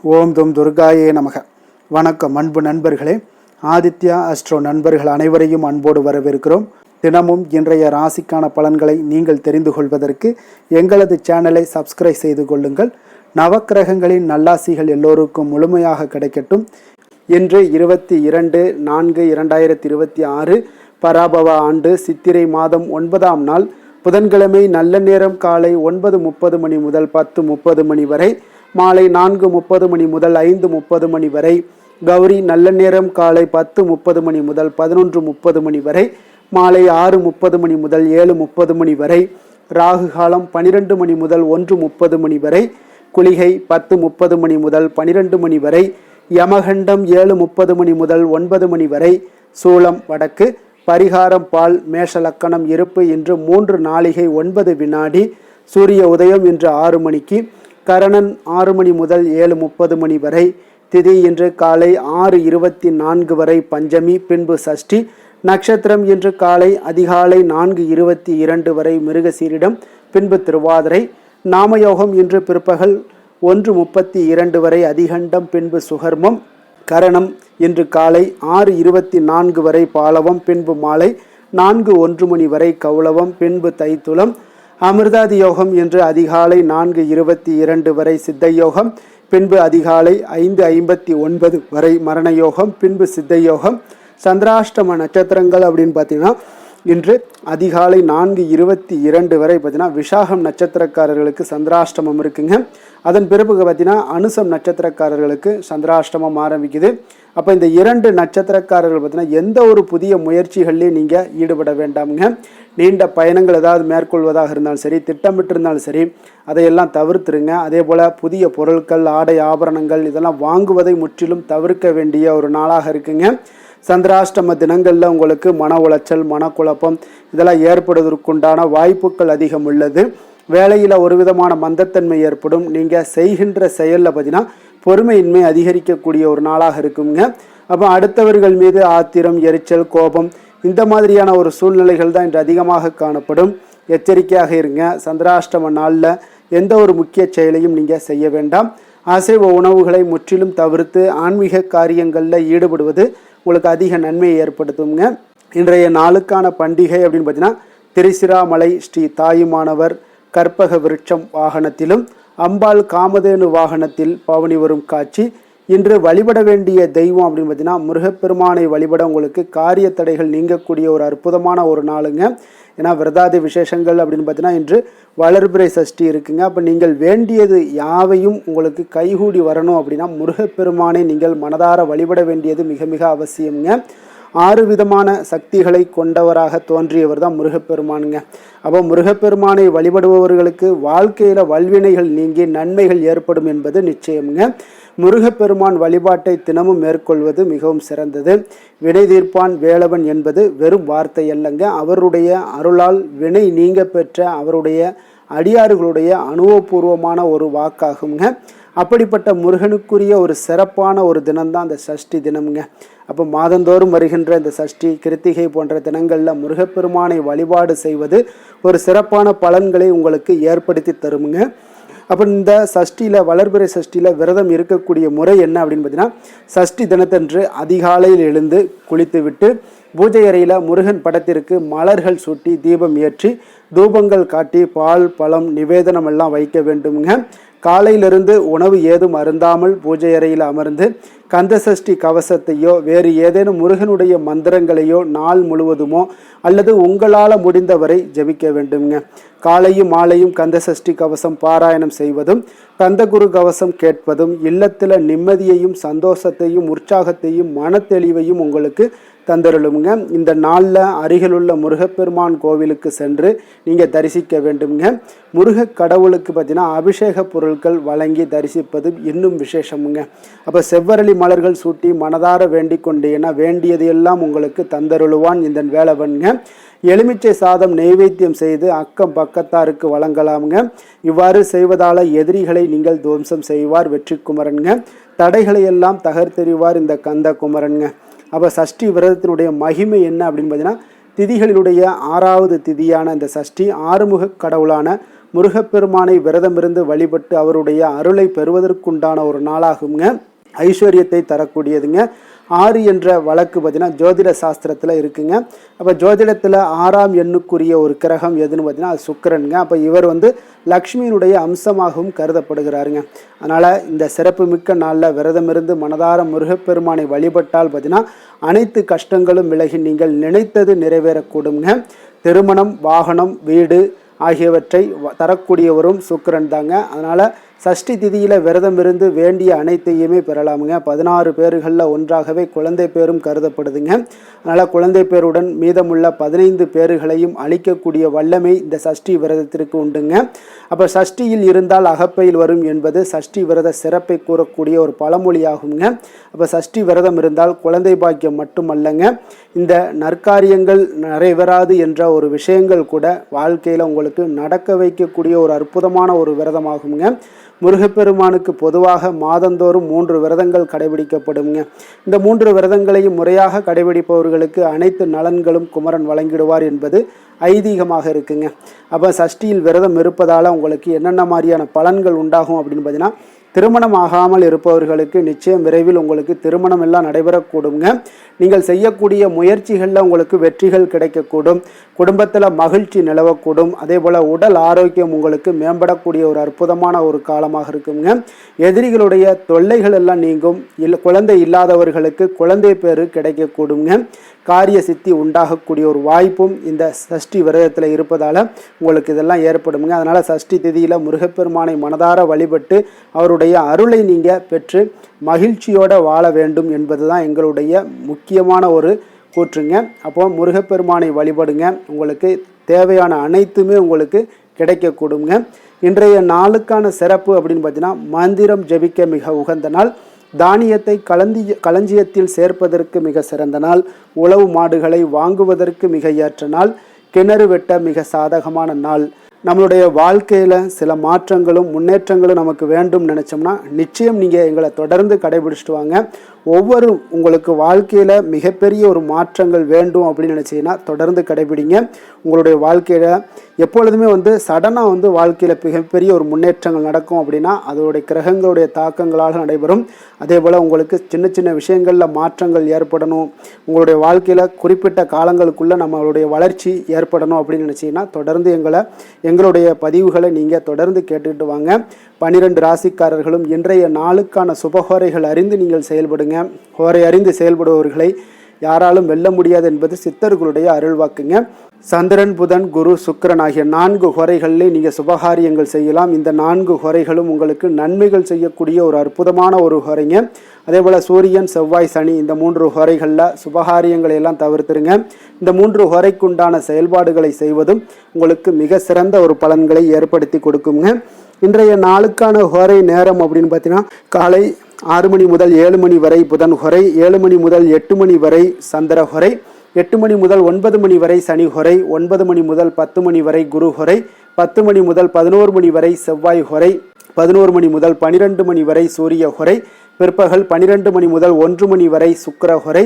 ஓம் தும் துர்காயே நமக. வணக்கம் அன்பு நண்பர்களே. ஆதித்யா அஸ்ட்ரோ நண்பர்கள் அனைவரையும் அன்போடு வரவேற்கிறோம். தினமும் இன்றைய ராசிக்கான பலன்களை நீங்கள் தெரிந்து கொள்வதற்கு எங்களது சேனலை சப்ஸ்கிரைப் செய்து கொள்ளுங்கள். நவக்கிரகங்களின் நல்லாசிகள் எல்லோருக்கும் முழுமையாக கிடைக்கட்டும். இன்று 22/4/2026 பராபவ ஆண்டு சித்திரை மாதம் 9ஆம் நாள் புதன்கிழமை. நல்ல நேரம் காலை 9:30 மணி முதல் 10:30 மணி வரை, மாலை 4:30 மணி முதல் 5:30 மணி வரை. கௌரி நல்ல நேரம் காலை 10:30 மணி முதல் 11:30 மணி வரை, மாலை 6:30 மணி முதல் 7:30 மணி வரை. ராகு காலம் 12 மணி முதல் 1:30 மணி வரை. குளிகை 10:30 மணி முதல் 12 மணி வரை. யமகண்டம் 7:30 மணி முதல் 9 மணி வரை. சூலம் வடக்கு. பரிகாரம் பால். மேஷ லக்கணம் இருப்பு. இன்று 3 நாழிகை 9 வினாடி. சூரிய உதயம் இன்று 6 மணிக்கு. கரணன் 6 மணி முதல் 7:30 மணி வரை. திதி இன்று காலை 6:24 வரை பஞ்சமி, பின்பு சஷ்டி. நட்சத்திரம் இன்று காலை அதிகாலை 4:22 வரை மிருகசீரிடம், பின்பு திருவாதிரை. நாமயோகம் இன்று பிற்பகல் 1:32 வரை அதிகண்டம், பின்பு சுகர்மம். கரணம் இன்று காலை 6:24 வரை பாலவம், பின்பு மாலை 4:01 மணி வரை கௌளவம், பின்பு தைத்துளம். அமிர்தாதி யோகம் இன்று அதிகாலை 4:22 வரை சித்த யோகம், பின்பு அதிகாலை 5:59 வரை மரண யோகம், பின்பு சித்த யோகம். சந்திராஷ்டம நட்சத்திரங்கள் அப்படின்னு பார்த்தீங்கன்னா இன்று அதிகாலை 4:22 வரை பார்த்தீங்கன்னா விசாகம் நட்சத்திரக்காரர்களுக்கு சந்திராஷ்டமம் இருக்குங்க. அதன் பிறகு பார்த்தீங்கன்னா அனுசம் நட்சத்திரக்காரர்களுக்கு சந்திராஷ்டமம் ஆரம்பிக்குது. அப்போ இந்த 2 நட்சத்திரக்காரர்கள் பார்த்தீங்கன்னா எந்த ஒரு புதிய முயற்சிகள்லையும் நீங்கள் ஈடுபட வேண்டாமுங்க. நீண்ட பயணங்கள் ஏதாவது மேற்கொள்வதாக இருந்தாலும் சரி, திட்டமிட்டு இருந்தாலும் சரி, அதையெல்லாம் தவிர்த்துருங்க. அதே போல் புதிய பொருட்கள், ஆடை, ஆபரணங்கள் இதெல்லாம் வாங்குவதை முற்றிலும் தவிர்க்க வேண்டிய ஒரு நாளாக இருக்குங்க. சந்திராஷ்டம தினங்களில் உங்களுக்கு மன உளைச்சல், மனக்குழப்பம் இதெல்லாம் ஏற்படுவதற்குண்டான வாய்ப்புகள் அதிகம் உள்ளது. வேலையில் ஒரு விதமான மந்தத்தன்மை ஏற்படும். நீங்கள் செய்கின்ற செயலில் பார்த்தீங்கன்னா பொறுமையின்மை அதிகரிக்கக்கூடிய ஒரு நாளாக இருக்குங்க. அப்போ அடுத்தவர்கள் மீது ஆத்திரம், எரிச்சல், கோபம் இந்த மாதிரியான ஒரு சூழ்நிலைகள் தான் இன்று அதிகமாக காணப்படும். எச்சரிக்கையாக இருங்க. சந்திராஷ்டம நாளில் எந்த ஒரு முக்கிய செயலையும் நீங்கள் செய்ய வேண்டாம். அசைவ உணவுகளை முற்றிலும் தவிர்த்து ஆன்மீக காரியங்களில் ஈடுபடுவது உங்களுக்கு அதிக நன்மையை ஏற்படுத்துங்க. இன்றைய நாளுக்கான பண்டிகை அப்படின்னு பார்த்தீங்கன்னா திரிசிராமலை ஸ்ரீ தாயுமானவர் கற்பக விருட்சம் வாகனத்திலும் அம்பாள் காமதேனு வாகனத்தில் பவனி வரும் காட்சி. இன்று வழிபட வேண்டிய தெய்வம் அப்படின்னு பார்த்தீங்கன்னா முருகப்பெருமானை வழிபட உங்களுக்கு காரிய தடைகள் நீங்கக்கூடிய ஒரு அற்புதமான ஒரு நாளுங்க. ஏன்னா விரதாதி விசேஷங்கள் அப்படின்னு பார்த்தீங்கன்னா இன்று வளர்பிறை சஷ்டி இருக்குங்க. அப்போ நீங்கள் வேண்டியது யாவையும் உங்களுக்கு கைகூடி வரணும் அப்படின்னா முருகப்பெருமானை நீங்கள் மனதார வழிபட வேண்டியது மிக மிக அவசியம்ங்க. 6 விதமான சக்திகளை கொண்டவராக தோன்றியவர் தான் முருகப்பெருமானுங்க. அப்போ முருகப்பெருமானை வழிபடுபவர்களுக்கு வாழ்க்கையில் வல்வினைகள் நீங்கி நன்மைகள் ஏற்படும் என்பது நிச்சயம்ங்க. முருகப்பெருமான் வழிபாட்டை தினமும் மேற்கொள்வது மிகவும் சிறந்தது. வினை தீர்ப்பான் வேலவன் என்பது வெறும் வார்த்தை அல்லங்க. அவருடைய அருளால் வினை நீங்க பெற்ற அவருடைய அடியார்களுடைய அனுபவபூர்வமான ஒரு வாக்காகுங்க. அப்படிப்பட்ட முருகனுக்குரிய ஒரு சிறப்பான ஒரு தினம்தான் அந்த சஷ்டி தினம்ங்க. அப்போ மாதந்தோறும் வருகின்ற இந்த சஷ்டி, கிருத்திகை போன்ற தினங்களில் முருகப்பெருமானை வழிபாடு செய்வது ஒரு சிறப்பான பலன்களை உங்களுக்கு ஏற்படுத்தி தருமுங்க. அப்போ இந்த சஷ்டியில், வளர்பிறை சஷ்டியில் விரதம் இருக்கக்கூடிய முறை என்ன அப்படின்னு பார்த்தீங்கன்னா, சஷ்டி தினத்தன்று அதிகாலையில் எழுந்து குளித்து விட்டு பூஜை அறையில் முருகன் படத்திற்கு மலர்கள் சூட்டி தீபம் ஏற்றி தூபங்கள் காட்டி பால், பழம், நிவேதனம் எல்லாம் வைக்க வேண்டுங்க. காலையிலிருந்து உணவு ஏதும் அருந்தாமல் பூஜை அறையில் அமர்ந்து கந்தசஷ்டி கவசத்தையோ வேறு ஏதேனும் முருகனுடைய மந்திரங்களையோ நாள் முழுவதுமோ அல்லது உங்களால் முடிந்தவரை ஜபிக்க வேண்டுங்க. காலையும் மாலையும் கந்தசஷ்டி கவசம் பாராயணம் செய்வதும் கந்தகுரு கவசம் கேட்பதும் இல்லத்தில் நிம்மதியையும் சந்தோஷத்தையும் உற்சாகத்தையும் மனத்தெளிவையும் உங்களுக்கு தந்தருளுங்க. இந்த நாளில் அருகிலுள்ள முருகப்பெருமான் கோவிலுக்கு சென்று நீங்கள் தரிசிக்க வேண்டுங்க. முருக கடவுளுக்கு பார்த்தீங்கன்னா அபிஷேக பொருட்கள் வழங்கி தரிசிப்பது இன்னும் விசேஷமுங்க. அப்போ செவ்வரளி மலர்கள் சூட்டி மனதார வேண்டிக் கொண்டேன்னா வேண்டியது எல்லாம் உங்களுக்கு தந்தருளுவான் இந்த வேலவன்ங்க. எலுமிச்சை சாதம் நெய்வேத்தியம் செய்து அக்கம் பக்கத்தாருக்கு வழங்கலாமுங்க. இவ்வாறு செய்வதால் எதிரிகளை நீங்கள் துவம்சம் செய்வார் வெற்றி குமரனுங்க. தடைகளை எல்லாம் தகர்த்தெறிவார் இந்த கந்த குமரனுங்க. அப்போ சஷ்டி விரதத்தினுடைய மகிமை என்ன அப்படின்னு பார்த்தீங்கன்னா திதிகளிலுடைய 6வது திதியான இந்த சஷ்டி ஆறுமுக கடவுளான முருகப்பெருமானை விரதமிருந்து வழிபட்டு அவருடைய அருளை பெறுவதற்குண்டான ஒரு நாளாகுங்க. ஐஸ்வர்யத்தை தரக்கூடியதுங்க. 6 என்ற வழக்கு பார்த்தீங்கன்னா ஜோதிட சாஸ்திரத்தில் இருக்குங்க. அப்போ ஜோதிடத்தில் 6ஆம் எண்ணுக்குரிய ஒரு கிரகம் எதுன்னு பார்த்தீங்கன்னா அது சுக்கிரனுங்க. அப்போ இவர் லக்ஷ்மியினுடைய அம்சமாகவும் கருதப்படுகிறாருங்க. அதனால் இந்த சிறப்பு மிக்க நாளில் விரதமிருந்து மனதார முருகப்பெருமானை வழிபட்டால் பார்த்தீங்கன்னா அனைத்து கஷ்டங்களும் விலகி நீங்கள் நினைத்தது நிறைவேறக்கூடுங்க. திருமணம், வாகனம், வீடு ஆகியவற்றை தரக்கூடியவரும் சுக்கிரன் தாங்க. அதனால் சஷ்டி திதியில் விரதம் இருந்து வேண்டிய அனைத்தையுமே பெறலாமுங்க. 16 பேர்களில் ஒன்றாகவே குழந்தை பேரும் கருதப்படுதுங்க. அதனால் குழந்தை பேருடன் மீதமுள்ள 15 பேர்களையும் அளிக்கக்கூடிய வல்லமை இந்த சஷ்டி விரதத்திற்கு உண்டுங்க. அப்போ சஷ்டியில் இருந்தால் அகப்பையில் வரும் என்பது சஷ்டி விரத சிறப்பை கூறக்கூடிய ஒரு பழமொழியாகுங்க. அப்போ சஷ்டி விரதம் இருந்தால் குழந்தை பாக்கியம் மட்டுமல்லங்க, இந்த நற்காரியங்கள் நிறைவேறாது என்ற ஒரு விஷயங்கள் கூட வாழ்க்கையில் உங்களுக்கு நடக்க வைக்கக்கூடிய ஒரு அற்புதமான ஒரு விரதமாகுங்க. முருகப்பெருமானுக்கு பொதுவாக மாதந்தோறும் 3 விரதங்கள் கடைபிடிக்கப்படுங்க. இந்த 3 விரதங்களையும் முறையாக கடைபிடிப்பவர்களுக்கு அனைத்து நலன்களும் குமரன் வழங்கிடுவார் என்பது ஐதீகமாக இருக்குங்க. அப்போ சஷ்டியில் விரதம் இருப்பதால் உங்களுக்கு என்னென்ன மாதிரியான பலன்கள் உண்டாகும் அப்படின்னு பார்த்தீங்கன்னா, திருமணம் ஆகாமல் இருப்பவர்களுக்கு நிச்சயம் விரைவில் உங்களுக்கு திருமணம் எல்லாம் நடைபெறக்கூடுங்க. நீங்கள் செய்யக்கூடிய முயற்சிகளில் உங்களுக்கு வெற்றிகள் கிடைக்கக்கூடும். குடும்பத்தில் மகிழ்ச்சி நிலவக்கூடும். அதே போல் உடல் ஆரோக்கியம் உங்களுக்கு மேம்படக்கூடிய ஒரு அற்புதமான ஒரு காலமாக இருக்குங்க. எதிரிகளுடைய தொல்லைகள் எல்லாம் நீங்கும். குழந்தை இல்லாதவர்களுக்கு குழந்தை பேரு கிடைக்கக்கூடுங்க. காரிய சித்தி உண்டாகக்கூடிய ஒரு வாய்ப்பும் இந்த சஷ்டி விரதத்தில் இருப்பதால் உங்களுக்கு இதெல்லாம் ஏற்படுங்க. அதனால் சஷ்டி திதியில் முருகப்பெருமானை மனதார வழிபட்டு அவருடைய அருளை நீங்கள் பெற்று மகிழ்ச்சியோடு வாழ வேண்டும் என்பது தான் எங்களுடைய முக்கியமான ஒரு கூற்றுங்க. அப்போ முருகப்பெருமானை வழிபடுங்க. உங்களுக்கு தேவையான அனைத்துமே உங்களுக்கு கிடைக்கக்கூடுங்க. இன்றைய நாளுக்கான சிறப்பு அப்படின்னு பார்த்தீங்கன்னா, மந்திரம் ஜபிக்க மிக உகந்த நாள், தானியத்தை களஞ்சியத்தில் சேர்ப்பதற்கு மிக சிறந்த நாள், உழவு மாடுகளை வாங்குவதற்கு மிக ஏற்ற நாள், கிணறு வெட்ட மிக சாதகமான நாள். நம்மளுடைய வாழ்க்கையில் சில மாற்றங்களும் முன்னேற்றங்களும் நமக்கு வேண்டும் நினச்சோம்னா நிச்சயம் நீங்கள் எங்களை தொடர்ந்து கடைபிடிச்சிட்டு வாங்க. ஒவ்வொரு உங்களுக்கு வாழ்க்கையில் மிகப்பெரிய ஒரு மாற்றங்கள் வேண்டும் அப்படின்னு நினச்சிங்கன்னா தொடர்ந்து கடைபிடிங்க. உங்களுடைய வாழ்க்கையில் எப்பொழுதுமே சடனாக வாழ்க்கையில் மிகப்பெரிய ஒரு முன்னேற்றங்கள் நடக்கும் அப்படின்னா அதோடைய கிரகங்களுடைய தாக்கங்களால் நடைபெறும். அதே போல் உங்களுக்கு சின்ன சின்ன விஷயங்களில் மாற்றங்கள் ஏற்படணும், உங்களுடைய வாழ்க்கையில் குறிப்பிட்ட காலங்களுக்குள்ளே நம்மளுடைய வளர்ச்சி ஏற்படணும் அப்படின்னு நினச்சிங்கன்னா தொடர்ந்து எங்களுடைய பதிவுகளை நீங்கள் தொடர்ந்து கேட்டுக்கிட்டு வாங்க. 12 ராசிக்காரர்களும் இன்றைய நாளுக்கான சுபஹோரைகள் அறிந்து நீங்கள் செயல்படுங்க. ஹோரை அறிந்து செயல்படுபவர்களை யாராலும் வெல்ல முடியாது என்பது சித்தர்களுடைய அருள்வாக்குங்க. சந்திரன், புதன், குரு, சுக்கிரன் ஆகிய 4 ஹோரைகளிலே நீங்கள் சுபகாரியங்கள் செய்யலாம். இந்த 4 ஹோரைகளும் உங்களுக்கு நன்மைகள் செய்யக்கூடிய ஒரு அற்புதமான ஒரு ஹோரைங்க. அதே போல் சூரியன், செவ்வாய், சனி இந்த 3 ஹோரைகளில் சுபகாரியங்களை எல்லாம் தவிர்த்துருங்க. இந்த 3 ஹோரைக்குண்டான செயல்பாடுகளை செய்வதும் உங்களுக்கு மிக சிறந்த ஒரு பலன்களை ஏற்படுத்தி கொடுக்குங்க. இன்றைய நாளுக்கான ஹோரை நேரம் அப்படின்னு பார்த்தீங்கன்னா, காலை 6 மணி முதல் 7 மணி வரை புதன் ஹோரை, 7 மணி முதல் 8 மணி வரை சந்திர ஹோரை, 8 மணி முதல் 9 மணி வரை சனி ஹோரை, 9 மணி முதல் 10 மணி வரை குரு ஹோரை, 10 மணி முதல் 11 மணி வரை செவ்வாய் ஹோரை, 11 மணி முதல் 12 மணி வரை சூரிய ஹோரை, பிற்பகல் 12 மணி முதல் 1 மணி வரை சுக்கிர ஹோரை,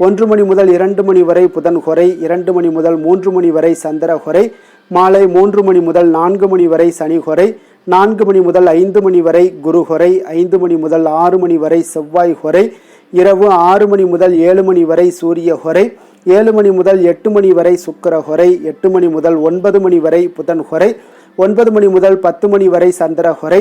1 மணி முதல் 2 மணி வரை புதன் ஹோரை, 2 மணி முதல் 3 மணி வரை சந்திர ஹோரை, மாலை 3 மணி முதல் 4 மணி வரை சனி ஹோரை, 4 மணி முதல் 5 மணி வரை குரு ஹோரை, 5 மணி முதல் 6 மணி வரை செவ்வாய் ஹோரை, இரவு 6 மணி முதல் 7 மணி வரை சூரிய ஹோரை, 7 மணி முதல் 8 மணி வரை சுக்கிர ஹோரை, 8 மணி முதல் 9 மணி வரை புதன் ஹோரை, 9 மணி முதல் 10 மணி வரை சந்திர ஹோரை,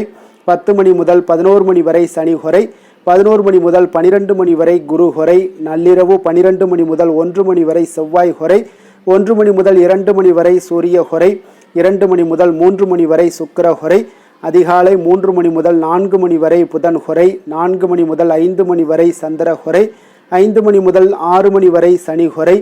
10 மணி முதல் 11 மணி வரை சனி ஹோரை, 11 மணி முதல் 12 மணி வரை குரு ஹோரை, நள்ளிரவு 12 மணி முதல் 1 மணி வரை செவ்வாய் ஹோரை, 1 மணி முதல் 2 மணி வரை சூரிய ஹோரை, 2 மணி முதல் 3 மணி வரை சுக்கிர ஹோரை, அதிகாலை 3 மணி முதல் 4 மணி வரை புதன் ஹோரை, 4 மணி முதல் 5 மணி வரை சந்திர ஹோரை, 5 மணி முதல் 6 மணி வரை சனி ஹோரை.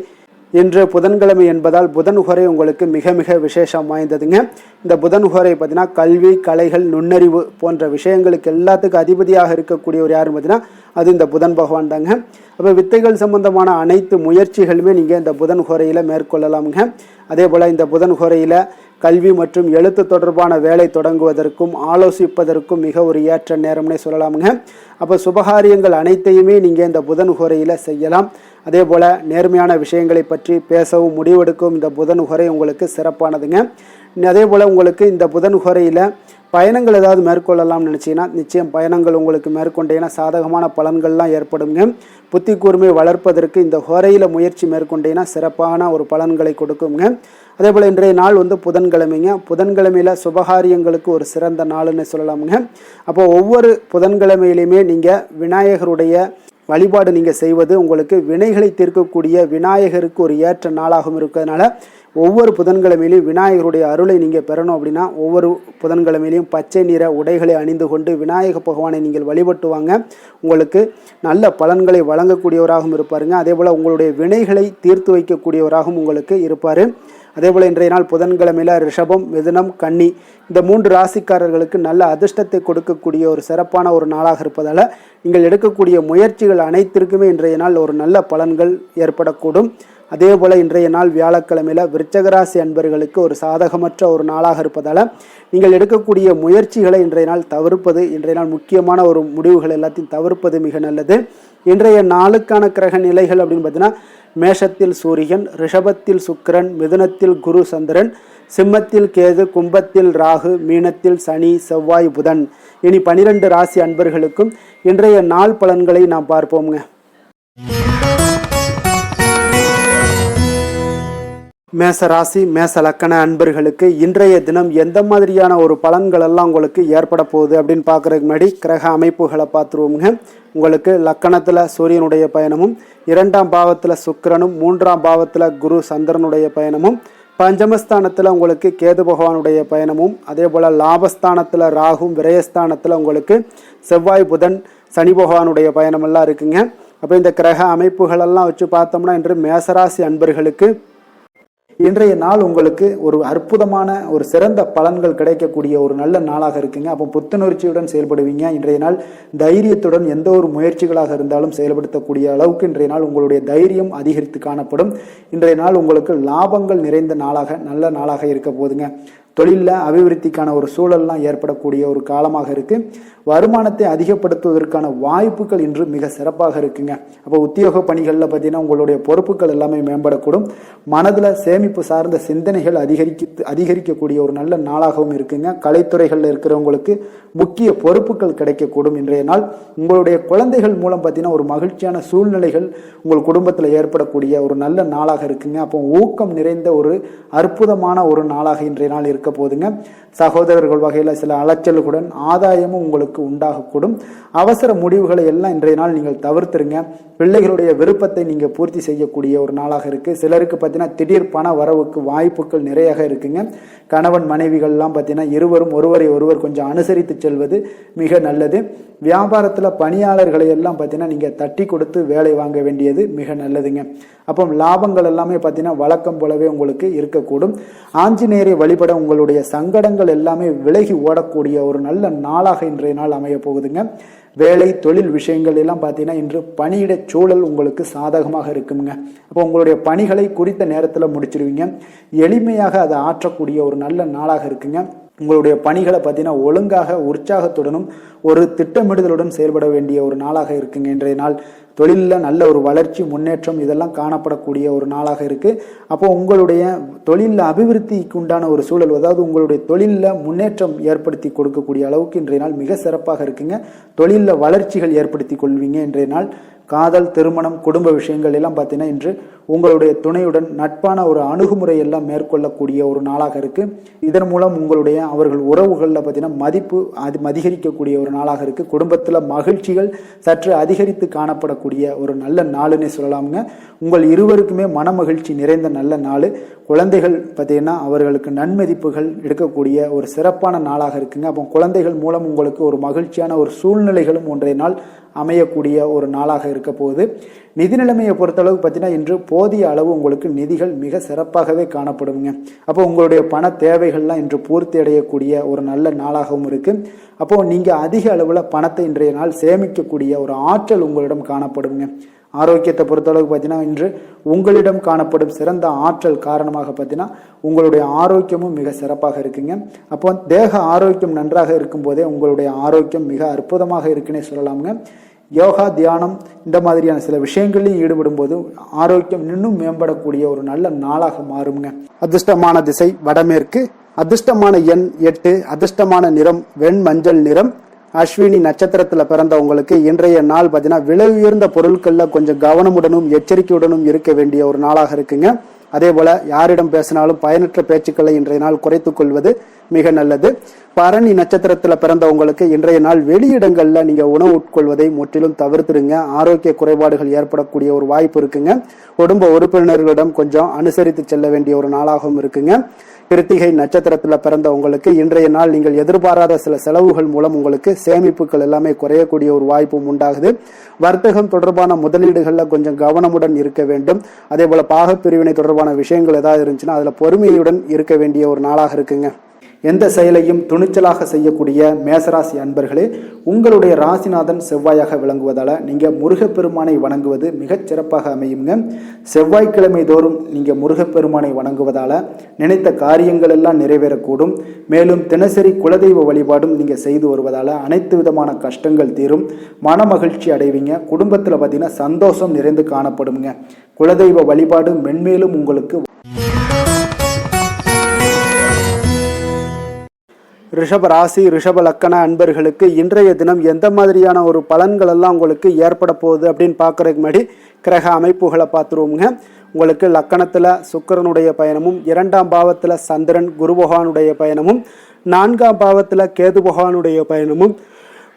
இன்று புதன்கிழமை என்பதால் புதன் ஹோரை உங்களுக்கு மிக மிக விசேஷம் வாய்ந்ததுங்க. இந்த புதன் ஹோரை பார்த்தீங்கன்னா கல்வி, கலைகள், நுண்ணறிவு போன்ற விஷயங்களுக்கு எல்லாத்துக்கும் அதிபதியாக இருக்கக்கூடியவர் யாருன்னு பார்த்தீங்கன்னா அது இந்த புதன் பகவான் தாங்க. அப்போ வித்தைகள் சம்பந்தமான அனைத்து முயற்சிகளுமே நீங்கள் இந்த புதன் ஹோரையில் மேற்கொள்ளலாமுங்க. அதே போல் இந்த புதன் ஹோரையில் கல்வி மற்றும் எழுத்து தொடர்பான வேலை தொடங்குவதற்கும் ஆலோசிப்பதற்கும் மிக ஒரு ஏற்ற நேரம்னே சொல்லலாமுங்க. அப்போ சுபகாரியங்கள் அனைத்தையுமே நீங்கள் இந்த புதன் ஹோரையில் செய்யலாம். அதே போல் நேர்மையான விஷயங்களை பற்றி பேசவும் முடிவெடுக்கவும் இந்த புதன் உரை உங்களுக்கு சிறப்பானதுங்க. அதே போல் உங்களுக்கு இந்த புதன் உரையில் பயணங்கள் ஏதாவது மேற்கொள்ளலாம்னு நினச்சிங்கன்னா நிச்சயம் பயணங்கள் உங்களுக்கு மேற்கொண்டீங்கன்னா சாதகமான பலன்கள்லாம் ஏற்படுங்க. புத்தி கூர்மை வளர்ப்பதற்கு இந்த ஹோரையில் முயற்சி மேற்கொண்டீங்கன்னா சிறப்பான ஒரு பலன்களை கொடுக்குங்க. அதே போல் இன்றைய நாள் புதன்கிழமைங்க. புதன்கிழமையில் சுபகாரியங்களுக்கு ஒரு சிறந்த நாள்னு சொல்லலாமுங்க. அப்போ ஒவ்வொரு புதன்கிழமையிலையுமே நீங்கள் விநாயகருடைய வழிபாடு நீங்கள் செய்வது உங்களுக்கு வினைகளை தீர்க்கக்கூடிய விநாயகருக்கு ஒரு ஏற்ற நாளாகவும் இருக்கிறதுனால ஒவ்வொரு புதன்கிழமையிலையும் விநாயகருடைய அருளை நீங்கள் பெறணும் அப்படின்னா ஒவ்வொரு புதன்கிழமையிலையும் பச்சை நிற உடைகளை அணிந்து கொண்டு விநாயக பகவானை நீங்கள் வழிபட்டு வாங்க. உங்களுக்கு நல்ல பலன்களை வழங்கக்கூடியவராகவும் இருப்பாருங்க. அதே போல் உங்களுடைய வினைகளை தீர்த்து வைக்கக்கூடியவராகவும் உங்களுக்கு இருப்பார். அதே போல் இன்றைய நாள் புதன்கிழமையில் ரிஷபம், மிதுனம், கன்னி இந்த 3 ராசிக்காரர்களுக்கு நல்ல அதிர்ஷ்டத்தை கொடுக்கக்கூடிய ஒரு சிறப்பான ஒரு நாளாக இருப்பதால் நீங்கள் எடுக்கக்கூடிய முயற்சிகள் அனைத்திற்குமே இன்றைய நாள் ஒரு நல்ல பலன்கள் ஏற்படக்கூடும். அதே போல் இன்றைய நாள் வியாழக்கிழமையில் விருச்சகராசி அன்பர்களுக்கு ஒரு சாதகமற்ற ஒரு நாளாக இருப்பதால் நீங்கள் எடுக்கக்கூடிய முயற்சிகளை இன்றைய நாள் தவிர்ப்பது, இன்றைய நாள் முக்கியமான ஒரு முடிவுகள் எல்லாத்தையும் தவிர்ப்பது மிக நல்லது. இன்றைய நாளுக்கான கிரக நிலைகள் அப்படின்னு பார்த்தீங்கன்னா மேஷத்தில் சூரியன், ரிஷபத்தில் சுக்கிரன், மிதுனத்தில் குரு சந்திரன், சிம்மத்தில் கேது, கும்பத்தில் ராகு, மீனத்தில் சனி, செவ்வாய், புதன். இனி 12 ராசி அன்பர்களுக்கும் இன்றைய நாள் பலன்களை நாம் பார்ப்போம்ங்க. மேச ராசி மேச லக்கண அன்பர்களுக்கு இன்றைய தினம் எந்த மாதிரியான ஒரு பலன்கள் எல்லாம் உங்களுக்கு ஏற்பட போகுது அப்படின்னு பார்க்குறதுக்கு முன்னாடி கிரக அமைப்புகளை பார்த்துருவோமுங்க. உங்களுக்கு லக்கணத்தில் சூரியனுடைய பயணமும், 2ஆம் பாவத்தில் சுக்கிரனும், 3ஆம் பாவத்தில் குரு சந்திரனுடைய பயணமும், பஞ்சமஸ்தானத்தில் உங்களுக்கு கேது பகவானுடைய பயணமும், அதே போல் லாபஸ்தானத்தில் ராகும், விரயஸ்தானத்தில் உங்களுக்கு செவ்வாய், புதன், சனி பகவானுடைய பயணமெல்லாம் இருக்குங்க. அப்போ இந்த கிரக அமைப்புகளெல்லாம் வச்சு பார்த்தோம்னா இன்று மேசராசி அன்பர்களுக்கு இன்றைய நாள் உங்களுக்கு ஒரு அற்புதமான ஒரு சிறந்த பலன்கள் கிடைக்கக்கூடிய ஒரு நல்ல நாளாக இருக்குங்க. அப்போ புத்துணர்ச்சியுடன் செயல்படுவீங்க. இன்றைய நாள் தைரியத்துடன் எந்த ஒரு முயற்சிகளாக இருந்தாலும் செயல்படுத்தக்கூடிய அளவுக்கு இன்றைய நாள் உங்களுடைய தைரியம் அதிகரித்து காணப்படும். இன்றைய நாள் உங்களுக்கு லாபங்கள் நிறைந்த நாளாக நல்ல நாளாக இருக்க போதுங்க. தொழிலில் அபிவிருத்திக்கான ஒரு சூழல்லாம் ஏற்படக்கூடிய ஒரு காலமாக இருக்குது. வருமானத்தை அதிகப்படுத்துவதற்கான வாய்ப்புகள் இன்று மிக சிறப்பாக இருக்குங்க. அப்போ உத்தியோக பணிகளில் பார்த்தீங்கன்னா உங்களுடைய பொறுப்புகள் எல்லாமே மேம்படக்கூடும். மனதில் சேமிப்பு சார்ந்த சிந்தனைகள் அதிகரிக்கக்கூடிய ஒரு நல்ல நாளாகவும் இருக்குங்க. கலைத்துறைகளில் இருக்கிறவங்களுக்கு முக்கிய பொறுப்புகள் கிடைக்கக்கூடும். இன்றைய நாள் உங்களுடைய குழந்தைகள் மூலம் பார்த்தீங்கன்னா ஒரு மகிழ்ச்சியான சூழ்நிலைகள் உங்கள் குடும்பத்தில் ஏற்படக்கூடிய ஒரு நல்ல நாளாக இருக்குங்க. அப்போ ஊக்கம் நிறைந்த ஒரு அற்புதமான ஒரு நாளாக இன்றைய நாள் இருக்க போதுங்க. சகோதரர்கள் வகையில் சில அலைச்சல்களுடன் ஆதாயமும் உங்களுக்கு உண்டாகக்கூடும். அவசர முடிவுகளை எல்லாம் இன்றைய நாள் நீங்கள் தவிர்த்துருங்க. பிள்ளைகளுடைய விருப்பத்தை நீங்கள் பூர்த்தி செய்யக்கூடிய ஒரு நாளாக இருக்குது. சிலருக்கு பார்த்தீங்கன்னா திடீர் பண வரவுக்கு வாய்ப்புகள் நிறையாக இருக்குங்க. கணவன் மனைவிகள்லாம் பார்த்தீங்கன்னா இருவரும் ஒருவரை ஒருவர் கொஞ்சம் அனுசரித்து செல்வது மிக நல்லது. வியாபாரத்தில் பணியாளர்களை எல்லாம் பார்த்தீங்கன்னா நீங்கள் தட்டி கொடுத்து வேலை வாங்க வேண்டியது மிக நல்லதுங்க. அப்போ லாபங்கள் எல்லாமே பார்த்தீங்கன்னா வழக்கம் போலவே உங்களுக்கு இருக்கக்கூடும். ஆஞ்சநேயரை வழிபட உங்களுடைய சங்கடங்கள் எல்லாமே விலகி ஓடக்கூடிய ஒரு நல்ல நாளாக இன்றைய நாள் அமைய போகுதுங்க. வேலை தொழில் விஷயங்கள் எல்லாம் பார்த்தீங்கன்னா இன்று பணியிட சூழல் உங்களுக்கு சாதகமாக இருக்குங்க. அப்போ உங்களுடைய பணிகளை குறித்த நேரத்தில் முடிச்சிடுவீங்க. எளிமையாக அதை ஆற்றக்கூடிய ஒரு நல்ல நாளாக இருக்குங்க. உங்களுடைய பணிகளை பார்த்தீங்கன்னா ஒழுங்காக உற்சாகத்துடனும் ஒரு திட்டமிடுதலுடன் செயல்பட வேண்டிய ஒரு நாளாக இருக்குங்க. இன்றைய நாள் தொழிலில் நல்ல ஒரு வளர்ச்சி முன்னேற்றம் இதெல்லாம் காணப்படக்கூடிய ஒரு நாளாக இருக்குது. அப்போ உங்களுடைய தொழிலில் அபிவிருத்திக்கு உண்டான ஒரு சூழல், அதாவது உங்களுடைய தொழிலில் முன்னேற்றம் ஏற்படுத்தி கொடுக்கக்கூடிய அளவுக்கு இன்றைய நாள் மிக சிறப்பாக இருக்குங்க. தொழிலில் வளர்ச்சிகள் ஏற்படுத்தி கொள்வீங்க. இன்றைய நாள் காதல், திருமணம், குடும்ப விஷயங்கள் எல்லாம் பார்த்தீங்கன்னா இன்று உங்களுடைய துணையுடன் நட்பான ஒரு அணுகுமுறை எல்லாம் மேற்கொள்ளக்கூடிய ஒரு நாளாக இருக்குது. இதன் மூலம் உங்களுடைய அவர்கள் உறவுகளில் பார்த்தீங்கன்னா மதிப்பு அதிகரிக்கக்கூடிய ஒரு நாளாக இருக்குது. குடும்பத்தில் மகிழ்ச்சிகள் சற்று அதிகரித்து காணப்படக்கூடிய ஒரு நல்ல நாளுன்னே சொல்லலாமுங்க. உங்கள் இருவருக்குமே மன மகிழ்ச்சி நிறைந்த நல்ல நாள். குழந்தைகள் பார்த்தீங்கன்னா அவர்களுக்கு நன்மதிப்புகள் எடுக்கக்கூடிய ஒரு சிறப்பான நாளாக இருக்குங்க. அப்போ குழந்தைகள் மூலம் உங்களுக்கு ஒரு மகிழ்ச்சியான ஒரு சூழ்நிலைகளும் ஒன்றைய நாள் அமையக்கூடிய ஒரு நாளாக இருக்க போகுது. நிதி நிலைமையை பொறுத்தளவு பார்த்தீங்கன்னா இன்று போதிய அளவு உங்களுக்கு நிதிகள் மிக சிறப்பாகவே காணப்படுங்க. அப்போ உங்களுடைய பண தேவைகள்லாம் இன்று பூர்த்தி அடையக்கூடிய ஒரு நல்ல நாளாகவும் இருக்குது. அப்போது நீங்கள் அதிக அளவில் பணத்தை இன்றைய நாள் சேமிக்கக்கூடிய ஒரு ஆற்றல் உங்களிடம் காணப்படுங்க. ஆரோக்கியத்தை பொறுத்தளவுக்கு பார்த்தீங்கன்னா இன்று உங்களிடம் காணப்படும் சிறந்த ஆற்றல் காரணமாக பார்த்தீங்கன்னா உங்களுடைய ஆரோக்கியமும் மிக சிறப்பாக இருக்குங்க. அப்போ தேக ஆரோக்கியம் நன்றாக இருக்கும் போதே உங்களுடைய ஆரோக்கியம் மிக அற்புதமாக இருக்குன்னே சொல்லலாமுங்க. யோகா, தியானம் இந்த மாதிரியான சில விஷயங்களையும் ஈடுபடும் போது ஆரோக்கியம் இன்னும் மேம்படக்கூடிய ஒரு நல்ல நாளாக மாறுங்க. அதிர்ஷ்டமான திசை வடமேற்கு. அதிர்ஷ்டமான எண் 8. அதிர்ஷ்டமான நிறம் வெண் மஞ்சள் நிறம். அஸ்வினி நட்சத்திரத்துல பிறந்தவங்களுக்கு இன்றைய நாள் பார்த்தீங்கன்னா விலை உயர்ந்த பொருட்கள்ல கொஞ்சம் கவனமுடனும் எச்சரிக்கையுடனும் இருக்க வேண்டிய ஒரு நாளாக இருக்குங்க. அதே போல யாரிடம் பேசினாலும் பயனற்ற பேச்சுக்களை இன்றைய நாள் குறைத்துக் கொள்வது மிக நல்லது. பரணி நட்சத்திரத்துல பிறந்தவங்களுக்கு இன்றைய நாள் வெளியிடங்கள்ல நீங்க உணவு உட்கொள்வதை முற்றிலும் தவிர்த்துடுங்க. ஆரோக்கிய குறைபாடுகள் ஏற்படக்கூடிய ஒரு வாய்ப்பு இருக்குங்க. குடும்ப உறுப்பினர்களிடம் கொஞ்சம் அனுசரித்து செல்ல வேண்டிய ஒரு நாளாகவும் இருக்குங்க. கிருத்திகை நட்சத்திரத்துல பிறந்தவங்களுக்கு இன்றைய நாள் நீங்கள் எதிர்பாராத சில செலவுகள் மூலம் உங்களுக்கு சேமிப்புகள் எல்லாமே குறையக்கூடிய ஒரு வாய்ப்பும் உண்டாகுது. வர்த்தகம் தொடர்பான முதலீடுகள்ல கொஞ்சம் கவனமுடன் இருக்க வேண்டும். அதே போல பாகப்பிரிவினை தொடர்பான விஷயங்கள் ஏதாவது இருந்துச்சுன்னா அதுல பொறுமையுடன் இருக்க வேண்டிய ஒரு நாளாக இருக்குங்க. எந்த செயலையும் துணிச்சலாக செய்யக்கூடிய மேசராசி அன்பர்களே, உங்களுடைய ராசிநாதன் செவ்வாயாக விளங்குவதால நீங்க முருகப்பெருமானை வணங்குவது மிகச் சிறப்பாக அமையுங்க. செவ்வாய்க்கிழமை தோறும் நீங்க முருகப்பெருமானை வணங்குவதால நினைத்த காரியங்கள் எல்லாம் நிறைவேறக்கூடும். மேலும் தினசரி குலதெய்வ வழிபாடும் நீங்க செய்து வருவதால அனைத்து விதமான கஷ்டங்கள் தீரும், மன மகிழ்ச்சி அடைவீங்க. குடும்பத்துல பார்த்தீங்கன்னா சந்தோஷம் நிறைந்து காணப்படுங்க. குலதெய்வ வழிபாடு மென்மேலும் உங்களுக்கு. ரிஷப ராசி, ரிஷப லக்கண அன்பர்களுக்கு இன்றைய தினம் எந்த மாதிரியான ஒரு பலன்கள் எல்லாம் உங்களுக்கு ஏற்பட போகுது அப்படின்னு பார்க்கறதுக்கு முன்னாடி கிரக அமைப்புகளை பார்த்துருவோங்க. உங்களுக்கு லக்கணத்தில் சுக்கிரனுடைய பயணமும், 2ஆம் பாவத்தில் சந்திரன் குரு பகவானுடைய பயணமும், 4ஆம் பாவத்தில் கேது பகவானுடைய பயணமும்,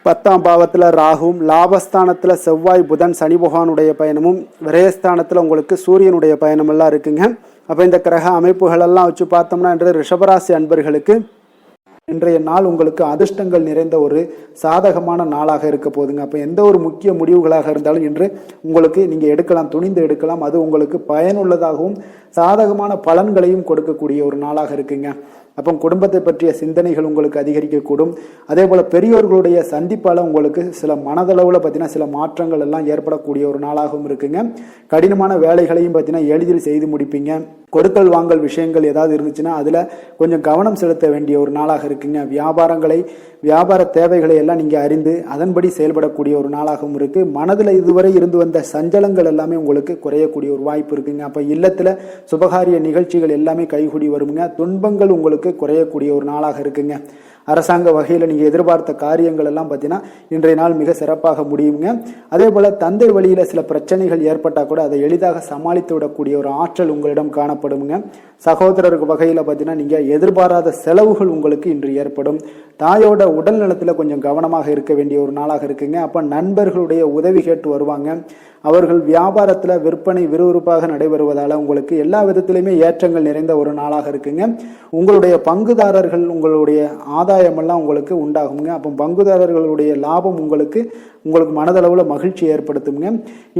10ஆம் பாவத்தில் ராகுவும், லாபஸ்தானத்தில் செவ்வாய் புதன் சனி பகவானுடைய பயணமும், விரயஸ்தானத்தில் உங்களுக்கு சூரியனுடைய பயணமெல்லாம் இருக்குங்க. அப்போ இந்த கிரக அமைப்புகளெல்லாம் வச்சு பார்த்தோம்னா இன்று ரிஷபராசி அன்பர்களுக்கு இன்றைய நாள் உங்களுக்கு அதிர்ஷ்டங்கள் நிறைந்த ஒரு சாதகமான நாளாக இருக்க போதுங்க. அப்போ எந்த ஒரு முக்கிய முடிவுகளாக இருந்தாலும் இன்று உங்களுக்கு நீங்கள் எடுக்கலாம், துணிந்து எடுக்கலாம். அது உங்களுக்கு பயனுள்ளதாகவும் சாதகமான பலன்களையும் கொடுக்கக்கூடிய ஒரு நாளாக இருக்குங்க. அப்போ குடும்பத்தை பற்றிய சிந்தனைகள் உங்களுக்கு அதிகரிக்கக்கூடும். அதே போல் பெரியோர்களுடைய சந்திப்பால் உங்களுக்கு சில மனதளவில் பார்த்தீங்கன்னா சில மாற்றங்கள் எல்லாம் ஏற்படக்கூடிய ஒரு நாளாகவும் இருக்குங்க. கடினமான வேலைகளையும் பார்த்தீங்கன்னா எளிதில் செய்து முடிப்பீங்க. கொடுக்கல் வாங்கல் விஷயங்கள் ஏதாவது இருந்துச்சுன்னா அதில் கொஞ்சம் கவனம் செலுத்த வேண்டிய ஒரு நாளாக இருக்குங்க. வியாபார தேவைகளை எல்லாம் நீங்கள் அறிந்து அதன்படி செயல்படக்கூடிய ஒரு நாளாகவும் இருக்கு. மனதில் இதுவரை இருந்து வந்த சஞ்சலங்கள் எல்லாமே உங்களுக்கு குறையக்கூடிய ஒரு வாய்ப்பு இருக்குங்க. அப்போ இல்லத்தில் சுபகாரிய நிகழ்ச்சிகள் எல்லாமே கைகூடி வருங்க. துன்பங்கள் உங்களுக்கு குறையக்கூடிய ஒரு நாளாக இருக்குங்க. அரசாங்க வகையில் நீங்கள் எதிர்பார்த்த காரியங்கள் எல்லாம் பார்த்தீங்கன்னா இன்றைய நாள் மிக சிறப்பாக முடியுங்க. அதே போல் தந்தை வழியில் சில பிரச்சனைகள் ஏற்பட்டால் கூட அதை எளிதாக சமாளித்து விடக்கூடிய ஒரு ஆற்றல் உங்களிடம் காணப்படுங்க. சகோதரருக்கு வகையில் பார்த்தீங்கன்னா நீங்கள் எதிர்பாராத செலவுகள் உங்களுக்கு இன்று ஏற்படும். தாயோட உடல் நலத்தில் கொஞ்சம் கவனமாக இருக்க வேண்டிய ஒரு நாளாக இருக்குங்க. அப்போ நண்பர்களுடைய உதவி கேட்டு வருவாங்க. அவர்கள் வியாபாரத்தில் விற்பனை விறுவிறுப்பாக நடைபெறுவதால் உங்களுக்கு எல்லா விதத்திலையுமே ஏற்றங்கள் நிறைந்த ஒரு நாளாக இருக்குங்க. உங்களுடைய பங்குதாரர்கள் உங்களுடைய ஆதாயமெல்லாம் உங்களுக்கு உண்டாகுங்க. அப்போ பங்குதாரர்களுடைய லாபம் உங்களுக்கு மனதளவில் மகிழ்ச்சி ஏற்படுத்துங்க.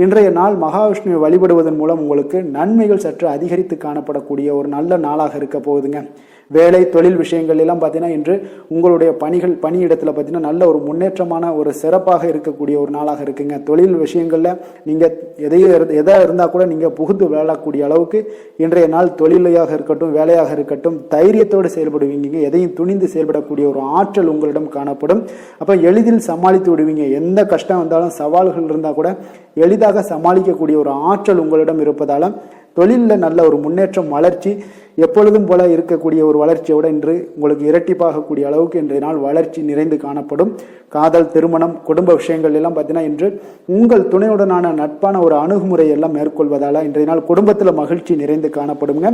இன்றைய நாள் மகாவிஷ்ணுவை வழிபடுவதன் மூலம் உங்களுக்கு நன்மைகள் சற்று அதிகரித்து காணப்படக்கூடிய ஒரு நல்ல நாளாக இருக்க போகுதுங்க. வேலை தொழில் விஷயங்கள் எல்லாம் பார்த்தீங்கன்னா இன்று உங்களுடைய பணியிடத்தில் பார்த்தீங்கன்னா நல்ல ஒரு முன்னேற்றமான ஒரு சிறப்பாக இருக்கக்கூடிய ஒரு நாளாக இருக்குங்க. தொழில் விஷயங்களில் நீங்கள் எதாக இருந்தால் கூட நீங்கள் புகுந்து விளையாடக்கூடிய அளவுக்கு இன்றைய நாள் தொழிலையாக இருக்கட்டும் வேலையாக இருக்கட்டும் தைரியத்தோடு செயல்படுவீங்க. எதையும் துணிந்து செயல்படக்கூடிய ஒரு ஆற்றல் உங்களிடம் காணப்படும். அப்போ எளிதில் சமாளித்து விடுவீங்க. எந்த கஷ்டம் வந்தாலும் சவால்கள் இருந்தால் கூட எளிதாக சமாளிக்கக்கூடிய ஒரு ஆற்றல் உங்களிடம் இருப்பதால் தொழிலில் நல்ல ஒரு முன்னேற்றம் வளர்ச்சி எப்பொழுதும் போல இருக்கக்கூடிய ஒரு வளர்ச்சியோட இன்று உங்களுக்கு இரட்டிப்பாகக்கூடிய அளவுக்கு இன்றைய நாள் வளர்ச்சி நிறைந்து காணப்படும். காதல், திருமணம், குடும்ப விஷயங்கள் எல்லாம் பார்த்தீங்கன்னா இன்று உங்கள் துணையுடனான நட்பான ஒரு அணுகுமுறை எல்லாம் மேற்கொள்வதால் இன்றைய நாள் குடும்பத்தில் மகிழ்ச்சி நிறைந்து காணப்படுங்க.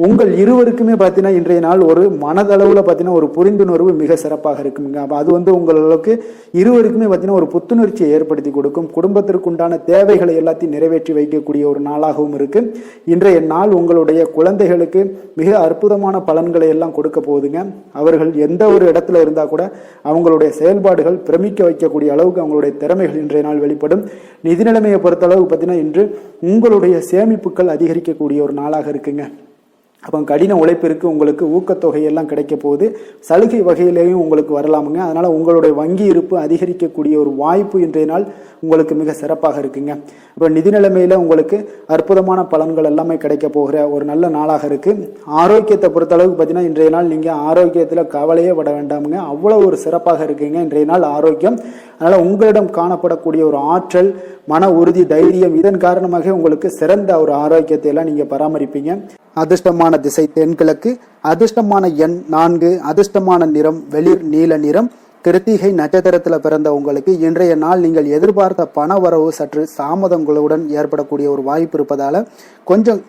உங்கள் இருவருக்குமே பார்த்தீங்கன்னா இன்றைய நாள் ஒரு மனதளவில் பார்த்தீங்கன்னா ஒரு புரிந்துணர்வு மிக சிறப்பாக இருக்குங்க. அப்போ அது உங்களுக்கு இருவருக்குமே பார்த்தீங்கன்னா ஒரு புத்துணர்ச்சியை ஏற்படுத்தி கொடுக்கும். குடும்பத்திற்கு உண்டான தேவைகளை எல்லாத்தையும் நிறைவேற்றி வைக்கக்கூடிய ஒரு நாளாகவும் இருக்கு. இன்றைய நாள் உங்களுடைய குழந்தைகளுக்கு மிக அற்புதமான பலன்களை எல்லாம் கொடுக்க போகுதுங்க. அவர்கள் எந்த ஒரு இடத்துல இருந்தா கூட அவங்களுடைய செயல்பாடுகள் பிரமிக்க வைக்கக்கூடிய அளவுக்கு அவங்களுடைய திறமைகள் இன்றைய நாள் வெளிப்படும். நிதி நிலைமையை பொறுத்த அளவுக்கு பார்த்தீங்கன்னா இன்று உங்களுடைய சேமிப்புகள் அதிகரிக்கக்கூடிய ஒரு நாளாக இருக்குங்க. அப்போ கடின உழைப்பிற்கு உங்களுக்கு ஊக்கத்தொகையெல்லாம் கிடைக்க போகுது. சலுகை வகையிலேயும் உங்களுக்கு வரலாமுங்க. அதனால் உங்களுடைய வங்கி இருப்பு அதிகரிக்கக்கூடிய ஒரு வாய்ப்பு இன்றைய நாள் உங்களுக்கு மிக சிறப்பாக இருக்குங்க. இப்போ நிதி நிலைமையில் உங்களுக்கு அற்புதமான பலன்கள் எல்லாமே கிடைக்க போகிற ஒரு நல்ல நாளாக இருக்குது. ஆரோக்கியத்தை பொறுத்தளவுக்கு பார்த்தீங்கன்னா இன்றைய நாள் நீங்கள் ஆரோக்கியத்தில் கவலையே பட வேண்டாமுங்க. அவ்வளோ ஒரு சிறப்பாக இருக்குங்க இன்றைய நாள் ஆரோக்கியம். அதனால் உங்களிடம் காணப்படக்கூடிய ஒரு ஆற்றல், மன உறுதி, தைரியம் இதன் காரணமாக உங்களுக்கு சிறந்த ஒரு ஆரோக்கியத்தை எல்லாம் நீங்கள் பராமரிப்பீங்க. அதிர்ஷ்டமான திசை தென்கிழக்கு, அதிர்ஷ்டமான எண் 4, அதிர்ஷ்டமான நிறம் வெளிர் நீல நிறம். கிருத்திகை நட்சத்திரத்தில் பிறந்த உங்களுக்கு இன்றைய நாள் நீங்கள் எதிர்பார்த்த பண வரவு சற்று தாமதங்களுடன் ஏற்படக்கூடிய ஒரு வாய்ப்பு இருப்பதால கொஞ்சம்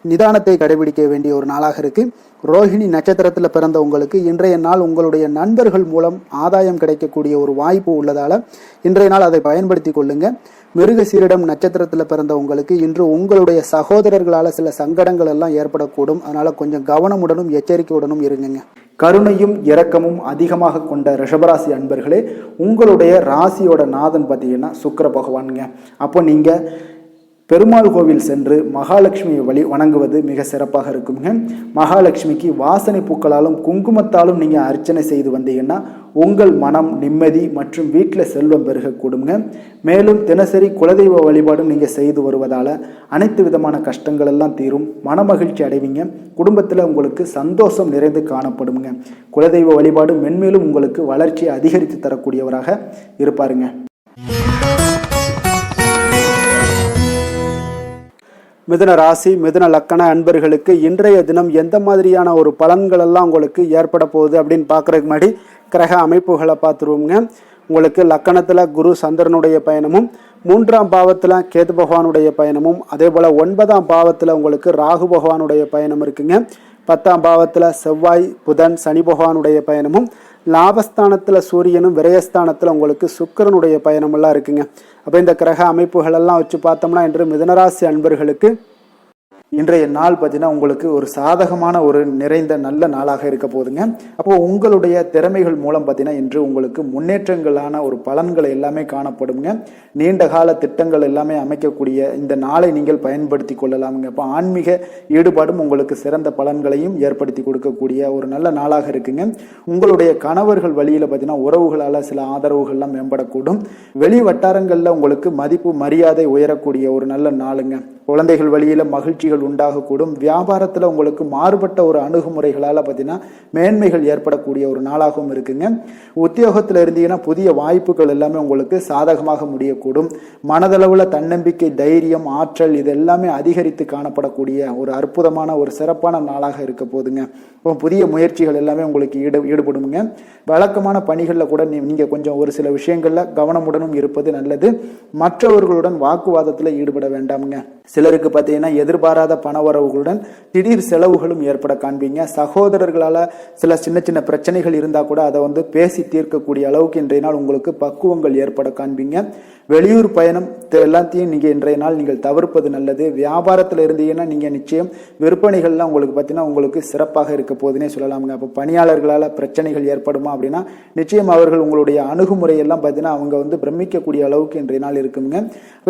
நிதானத்தை கடைபிடிக்க வேண்டிய ஒரு நாளாக இருக்கு. ரோஹிணி நட்சத்திரத்தில் பிறந்த உங்களுக்கு இன்றைய நாள் உங்களுடைய நண்பர்கள் மூலம் ஆதாயம் கிடைக்கக்கூடிய ஒரு வாய்ப்பு உள்ளதால இன்றைய நாள் அதை பயன்படுத்தி கொள்ளுங்க. மிருகசீரிடம் நட்சத்திரத்தில் பிறந்த உங்களுக்கு இன்று உங்களுடைய சகோதரர்களால் சில சங்கடங்கள் எல்லாம் ஏற்படக்கூடும். அதனால கொஞ்சம் கவனமுடனும் எச்சரிக்கையுடனும் இருங்க. கருணையும் இரக்கமும் அதிகமாக கொண்ட ரிஷபராசி அன்பர்களே, உங்களுடைய ராசியோட நாதன் பார்த்தீங்கன்னா சுக்கிர பகவானுங்க. அப்போ நீங்கள் பெருமாள் கோவில் சென்று மகாலட்சுமியை வணங்குவது மிக சிறப்பாக இருக்குங்க. மகாலட்சுமிக்கு வாசனை பூக்களாலும் குங்குமத்தாலும் நீங்கள் அர்ச்சனை செய்து வந்தீங்கன்னா உங்கள் மனம் நிம்மதி மற்றும் வீட்டில் செல்வம் பெருகக்கூடுங்க. மேலும் தினசரி குலதெய்வ வழிபாடும் நீங்கள் செய்து வருவதால் அனைத்து விதமான கஷ்டங்கள் எல்லாம் தீரும், மனமகிழ்ச்சி அடைவீங்க. குடும்பத்தில் உங்களுக்கு சந்தோஷம் நிறைந்து காணப்படுங்க. குலதெய்வ வழிபாடு மென்மேலும் உங்களுக்கு வளர்ச்சியை அதிகரித்து தரக்கூடியவராக இருப்பாருங்க. மிதுன ராசி மிதுன லக்கண அன்பர்களுக்கு இன்றைய தினம் எந்த மாதிரியான ஒரு பலன்கள் எல்லாம் உங்களுக்கு ஏற்பட போகுது அப்படின்னு பார்க்குறதுக்கு முன்னாடி கிரக அமைப்புகளை பார்த்துருவோங்க. உங்களுக்கு லக்கணத்தில் குரு சந்திரனுடைய பயணமும், 3ஆம் பாவத்தில் கேது பகவானுடைய பயணமும், அதே போல் 9ஆம் பாவத்தில் உங்களுக்கு ராகு பகவானுடைய பயணம் இருக்குங்க. 10ஆம் பாவத்தில் செவ்வாய் புதன் சனி பகவானுடைய பயணமும், லாபஸ்தானத்தில் சூரியனும், விரயஸ்தானத்தில் உங்களுக்கு சுக்கிரனுடைய பயணமெல்லாம் இருக்குங்க. அப்போ இந்த கிரக அமைப்புகள் எல்லாம் வச்சு பார்த்தோம்னா இன்று மிதுனராசி அன்பர்களுக்கு இன்றைய நாள் பார்த்தீங்கன்னா உங்களுக்கு ஒரு சாதகமான ஒரு நிறைந்த நல்ல நாளாக இருக்க போதுங்க. அப்போ உங்களுடைய திறமைகள் மூலம் பார்த்தீங்கன்னா இன்று உங்களுக்கு முன்னேற்றங்களான ஒரு பலன்கள் எல்லாமே காணப்படுங்க. நீண்ட கால திட்டங்கள் எல்லாமே அமைக்கக்கூடிய இந்த நாளை நீங்கள் பயன்படுத்தி கொள்ளலாமுங்க. அப்போ ஆன்மீக ஈடுபாடும் உங்களுக்கு சிறந்த பலன்களையும் ஏற்படுத்தி கொடுக்கக்கூடிய ஒரு நல்ல நாளாக இருக்குங்க. உங்களுடைய கணவர்கள் வழியில் பார்த்தீங்கன்னா உறவுகளால் சில ஆதரவுகள்லாம் மேம்படக்கூடும். வெளி வட்டாரங்களில் உங்களுக்கு மதிப்பு மரியாதை உயரக்கூடிய ஒரு நல்ல நாளுங்க. குழந்தைகள் வழியில் மகிழ்ச்சிகள் உண்டாகக்கூடும். வியாபாரத்தில் உங்களுக்கு மாறுபட்ட ஒரு அணுகுமுறைகளால் பார்த்தீங்கன்னா மேன்மைகள் ஏற்படக்கூடிய ஒரு நாளாகவும் இருக்குங்க. உத்தியோகத்தில் இருந்தீங்கன்னா புதிய வாய்ப்புகள் எல்லாமே உங்களுக்கு சாதகமாக முடியக்கூடும். மனதளவில் தன்னம்பிக்கை, தைரியம், ஆற்றல் இது எல்லாமே அதிகரித்து காணப்படக்கூடிய ஒரு அற்புதமான ஒரு சிறப்பான நாளாக இருக்க போதுங்க. புதிய முயற்சிகள் எல்லாமே உங்களுக்கு ஈடுபடுங்க. வழக்கமான பணிகளில் கூட நீங்கள் கொஞ்சம் ஒரு சில விஷயங்களில் கவனமுடனும் இருப்பது நல்லது. மற்றவர்களுடன் வாக்குவாதத்தில் ஈடுபட வேண்டாமுங்க. சிலருக்கு பார்த்தீங்கன்னா எதிர்பாராத பண வரவுகளுடன் திடீர் செலவுகளும் ஏற்பட காண்பீங்க. சகோதரர்களால் சில சின்ன சின்ன பிரச்சனைகள் இருந்தால் கூட அதை பேசி தீர்க்கக்கூடிய அளவுக்கு இன்றைய நாள் உங்களுக்கு பக்குவங்கள் ஏற்பட காண்பீங்க. வெளியூர் பயணம் எல்லாத்தையும் நீங்கள் இன்றைய நாள் நீங்கள் தவிர்ப்பது நல்லது. வியாபாரத்தில் இருந்தீங்கன்னா நீங்கள் நிச்சயம் விற்பனைகள்லாம் உங்களுக்கு பார்த்தீங்கன்னா உங்களுக்கு சிறப்பாக இருக்க போதுன்னே சொல்லலாமுங்க. அப்போ பணியாளர்களால் பிரச்சனைகள் ஏற்படுமா அப்படின்னா நிச்சயம் அவர்கள் உங்களுடைய அணுகுமுறையெல்லாம் பார்த்தீங்கன்னா அவங்க பிரமிக்கக்கூடிய அளவுக்கு இன்றைய நாள் இருக்குங்க.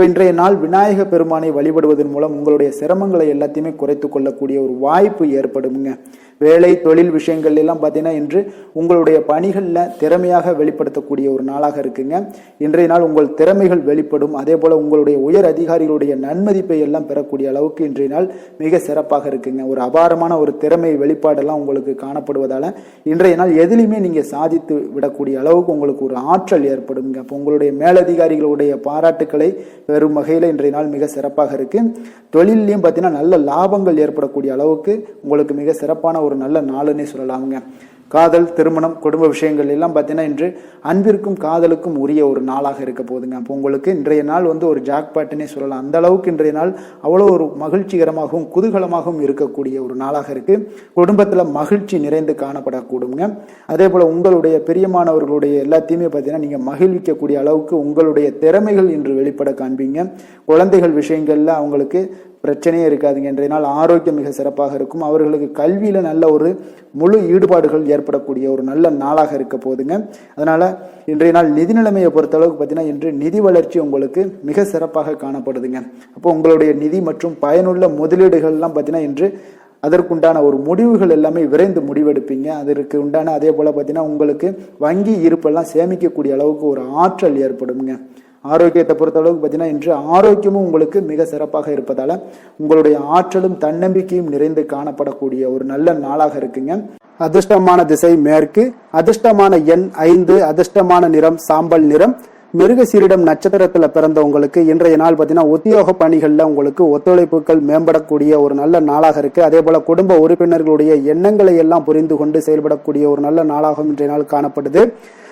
இன்றைய நாள் விநாயக பெருமானை வழிபடுவதன் மூலம் உங்களுடைய சிரமங்களை எல்லாத்தையுமே குறைத்து கொள்ளக்கூடிய ஒரு வாய்ப்பு ஏற்படுங்க. வேலை தொழில் விஷயங்கள் எல்லாம் பார்த்தீங்கன்னா இன்று உங்களுடைய பணிகளில் திறமையாக வெளிப்படுத்தக்கூடிய ஒரு நாளாக இருக்குங்க. இன்றைய நாள் உங்கள் திறமைகள் வெளிப்படும். அதே போல் உங்களுடைய உயர் அதிகாரிகளுடைய நன்மதிப்பை எல்லாம் பெறக்கூடிய அளவுக்கு இன்றைய நாள் மிக சிறப்பாக இருக்குங்க. ஒரு அபாரமான ஒரு திறமை வெளிப்பாடெல்லாம் உங்களுக்கு காணப்படுவதால் இன்றைய நாள் எதிலுமே நீங்கள் சாதித்து விடக்கூடிய அளவுக்கு உங்களுக்கு ஒரு ஆற்றல் ஏற்படுங்க. அப்போ உங்களுடைய மேலதிகாரிகளுடைய பாராட்டுக்களை பெறும் வகையில் இன்றைய நாள் மிக சிறப்பாக இருக்கு. தொழிலையும் பார்த்தீங்கன்னா நல்ல லாபங்கள் ஏற்படக்கூடிய அளவுக்கு உங்களுக்கு மிக சிறப்பான ஒரு நல்ல நாளுன்னே சொல்லலாமுங்க. காதல், திருமணம், குடும்ப விஷயங்கள் எல்லாம் பார்த்தீங்கன்னா இன்று அன்பிற்கும் காதலுக்கும் உரிய ஒரு நாளாக இருக்க போதுங்க. அப்போ உங்களுக்கு இன்றைய நாள் ஒரு ஜாக்பாட்டுன்னே சொல்லலாம். அந்த அளவுக்கு இன்றைய நாள் அவ்வளோ ஒரு மகிழ்ச்சிகரமாகவும் குதூகலமாகவும் இருக்கக்கூடிய ஒரு நாளாக இருக்கு. குடும்பத்தில் மகிழ்ச்சி நிறைந்து காணப்படக்கூடுங்க. அதே போல் உங்களுடைய பிரியமானவர்களுடைய எல்லாத்தையுமே பார்த்தீங்கன்னா நீங்கள் மகிழ்விக்கக்கூடிய அளவுக்கு உங்களுடைய திறமைகள் இன்று வெளிப்பட காண்பீங்க. குழந்தைகள் விஷயங்கள்ல அவங்களுக்கு பிரச்சனையே இருக்காதுங்க. இன்றைய நாள் ஆரோக்கியம் மிக சிறப்பாக இருக்கும். அவர்களுக்கு கல்வியில நல்ல ஒரு முழு ஈடுபாடுகள் ஏற்படக்கூடிய ஒரு நல்ல நாளாக இருக்க போதுங்க. அதனால இன்றைய நாள் நிதி நிலைமையை பொறுத்தளவுக்கு பார்த்தீங்கன்னா இன்று நிதி வளர்ச்சி உங்களுக்கு மிக சிறப்பாக காணப்படுதுங்க. அப்போ உங்களுடைய நிதி மற்றும் பயனுள்ள முதலீடுகள்லாம் பார்த்தீங்கன்னா இன்று அதற்குண்டான ஒரு முடிவுகள் எல்லாமே விரைந்து முடிவெடுப்பீங்க. அதற்கு உண்டான அதே போல் பார்த்தீங்கன்னா உங்களுக்கு வங்கி இருப்பெல்லாம் சேமிக்கக்கூடிய அளவுக்கு ஒரு ஆற்றல் ஏற்படுங்க. ஆரோக்கியத்தை பொறுத்த அளவுக்கு பார்த்தீங்கன்னா இன்று ஆரோக்கியமும் உங்களுக்கு மிக சிறப்பாக இருப்பதால உங்களுடைய ஆற்றலும் தன்னம்பிக்கையும் நிறைந்து காணப்படக்கூடிய ஒரு நல்ல நாளாக இருக்குங்க. அதிர்ஷ்டமான திசை மேற்கு, அதிர்ஷ்டமான எண் 5, அதிர்ஷ்டமான நிறம் சாம்பல் நிறம். மிருகசீரிடம் நட்சத்திரத்துல பிறந்தவங்களுக்கு இன்றைய நாள் பார்த்தீங்கன்னா உத்தியோக பணிகள்ல உங்களுக்கு ஒத்துழைப்புகள் மேம்படக்கூடிய ஒரு நல்ல நாளாக இருக்கு. அதே போல குடும்ப உறுப்பினர்களுடைய எண்ணங்களை எல்லாம் புரிந்து கொண்டு செயல்படக்கூடிய ஒரு நல்ல நாளாகவும் இன்றைய நாள் காணப்படுது.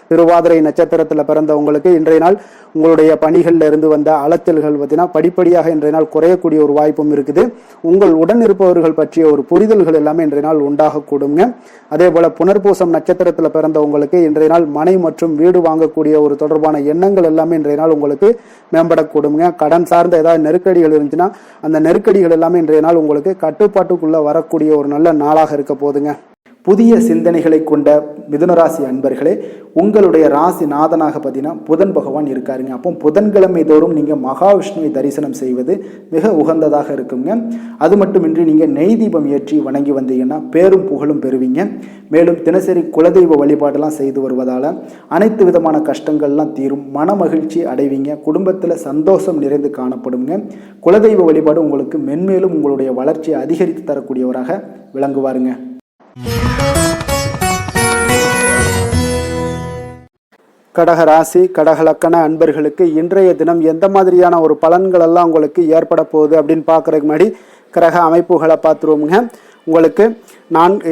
திருவாதிரை நட்சத்திரத்துல பிறந்தவங்களுக்கு இன்றைய நாள் உங்களுடைய பணிகள்ல இருந்து வந்த அலைச்சல்கள் பார்த்தீங்கன்னா படிப்படியாக இன்றைய நாள் குறையக்கூடிய ஒரு வாய்ப்பும் இருக்குது. உங்கள் உடன் இருப்பவர்கள் பற்றிய ஒரு புரிதல்கள் எல்லாமே இன்றைய நாள் உண்டாகக்கூடுங்க. அதே போல புனர்பூசம் நட்சத்திரத்துல பிறந்தவங்களுக்கு இன்றைய நாள் மனை மற்றும் வீடு வாங்கக்கூடிய ஒரு தொடர்பான எண்ணங்கள் எல்லாமே இன்றைய நாள் உங்களுக்கு மேம்படக்கூடுங்க. கடன் சார்ந்த ஏதாவது நெருக்கடிகள் இருந்துச்சுன்னா அந்த நெருக்கடிகள் எல்லாமே இன்றைய நாள் உங்களுக்கு கட்டுப்பாட்டுக்குள்ள வரக்கூடிய ஒரு நல்ல நாளாக இருக்க போதுங்க. புதிய சிந்தனைகளை கொண்ட மிதுனராசி அன்பர்களே, உங்களுடைய ராசி நாதனாக பார்த்தீங்கன்னா புதன் பகவான் இருக்காருங்க. அப்போ புதன்கிழமை தோறும் நீங்கள் மகாவிஷ்ணுவை தரிசனம் செய்வது மிக உகந்ததாக இருக்குங்க. அது மட்டுமின்றி நீங்கள் நெய் தீபம் ஏற்றி வணங்கி வந்தீங்கன்னா பேரும் புகழும் பெறுவீங்க. மேலும் தினசரி குலதெய்வ வழிபாடெல்லாம் செய்து வருவதால் அனைத்து விதமான கஷ்டங்கள்லாம் தீரும், மன மகிழ்ச்சி அடைவீங்க, குடும்பத்தில் சந்தோஷம் நிறைந்து காணப்படுங்க. குலதெய்வ வழிபாடு உங்களுக்கு மென்மேலும் உங்களுடைய வளர்ச்சியை அதிகரித்து தரக்கூடியவராக விளங்குவாருங்க. கடக ராசி கடக லக்கண அன்பர்களுக்கு இன்றைய தினம் எந்த மாதிரியான ஒரு பலன்கள் எல்லாம் உங்களுக்கு ஏற்பட போகுது அப்படின்னு பார்க்கறதுக்கு முன்னாடி கிரக அமைப்புகளை பார்த்துருவோமுங்க. உங்களுக்கு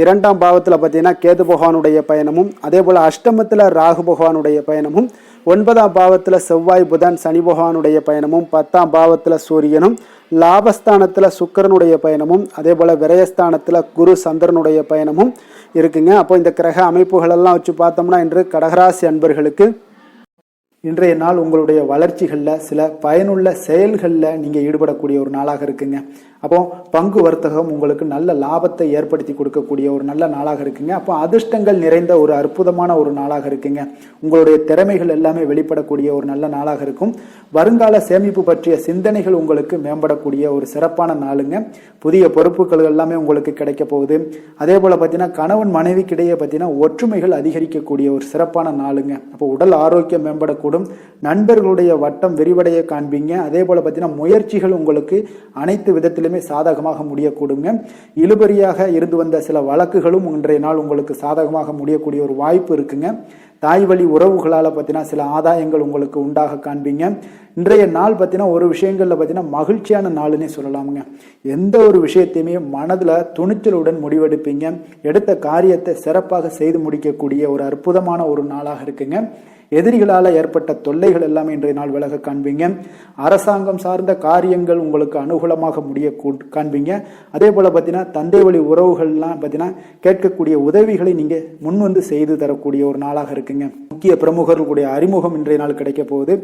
2ஆம் பாவத்தில் பார்த்தீங்கன்னா கேது பகவானுடைய பயணமும், அதே போல் அஷ்டமத்தில் ராகு பகவானுடைய பயணமும், 9ஆம் பாவத்தில் செவ்வாய் புதன் சனி பகவானுடைய பயணமும், 10ஆம் பாவத்தில் சூரியனும், லாபஸ்தானத்தில் சுக்கிரனுடைய பயணமும், அதே போல் விரயஸ்தானத்தில் குரு சந்திரனுடைய பயணமும் இருக்குங்க. அப்போ இந்த கிரக அமைப்புகளெல்லாம் வச்சு பார்த்தோம்னா இன்று கடகராசி அன்பர்களுக்கு இன்றைய நாள் உங்களுடைய வளர்ச்சிகளில் சில பயனுள்ள செயல்களில் நீங்கள் ஈடுபடக்கூடிய ஒரு நாளாக இருக்குங்க. அப்போ பங்கு வர்த்தகம் உங்களுக்கு நல்ல லாபத்தை ஏற்படுத்தி கொடுக்கக்கூடிய ஒரு நல்ல நாளாக இருக்குங்க. அப்போ அதிர்ஷ்டங்கள் நிறைந்த ஒரு அற்புதமான ஒரு நாளாக இருக்குங்க. உங்களுடைய திறமைகள் எல்லாமே வெளிப்படக்கூடிய ஒரு நல்ல நாளாக இருக்கும். வருங்கால சேமிப்பு பற்றிய சிந்தனைகள் உங்களுக்கு மேம்படக்கூடிய ஒரு சிறப்பான நாளுங்க. புதிய பொறுப்புகள் எல்லாமே உங்களுக்கு கிடைக்க போகுது. அதே போல் பார்த்தீங்கன்னா கணவன் மனைவிக்கிடையே பார்த்தீங்கன்னா ஒற்றுமைகள் அதிகரிக்கக்கூடிய ஒரு சிறப்பான நாளுங்க. அப்போ உடல் ஆரோக்கியம் மேம்படக்கூடிய நண்பர்களுடைய வட்டம் விரிவடைய காண்பீங்க. அதே போல பார்த்தீங்கன்னா முயற்சிகள் உங்களுக்கு அனைத்து விதத்திலுமே சாதகமாக முடியக்கூடுங்க. இழுபறியாக இருந்து வந்த சில வழக்குகளும் இன்றைய நாள் உங்களுக்கு சாதகமாக முடியக்கூடிய ஒரு வாய்ப்பு இருக்குங்க. தாய் வழி உறவுகளால் பார்த்தீங்கன்னா சில ஆதாயங்கள் உங்களுக்கு உண்டாக காண்பீங்க. இன்றைய நாள் பார்த்தீங்கன்னா ஒரு விஷயங்களில் பார்த்தீங்கன்னா மகிழ்ச்சியான நாளுன்னே சொல்லலாமுங்க. எந்த ஒரு விஷயத்தையுமே மனதில் துணிச்சலுடன் முடிவெடுப்பீங்க. எடுத்த காரியத்தை சிறப்பாக செய்து முடிக்கக்கூடிய ஒரு அற்புதமான ஒரு நாளாக இருக்குங்க. எதிரிகளால் ஏற்பட்ட தொல்லைகள் எல்லாமே இன்றைய நாள் விலக காண்பீங்க. அரசாங்கம் சார்ந்த காரியங்கள் உங்களுக்கு அனுகூலமாக முடிய காண்பீங்க. அதே போல் பார்த்தீங்கன்னா தந்தை வழி உறவுகள்லாம் பார்த்தீங்கன்னா கேட்கக்கூடிய உதவிகளை நீங்கள் முன்வந்து செய்து தரக்கூடிய ஒரு நாளாக இருக்குங்க. முக்கிய பிரமுகர்களுடைய அறிமுகம் இன்றைய நாள் கிடைக்க போகுது.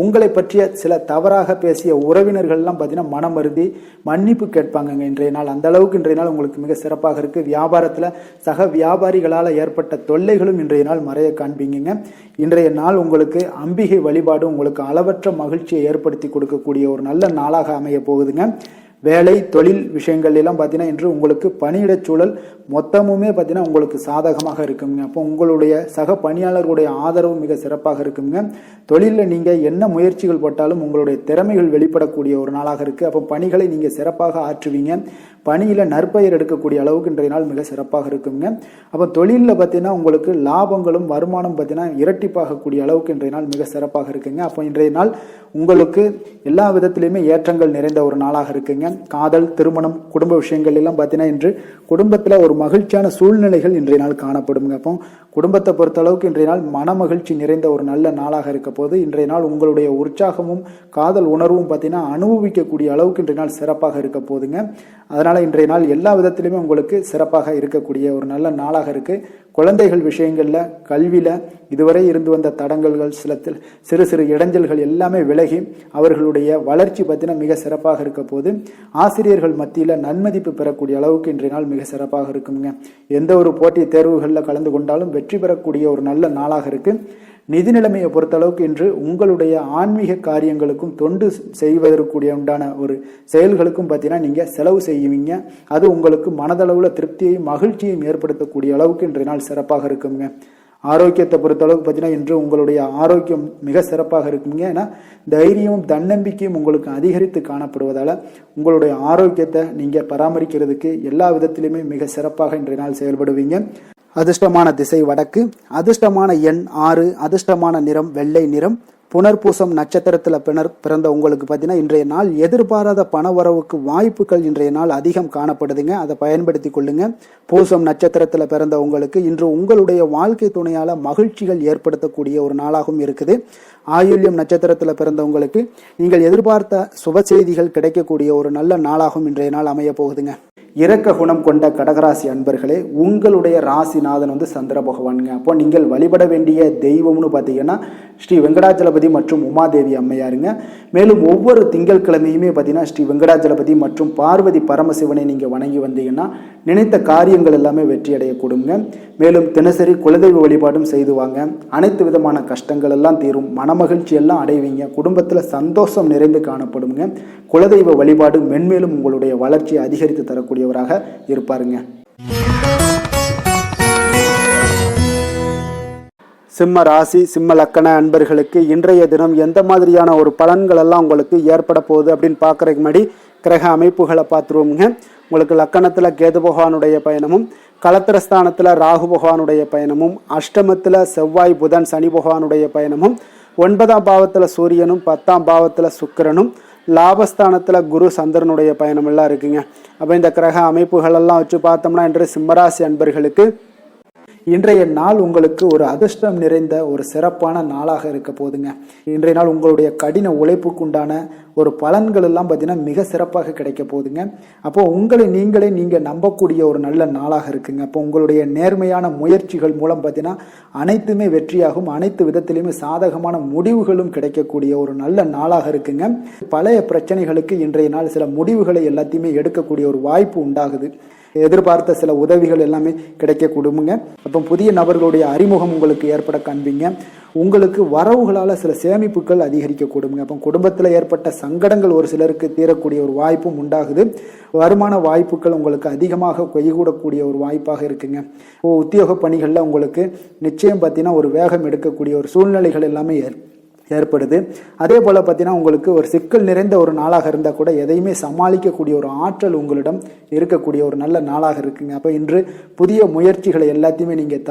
உங்களை பற்றிய சில தவறாக பேசிய உறவினர்கள்லாம் பார்த்தீங்கன்னா மனம் வருந்தி மன்னிப்பு கேட்பாங்க இன்றைய நாள். அந்த அளவுக்கு இன்றைய நாள் உங்களுக்கு மிக சிறப்பாக இருக்கு. வியாபாரத்தில் சக வியாபாரிகளால் ஏற்பட்ட தொல்லைகளும் இன்றைய நாள் மறைய காண்பீங்க. இன்றைய நாள் உங்களுக்கு அம்பிகை வழிபாடு உங்களுக்கு அளவற்ற மகிழ்ச்சியை ஏற்படுத்தி கொடுக்கக்கூடிய ஒரு நல்ல நாளாக அமைய போகுதுங்க. வேலை தொழில் விஷயங்கள் எல்லாம் பார்த்தீங்கன்னா இன்று உங்களுக்கு பணியிடச் சூழல் மொத்தமுமே பார்த்தீங்கன்னா உங்களுக்கு சாதகமாக இருக்குங்க. அப்போ உங்களுடைய சக பணியாளர்களுடைய ஆதரவு மிக சிறப்பாக இருக்குங்க. தொழிலில் நீங்கள் என்ன முயற்சிகள் போட்டாலும் உங்களுடைய திறமைகள் வெளிப்படக்கூடிய ஒரு நாளாக இருக்குது. அப்போ பணிகளை நீங்கள் சிறப்பாக ஆற்றுவீங்க. பணியில் நற்பெயர் எடுக்கக்கூடிய அளவுக்கு இன்றைய நாள் மிக சிறப்பாக இருக்குங்க. அப்போ தொழிலில் பார்த்தீங்கன்னா உங்களுக்கு லாபங்களும் வருமானம் பார்த்தீங்கன்னா இரட்டிப்பாகக்கூடிய அளவுக்கு இன்றைய நாள் மிக சிறப்பாக இருக்குங்க. அப்போ இன்றைய நாள் உங்களுக்கு எல்லா விதத்திலையுமே ஏற்றங்கள் நிறைந்த ஒரு நாளாக இருக்குங்க. காதல், திருமணம், குடும்ப விஷயங்கள் எல்லாம் பார்த்தீங்கன்னா இன்று குடும்பத்தில் ஒரு மகிழ்ச்சியான சூழ்நிலைகள் இன்றைய நாள் காணப்படுங்க. அப்போ குடும்பத்தை பொறுத்த அளவுக்கு இன்றைய நாள் மன மகிழ்ச்சி நிறைந்த ஒரு நல்ல நாளாக இருக்க போது இன்றைய நாள் உங்களுடைய உற்சாகமும் காதல் உணர்வும் பார்த்தீங்கன்னா அனுபவிக்கக்கூடிய அளவுக்கு இன்றைய நாள் சிறப்பாக இருக்க போதுங்க. அதனால இன்றைய நாள் எல்லா விதத்திலுமே உங்களுக்கு சிறப்பாக இருக்கக்கூடிய ஒரு நல்ல நாளாக இருக்கு. குழந்தைகள் விஷயங்கள்ல கல்வியில இதுவரை இருந்து வந்த தடங்கல்கள் சிறு சிறு இடைஞ்சல்கள் எல்லாமே விலகி அவர்களுடைய வளர்ச்சி பார்த்தீங்கன்னா மிக சிறப்பாக இருக்க போது ஆசிரியர்கள் மத்தியில் நன்மதிப்பு பெறக்கூடிய அளவுக்கு இன்றைய நாள் மிக சிறப்பாக இருக்குங்க. எந்த ஒரு போட்டி தேர்வுகளில் கலந்து கொண்டாலும் வெற்றி பெறக்கூடிய ஒரு நல்ல நாளாக இருக்கு. நிதி நிலைமையை பொறுத்தளவுக்கு இன்று உங்களுடைய ஆன்மீக காரியங்களுக்கும் தொண்டு செய்வதற்குரிய உண்டான ஒரு செயல்களுக்கும் பார்த்தீங்கன்னா நீங்கள் செலவு செய்வீங்க. அது உங்களுக்கு மனதளவில் திருப்தியையும் மகிழ்ச்சியையும் ஏற்படுத்தக்கூடிய அளவுக்கு இன்றைய நாள் சிறப்பாக இருக்குங்க. ஆரோக்கியத்தை பொறுத்தளவுக்கு பார்த்தீங்கன்னா இன்று உங்களுடைய ஆரோக்கியம் மிக சிறப்பாக இருக்குங்க. ஏன்னா தைரியமும் தன்னம்பிக்கையும் உங்களுக்கு அதிகரித்து காணப்படுவதால் உங்களுடைய ஆரோக்கியத்தை நீங்கள் பராமரிக்கிறதுக்கு எல்லா விதத்திலுமே மிக சிறப்பாக இன்றைய நாள் செயல்படுவீங்க. அதிர்ஷ்டமான திசை வடக்கு, அதிர்ஷ்டமான எண் 6, அதிர்ஷ்டமான நிறம் வெள்ளை நிறம். புனர்பூசம் நட்சத்திரத்தில் பிறந்த உங்களுக்கு பார்த்தீங்கன்னா இன்றைய நாள் எதிர்பாராத பணவரவுக்கு வாய்ப்புகள் இன்றைய நாள் அதிகம் காணப்படுதுங்க. அதை பயன்படுத்தி கொள்ளுங்க. பூசம் நட்சத்திரத்தில் பிறந்த உங்களுக்கு இன்று உங்களுடைய வாழ்க்கை துணையால் மகிழ்ச்சிகள் ஏற்படுத்தக்கூடிய ஒரு நாளாகவும் இருக்குது. ஆயுள்யம் நட்சத்திரத்தில் பிறந்தவங்களுக்கு நீங்கள் எதிர்பார்த்த சுப செய்திகள் கிடைக்கக்கூடிய ஒரு நல்ல நாளாகவும் இன்றைய நாள் அமைய போகுதுங்க. இரக்க குணம் கொண்ட கடகராசி அன்பர்களே, உங்களுடைய ராசிநாதன் சந்திர பகவானுங்க. அப்போ நீங்கள் வழிபட வேண்டிய தெய்வம்னு பார்த்தீங்கன்னா ஸ்ரீ வெங்கடாச்சலபதி மற்றும் உமாதேவி அம்மையாருங்க. மேலும் ஒவ்வொரு திங்கட்கிழமையுமே பார்த்தீங்கன்னா ஸ்ரீ வெங்கடாச்சலபதி மற்றும் பார்வதி பரமசிவனை நீங்கள் வணங்கி வந்தீங்கன்னா நினைத்த காரியங்கள் எல்லாமே வெற்றி அடையக்கூடுங்க. மேலும் தினசரி குலதெய்வ வழிபாடும் செய்து வாங்க. அனைத்து விதமான கஷ்டங்கள் எல்லாம் தீரும், மனமகிழ்ச்சி எல்லாம் அடைவீங்க. குடும்பத்தில் சந்தோஷம் நிறைந்து காணப்படுங்க. குலதெய்வ வழிபாடு மென்மேலும் உங்களுடைய வளர்ச்சியை அதிகரித்து தரக்கூடியவராக இருப்பாருங்க. சிம்ம ராசி சிம்ம லக்கண அன்பர்களுக்கு இன்றைய தினம் எந்த மாதிரியான ஒரு பலன்கள் எல்லாம் உங்களுக்கு ஏற்பட போகுது அப்படின்னு பார்க்கறதுக்கு முன்னாடி கிரக அமைப்புகளை பார்த்துருவோங்க. உங்களுக்கு லக்கணத்தில் கேது பகவானுடைய பயணமும், களத்திரஸ்தானத்தில் ராகு பகவானுடைய பயணமும், அஷ்டமத்தில் செவ்வாய் புதன் சனி பகவானுடைய பயணமும், 9ஆம் பாவத்தில் சூரியனும் 10ஆம் பாவத்தில் சுக்கிரனும், லாபஸ்தானத்தில் குரு சந்திரனுடைய பயணம் எல்லாம் இருக்குங்க. அப்போ இந்த கிரக அமைப்புகளெல்லாம் வச்சு பார்த்தோம்னா இன்று சிம்மராசி அன்பர்களுக்கு இன்றைய நாள் உங்களுக்கு ஒரு அதிர்ஷ்டம் நிறைந்த ஒரு சிறப்பான நாளாக இருக்க போதுங்க. இன்றைய நாள் உங்களுடைய கடின உழைப்புக்கு உண்டான ஒரு பலன்கள் எல்லாம் பார்த்தீங்கன்னா மிக சிறப்பாக கிடைக்க போகுதுங்க. அப்போ உங்களை நீங்கள் நம்பக்கூடிய ஒரு நல்ல நாளாக இருக்குங்க. அப்போ உங்களுடைய நேர்மையான முயற்சிகள் மூலம் பார்த்தீங்கன்னா அனைத்துமே வெற்றியாகும். அனைத்து விதத்திலையுமே சாதகமான முடிவுகளும் கிடைக்கக்கூடிய ஒரு நல்ல நாளாக இருக்குங்க. பழைய பிரச்சனைகளுக்கு இன்றைய நாள் சில முடிவுகளை எல்லாத்தையுமே எடுக்கக்கூடிய ஒரு வாய்ப்பு உண்டாகுது. எதிர்பார்த்த சில உதவிகள் எல்லாமே கிடைக்க கொடுங்க. அப்போ புதிய நபர்களுடைய அறிமுகம் உங்களுக்கு ஏற்பட காண்பீங்க. உங்களுக்கு வரவுகளால் சில சேமிப்புகள் அதிகரிக்க கொடுங்க. அப்போ குடும்பத்தில் ஏற்பட்ட சங்கடங்கள் ஒரு சிலருக்கு தீரக்கூடிய ஒரு வாய்ப்பும் உண்டாகுது. வருமான வாய்ப்புகள் உங்களுக்கு அதிகமாக கைகூடக்கூடிய ஒரு வாய்ப்பாக இருக்குங்க. உத்தியோக பணிகளில் உங்களுக்கு நிச்சயம் பார்த்தீங்கன்னா ஒரு வேகம் எடுக்கக்கூடிய ஒரு சூழ்நிலைகள் எல்லாமே ஏற்படுது. அதே போல் பார்த்தீங்கன்னா உங்களுக்கு ஒரு சிக்கல் நிறைந்த ஒரு நாளாக இருந்தால் கூட எதையுமே சமாளிக்கக்கூடிய ஒரு ஆற்றல் உங்களிடம் இருக்கக்கூடிய ஒரு நல்ல நாளாக இருக்குங்க. அப்போ இன்று புதிய முயற்சிகளை எல்லாத்தையுமே நீங்கள்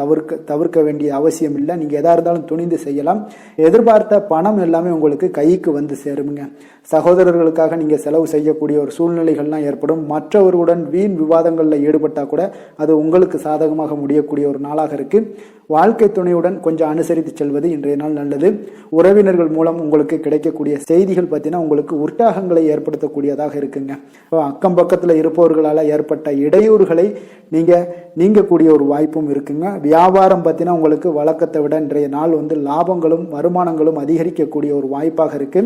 தவிர்க்க வேண்டிய அவசியம் இல்லை. நீங்கள் எதாக இருந்தாலும் துணிந்து செய்யலாம். எதிர்பார்த்த பணம் எல்லாமே உங்களுக்கு கைக்கு வந்து சேருங்க. சகோதரர்களுக்காக நீங்கள் செலவு செய்யக்கூடிய ஒரு சூழ்நிலைகள்லாம் ஏற்படும். மற்றவர்களுடன் வீண் விவாதங்களில் ஈடுபட்டால் கூட அது உங்களுக்கு சாதகமாக முடியக்கூடிய ஒரு நாளாக இருக்குது. வாழ்க்கை துணையுடன் கொஞ்சம் அனுசரித்து செல்வது இன்றைய நாள் நல்லது. உறவினர்கள் மூலம் உங்களுக்கு கிடைக்கக்கூடிய செய்திகள் பார்த்தீங்கன்னா உங்களுக்கு உற்சாகங்களை ஏற்படுத்தக்கூடியதாக இருக்குங்க. அக்கம் பக்கத்தில் இருப்பவர்களால் ஏற்பட்ட இடையூறுகளை நீங்கக்கூடிய ஒரு வாய்ப்பும் இருக்குங்க. வியாபாரம் பார்த்தீங்கன்னா உங்களுக்கு வழக்கத்தை விட இன்றைய நாள் லாபங்களும் வருமானங்களும் அதிகரிக்கக்கூடிய ஒரு வாய்ப்பாக இருக்கு.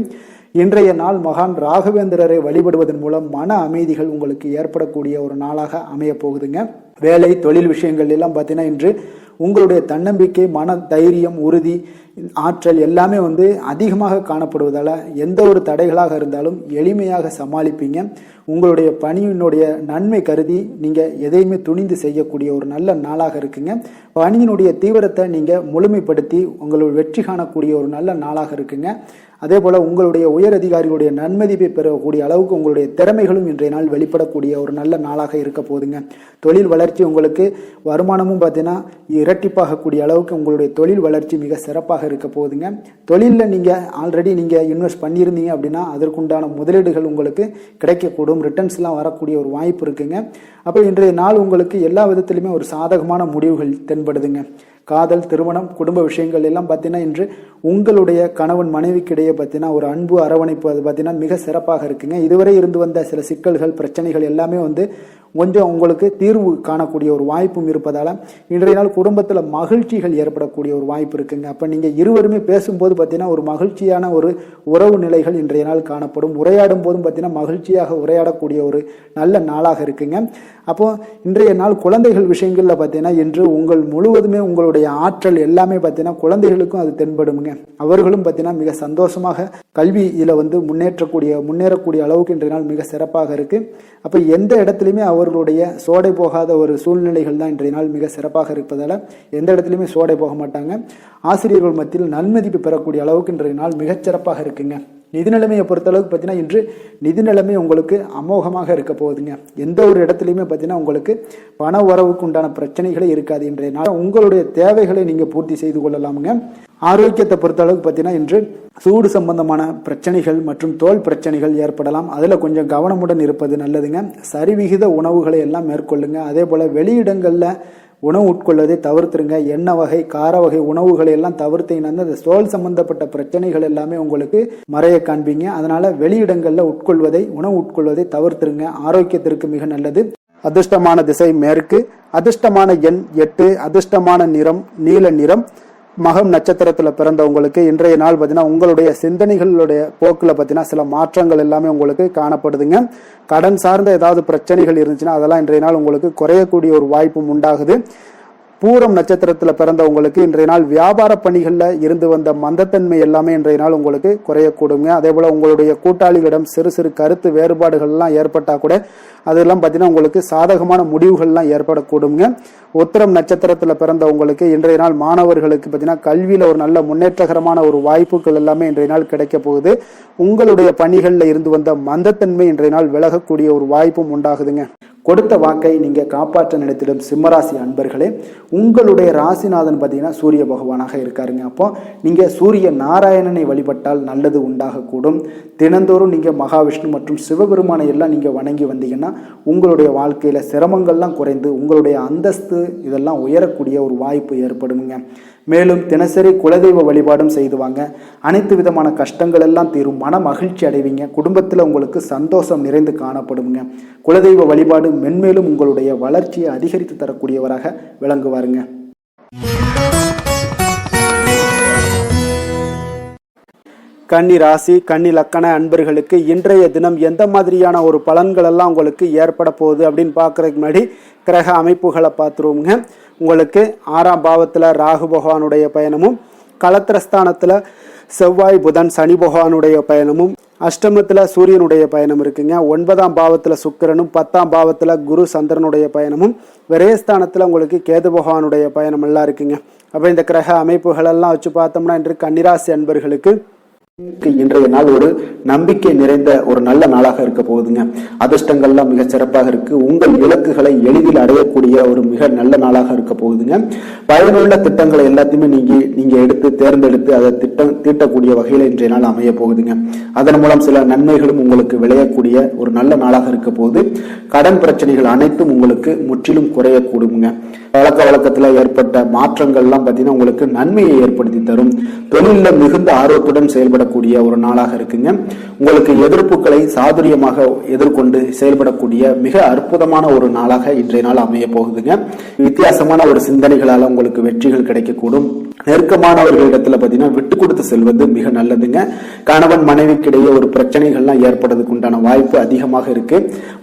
இன்றைய நாள் மகான் ராகவேந்திரரை வழிபடுவதன் மூலம் மன அமைதிகள் உங்களுக்கு ஏற்படக்கூடிய ஒரு நாளாக அமைய போகுதுங்க. வேலை தொழில் விஷயங்கள் எல்லாம் பார்த்தீங்கன்னா இன்று உங்களுடைய தன்னம்பிக்கை, மன தைரியம், உறுதி, ஆற்றல் எல்லாமே அதிகமாக காணப்படுவதால் எந்த ஒரு தடைகளாக இருந்தாலும் எளிமையாக சமாளிப்பீங்க. உங்களுடைய பணியினுடைய நன்மை கருதி நீங்கள் எதையுமே துணிந்து செய்யக்கூடிய ஒரு நல்ல நாளாக இருக்குங்க. பணியினுடைய தீவிரத்தை நீங்கள் முழுமைப்படுத்தி உங்களுடைய வெற்றி காணக்கூடிய ஒரு நல்ல நாளாக இருக்குங்க. அதே போல் உங்களுடைய உயர் அதிகாரிகளுடைய நன்மதிப்பை பெறக்கூடிய அளவுக்கு உங்களுடைய திறமைகளும் இன்றைய நாள் வெளிப்படக்கூடிய ஒரு நல்ல நாளாக இருக்க போதுங்க. தொழில் வளர்ச்சி உங்களுக்கு வருமானமும் பார்த்தீங்கன்னா இரட்டிப்பாகக்கூடிய அளவுக்கு உங்களுடைய தொழில் வளர்ச்சி மிக சிறப்பாக இருக்க போகுதுங்க. தொழிலில் நீங்கள் ஆல்ரெடி இன்வெஸ்ட் பண்ணியிருந்தீங்க அப்படின்னா அதற்குண்டான முதலீடுகள் உங்களுக்கு கிடைக்கக்கூடும். ரிட்டர்ன்ஸ்லாம் வரக்கூடிய ஒரு வாய்ப்பு இருக்குங்க. அப்போ இன்றைய நாள் உங்களுக்கு எல்லா விதத்திலுமே ஒரு சாதகமான முடிவுகள் தென்படுதுங்க. காதல், திருமணம், குடும்ப விஷயங்கள் எல்லாம் பார்த்தீங்கன்னா இன்று உங்களுடைய கணவன் மனைவிக்கிடையே பார்த்தீங்கன்னா ஒரு அன்பு அரவணைப்பு அது பார்த்தீங்கன்னா மிக சிறப்பாக இருக்குங்க. இதுவரை இருந்து வந்த சில சிக்கல்கள் பிரச்சனைகள் எல்லாமே கொஞ்சம் உங்களுக்கு தீர்வு காணக்கூடிய ஒரு வாய்ப்பும் இருப்பதால் இன்றைய நாள் குடும்பத்தில் மகிழ்ச்சிகள் ஏற்படக்கூடிய ஒரு வாய்ப்பு இருக்குங்க. அப்போ நீங்கள் இருவருமே பேசும்போது பார்த்தீங்கன்னா ஒரு மகிழ்ச்சியான ஒரு உறவு நிலைகள் இன்றைய நாள் காணப்படும். உரையாடும் போதும் பார்த்தீங்கன்னா மகிழ்ச்சியாக உரையாடக்கூடிய ஒரு நல்ல நாளாக இருக்குங்க. அப்போ இன்றைய நாள் குழந்தைகள் விஷயங்களில் பார்த்தீங்கன்னா இன்று முழுவதுமே உங்களுடைய அவர்களுடைய ஆற்றல் எல்லாமே பார்த்தீங்கன்னா குழந்தைகளுக்கும் அது தென்படுங்க. அவர்களும் பார்த்தீங்கன்னா மிக சந்தோஷமாக கல்வியில முன்னேறக்கூடிய அளவுக்கு இன்றைய நாள் மிக சிறப்பாக இருக்கு. அப்ப எந்த இடத்துலையுமே அவர்களுடைய சோடை போகாத ஒரு சூழ்நிலைகள் தான் இன்றைய நாள் மிக சிறப்பாக இருப்பதால எந்த இடத்துலையுமே சோடை போக மாட்டாங்க. ஆசிரியர்கள் மத்தியில் நன்மதிப்பு பெறக்கூடிய அளவுக்கு இன்றைய நாள் மிகச்சிறப்பாக இருக்குங்க. நிதி நிலைமையை பொறுத்தளவுக்கு பார்த்தீங்கன்னா இன்று நிதி நிலைமை உங்களுக்கு அமோகமாக இருக்க போகுதுங்க. எந்த ஒரு இடத்துலையுமே பார்த்தீங்கன்னா உங்களுக்கு பண வரவுக்கு உண்டான பிரச்சனைகளே இருக்காது. இன்றைய நாள் உங்களுடைய தேவைகளை நீங்கள் பூர்த்தி செய்து கொள்ளலாமுங்க. ஆரோக்கியத்தை பொறுத்தளவுக்கு பார்த்தீங்கன்னா இன்று சூடு சம்பந்தமான பிரச்சனைகள் மற்றும் தோல் பிரச்சனைகள் ஏற்படலாம். அதில் கொஞ்சம் கவனமுடன் இருப்பது நல்லதுங்க. சரிவிகித உணவுகளை எல்லாம் மேற்கொள்ளுங்க. அதே போல் வெளியிடங்களில் உணவு உட்கொள்வதை தவிர்த்துருங்க. எண்ணெய் வகை கார வகை உணவுகளை எல்லாம் தவிர்த்தீங்கன்னா அந்த தோல் சம்பந்தப்பட்ட பிரச்சனைகள் எல்லாமே உங்களுக்கு மறைய காண்பீங்க. அதனால வெளியிடங்கள்ல உணவு உட்கொள்வதை தவிர்த்துருங்க. ஆரோக்கியத்திற்கு மிக நல்லது. அதிர்ஷ்டமான திசை மேற்கு, அதிர்ஷ்டமான எண் 8, அதிர்ஷ்டமான நிறம் நீல நிறம். மகம் நட்சத்திரத்துல பிறந்தவங்களுக்கு இன்றைய நாள் பார்த்தீங்கன்னா உங்களுடைய சிந்தனைகளுடைய போக்குல பார்த்தீங்கன்னா சில மாற்றங்கள் எல்லாமே உங்களுக்கு காணப்படுதுங்க. கடன் சார்ந்த ஏதாவது பிரச்சனைகள் இருந்துச்சுன்னா அதெல்லாம் இன்றைய நாள் உங்களுக்கு குறையக்கூடிய ஒரு வாய்ப்பும் உண்டாகுது. பூரம் நட்சத்திரத்துல பிறந்தவங்களுக்கு இன்றைய நாள் வியாபார பணிகள்ல இருந்து வந்த மந்தத்தன்மை எல்லாமே இன்றைய நாள் உங்களுக்கு குறையக்கூடுங்க. அதே போல உங்களுடைய கூட்டாளிகளிடம் சிறு சிறு கருத்து வேறுபாடுகள் எல்லாம் ஏற்பட்டா கூட அதெல்லாம் பார்த்தீங்கன்னா உங்களுக்கு சாதகமான முடிவுகள்லாம் ஏற்படக்கூடுங்க. உத்திரம் நட்சத்திரத்துல பிறந்தவங்களுக்கு இன்றைய நாள் மாணவர்களுக்கு பார்த்தீங்கன்னா கல்வியில ஒரு நல்ல முன்னேற்றகரமான ஒரு வாய்ப்புகள் எல்லாமே இன்றைய நாள் கிடைக்க போகுது. உங்களுடைய பணிகள்ல இருந்து வந்த மந்தத்தன்மை இன்றைய நாள் விலகக்கூடிய ஒரு வாய்ப்பும் உண்டாகுதுங்க. கொடுத்த வாக்கை நீங்க காப்பாற்ற நினைத்திடும் சிம்மராசி அன்பர்களே, உங்களுடைய ராசிநாதன் பார்த்தீங்கன்னா சூரிய பகவானாக இருக்காருங்க. அப்போ நீங்க சூரிய நாராயணனை வழிபட்டால் நல்லது உண்டாகக்கூடும். தினந்தோறும் நீங்க மகாவிஷ்ணு மற்றும் சிவபெருமானை எல்லாம் நீங்க வணங்கி வந்தீங்கன்னா உங்களுடைய வாழ்க்கையில சிரமங்கள்லாம் குறைந்து உங்களுடைய அந்தஸ்து இதெல்லாம் உயரக்கூடிய ஒரு வாய்ப்பு ஏற்படுங்க. மேலும் தினசரி குலதெய்வ வழிபாடும் செய்துவாங்க. அனைத்து விதமான கஷ்டங்கள் எல்லாம் தீரும். மன மகிழ்ச்சி அடைவீங்க. குடும்பத்தில் உங்களுக்கு சந்தோஷம் நிறைந்து காணப்படுங்க. குலதெய்வ வழிபாடு மென்மேலும் உங்களுடைய வளர்ச்சியை அதிகரித்து தரக்கூடியவராக விளங்குவாருங்க. கன்னி ராசி கன்னி லக்கண அன்பர்களுக்கு இன்றைய தினம் எந்த மாதிரியான ஒரு பலன்கள் எல்லாம் உங்களுக்கு ஏற்பட போகுது அப்படின்னு பார்க்கறதுக்கு முன்னாடி கிரக அமைப்புகளை பார்த்துருவோங்க. உங்களுக்கு 6ஆம் பாவத்தில் ராகு பகவானுடைய பயணமும், களத்திரஸ்தானத்தில் செவ்வாய் புதன் சனி பகவானுடைய பயணமும், அஷ்டமத்தில் சூரியனுடைய பயணம் இருக்குங்க. 9ஆம் பாவத்தில் சுக்கிரனும், 10ஆம் பாவத்தில் குரு சந்திரனுடைய பயணமும், விரயஸ்தானத்தில் உங்களுக்கு கேது பகவானுடைய பயணம் எல்லாம் இருக்குங்க. அப்போ இந்த கிரக அமைப்புகள் எல்லாம் வச்சு பார்த்தோம்னா இன்று கன்னிராசி அன்பர்களுக்கு இன்றைய நாள் ஒரு நம்பிக்கை நிறைந்த ஒரு நல்ல நாளாக இருக்க போகுதுங்க. அதிர்ஷ்டங்கள்லாம் மிக சிறப்பாக இருக்கு. உங்கள் இலக்குகளை எளிதில் அடையக்கூடிய ஒரு மிக நல்ல நாளாக இருக்க போகுதுங்க. பயனுள்ள திட்டங்களை எல்லாத்தையுமே நீங்க எடுத்து தேர்ந்தெடுத்து அதை தீட்டக்கூடிய வகையில இன்றைய நாள் அமைய போகுதுங்க. அதன் மூலம் சில நன்மைகளும் உங்களுக்கு விளையக்கூடிய ஒரு நல்ல நாளாக இருக்க போகுது. கடன் பிரச்சனைகள் அனைத்தும் உங்களுக்கு முற்றிலும் குறையக்கூடுங்க. பழக்க வழக்கத்துல ஏற்பட்ட மாற்றங்கள்லாம் பார்த்தீங்கன்னா உங்களுக்கு நன்மையை ஏற்படுத்தி தரும். தொழில மிகுந்த ஆர்வத்துடன் செயல்படக்கூடிய ஒரு நாளாக இருக்குங்க. உங்களுக்கு எதிர்ப்புகளை சாதுரியமாக எதிர்கொண்டு செயல்படக்கூடிய மிக அற்புதமான ஒரு நாளாக இன்றைய நாள் அமைய போகுதுங்க. வித்தியாசமான ஒரு சிந்தனைகளால உங்களுக்கு வெற்றிகள் கிடைக்கக்கூடும். நெருக்கமானவர்களிடத்துல பார்த்தீங்கன்னா விட்டு கொடுத்து செல்வது மிக நல்லதுங்க. கணவன் மனைவிக்கிடையே ஒரு பிரச்சனைகள்லாம் ஏற்படுறதுக்கு உண்டான வாய்ப்பு அதிகமாக இருக்கு.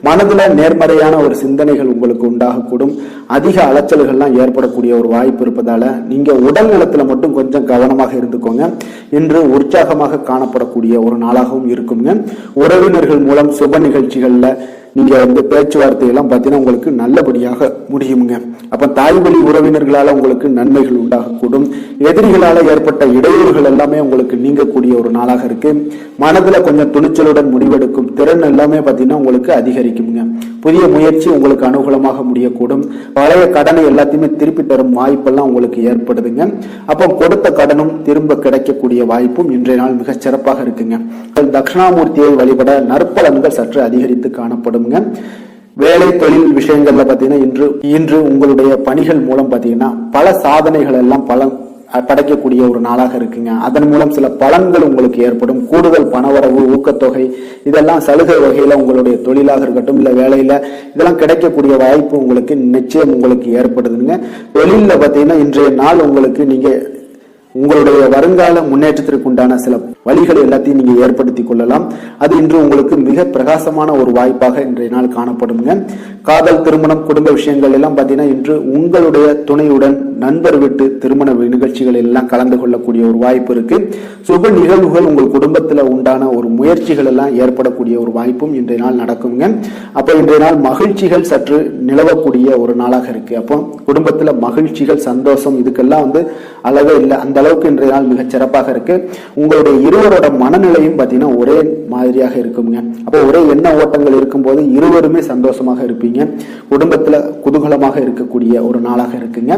மனதுல நேர்மறையான ஒரு சிந்தனைகள் உங்களுக்கு உண்டாகக்கூடும். அதிக அலைச்சல்கள்லாம் ஏற்படக்கூடிய ஒரு வாய்ப்பு இருப்பதால நீங்க உடல் நலத்துல மட்டும் கொஞ்சம் கவனமாக இருந்துக்கோங்க. இன்று உற்சாகமாக காணப்படக்கூடிய ஒரு நாளாகவும் இருக்குங்க. உறவினர்கள் மூலம் சுப நிகழ்ச்சிகள்ல நீங்க பேச்சுவார்த்தை எல்லாம் பார்த்தீங்கன்னா உங்களுக்கு நல்லபடியாக முடியுங்க. அப்ப தாய் வழி உறவினர்களால உங்களுக்கு நன்மைகள் உண்டாகக்கூடும். எதிரிகளால ஏற்பட்ட இடையூறுகள் எல்லாமே உங்களுக்கு நீங்கக்கூடிய ஒரு நாளாக இருக்கு. மனதுல கொஞ்சம் துணிச்சலுடன் முடிவெடுக்கும் திறன் எல்லாமே பார்த்தீங்கன்னா உங்களுக்கு அதிகரிக்குங்க. புதிய முயற்சி உங்களுக்கு அனுகூலமாக முடியக்கூடும். பழைய கடனை எல்லாத்தையுமே திருப்பி தரும் வாய்ப்பெல்லாம் உங்களுக்கு ஏற்படுதுங்க. அப்போ கொடுத்த கடனும் திரும்ப கிடைக்கக்கூடிய வாய்ப்பும் இன்றைய நாள் மிக சிறப்பாக இருக்குங்க. தட்சிணாமூர்த்தியை வழிபட நற்பலன்கள் சற்று அதிகரித்து காணப்படும். வேலை தொழில் விஷயங்கள்ல பாத்தீங்கன்னா இன்று உங்களுடைய பணிகள் மூலம் பாத்தீங்கன்னா பல சாதனைகள் எல்லாம் படைக்கக்கூடிய ஒரு நாளாக இருக்குங்க. அதன் மூலம் சில பலன்கள் உங்களுக்கு ஏற்படும். கூடுதல் பணவரவு, ஊக்கத்தொகை இதெல்லாம் சலுகை வகையில உங்களுடைய தொழிலாக இருக்கட்டும் இல்ல வேலையில இதெல்லாம் கிடைக்கக்கூடிய வாய்ப்பு உங்களுக்கு நிச்சயம் உங்களுக்கு ஏற்படுதுங்க. தொழில பாத்தீங்கன்னா இன்றைய நாள் உங்களுக்கு நீங்க உங்களுடைய வருங்கால முன்னேற்றத்திற்கு உண்டான சில வழிகளை எல்லாத்தையும் நீங்க ஏற்படுத்தி கொள்ளலாம். அது இன்று உங்களுக்கு மிக பிரகாசமான ஒரு வாய்ப்பாக இன்றைய நாள் காணப்படுங்க. காதல், திருமணம், குடும்ப விஷயங்கள் எல்லாம் பார்த்தீங்கன்னா இன்று உங்களுடைய துணையுடன் நண்பர் வீட்டு திருமண நிகழ்ச்சிகள் எல்லாம் கலந்து கொள்ளக்கூடிய ஒரு வாய்ப்பு இருக்கு. சுப நிகழ்வுகள் உங்கள் குடும்பத்தில் உண்டான ஒரு முயற்சிகள் எல்லாம் ஏற்படக்கூடிய ஒரு வாய்ப்பும் இன்றைய நாள் நடக்குங்க. அப்போ இன்றைய நாள் மகிழ்ச்சிகள் சற்று நிலவக்கூடிய ஒரு நாளாக இருக்கு. அப்போ குடும்பத்தில் மகிழ்ச்சிகள், சந்தோஷம் இதுக்கெல்லாம் அளவே இல்லை, அந்த அளவுக்கு இன்றைய நாள் மிகச் சிறப்பாக இருக்கு. உங்களுடைய இருவரோட மனநிலையும் பார்த்தீங்கன்னா ஒரே மாதிரியாக இருக்குங்க. அப்போ ஒரே எண்ண ஓட்டங்கள் இருக்கும்போது இருவருமே சந்தோஷமாக இருப்பீங்க. குடும்பத்துல குதூகலமாக இருக்கக்கூடிய ஒரு நாளாக இருக்குங்க.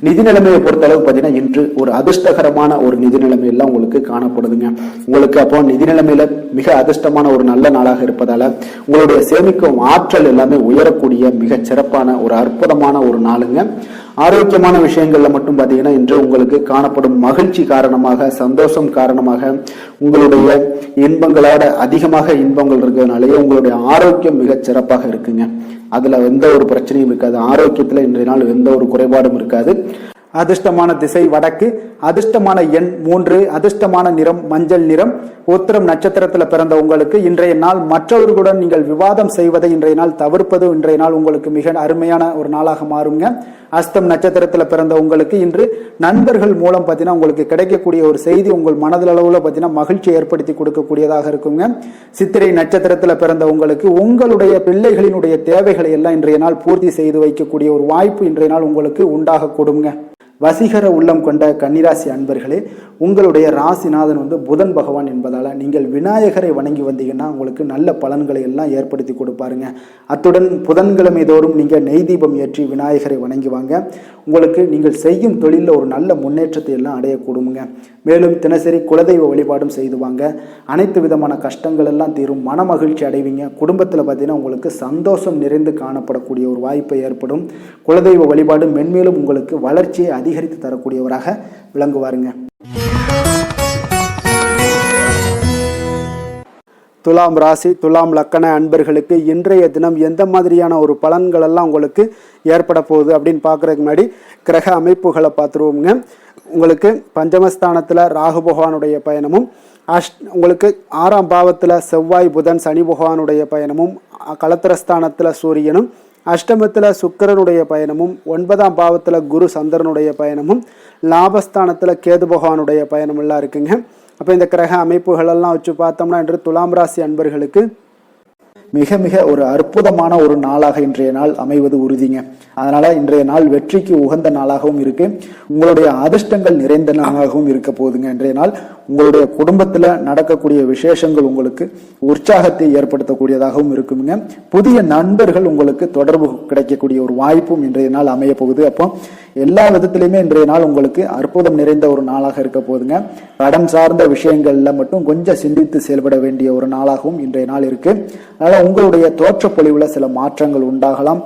நிதி நிலைமையை பொறுத்த அளவு பார்த்தீங்கன்னா இன்று ஒரு அதிர்ஷ்டகரமான ஒரு நிதி நிலைமை எல்லாம் உங்களுக்கு காணப்படுதுங்க. உங்களுக்கு அப்போ நிதி நிலைமையில மிக அதிர்ஷ்டமான ஒரு நல்ல நாளாக இருப்பதால உங்களுடைய சேமிக்கும் ஆற்றல் எல்லாமே உயரக்கூடிய மிக சிறப்பான ஒரு அற்புதமான ஒரு நாளுங்க. ஆரோக்கியமான விஷயங்கள்ல மட்டும் பாத்தீங்கன்னா இன்று உங்களுக்கு காணப்படும் மகிழ்ச்சி காரணமாக, சந்தோஷம் காரணமாக, உங்களுடைய இன்பங்களோட அதிகமாக இன்பங்கள் இருக்கிறதுனாலேயே உங்களுடைய ஆரோக்கியம் மிக சிறப்பாக இருக்குங்க. அதுல எந்த ஒரு பிரச்சனையும் இருக்காது. ஆரோக்கியத்துல இன்றைய நாள் எந்த ஒரு குறைபாடும் இருக்காது. அதிர்ஷ்டமான திசை வடக்கு, அதிர்ஷ்டமான எண் 3, அதிர்ஷ்டமான நிறம் மஞ்சள் நிறம். உத்திரம் நட்சத்திரத்துல பிறந்த உங்களுக்கு இன்றைய நாள் மற்றவர்களுடன் நீங்கள் விவாதம் செய்வதை இன்றைய நாள் தவிர்ப்பது இன்றைய நாள் உங்களுக்கு மிக அருமையான ஒரு நாளாக மாறுங்க. அஸ்தம் நட்சத்திரத்துல பிறந்த உங்களுக்கு இன்று நண்பர்கள் மூலம் பார்த்தீங்கன்னா உங்களுக்கு கிடைக்கக்கூடிய ஒரு செய்தி உங்கள் மனதளவுல பார்த்தீங்கன்னா மகிழ்ச்சி ஏற்படுத்தி கொடுக்கக்கூடியதாக இருக்குங்க. சித்திரை நட்சத்திரத்துல பிறந்த உங்களுக்கு உங்களுடைய பிள்ளைகளினுடைய தேவைகளை எல்லாம் இன்றைய நாள் பூர்த்தி செய்து வைக்கக்கூடிய ஒரு வாய்ப்பு இன்றைய நாள் உங்களுக்கு உண்டாக கொடுங்க. வசீகர உள்ளம் கொண்ட கன்னிராசி அன்பர்களே, உங்களுடைய ராசிநாதன் புதன் பகவான் என்பதால நீங்கள் விநாயகரை வணங்கி வந்தீங்கன்னா உங்களுக்கு நல்ல பலன்களை எல்லாம் ஏற்படுத்தி கொடுப்பாருங்க. அத்துடன் புதன்கிழமை தோறும் நீங்கள் நெய் தீபம் ஏற்றி விநாயகரை வணங்கி வாங்க. உங்களுக்கு நீங்கள் செய்யும் தொழிலில் ஒரு நல்ல முன்னேற்றத்தை எல்லாம் அடையக்கூடுங்க. மேலும் தினசரி குலதெய்வ வழிபாடும் செய்து வாங்க. அனைத்து விதமான கஷ்டங்கள் எல்லாம் தீரும், மன மகிழ்ச்சி அடைவீங்க. குடும்பத்தில் பார்த்தீங்கன்னா உங்களுக்கு சந்தோஷம் நிறைந்து காணப்படக்கூடிய ஒரு வாய்ப்பு ஏற்படும். குலதெய்வ வழிபாடு மென்மேலும் உங்களுக்கு வளர்ச்சியை அதிகரித்து தரக்கூடியவராக விளங்குவாருங்க. துலாம் ராசி, துலாம் லக்கண அன்பர்களுக்கு இன்றைய தினம் எந்த மாதிரியான ஒரு பலன்கள் எல்லாம் உங்களுக்கு ஏற்பட போகுது அப்படின்னு பார்க்கறதுக்கு முன்னாடி கிரக அமைப்புகளை பார்த்துருவோங்க. உங்களுக்கு பஞ்சமஸ்தானத்தில் ராகு பகவானுடைய பயணமும், உங்களுக்கு 6ஆம் பாவத்தில் செவ்வாய் புதன் சனி பகவானுடைய பயணமும், களத்திரஸ்தானத்தில் சூரியனும், அஷ்டமத்தில் சுக்கிரனுடைய பயணமும், 9ஆம் பாவத்தில் குரு சந்திரனுடைய பயணமும், லாபஸ்தானத்தில் கேது பகவானுடைய பயணம் எல்லாம் இருக்குங்க. அப்போ இந்த கிரக அமைப்புகளெல்லாம் வச்சு பார்த்தோம்னா இன்று துலாம் ராசி அன்பர்களுக்கு மிக மிக ஒரு அற்புதமான ஒரு நாளாக இன்றைய நாள் அமைவது உறுதிங்க. அதனால இன்றைய நாள் வெற்றிக்கு உகந்த நாளாகவும் இருக்கு. உங்களுடைய அதிர்ஷ்டங்கள் நிறைந்த நாளாகவும் இருக்க போகுதுங்க. இன்றைய நாள் உங்களுடைய குடும்பத்துல நடக்கக்கூடிய விசேஷங்கள் உங்களுக்கு உற்சாகத்தை ஏற்படுத்தக்கூடியதாகவும் இருக்குங்க. புதிய நண்பர்கள் உங்களுக்கு தொடர்பு கிடைக்கக்கூடிய ஒரு வாய்ப்பும் இன்றைய நாள் அமைய போகுது. அப்போ எல்லா விதத்திலையுமே இன்றைய நாள் உங்களுக்கு அற்புதம் நிறைந்த ஒரு நாளாக இருக்க போகுதுங்க. கடன் சார்ந்த விஷயங்கள்ல மட்டும் கொஞ்சம் சிந்தித்து செயல்பட வேண்டிய ஒரு நாளாகவும் இன்றைய நாள் இருக்கு. அதனால உங்களுடைய தோற்ற பொலிவுல சில மாற்றங்கள் உண்டாகலாம்.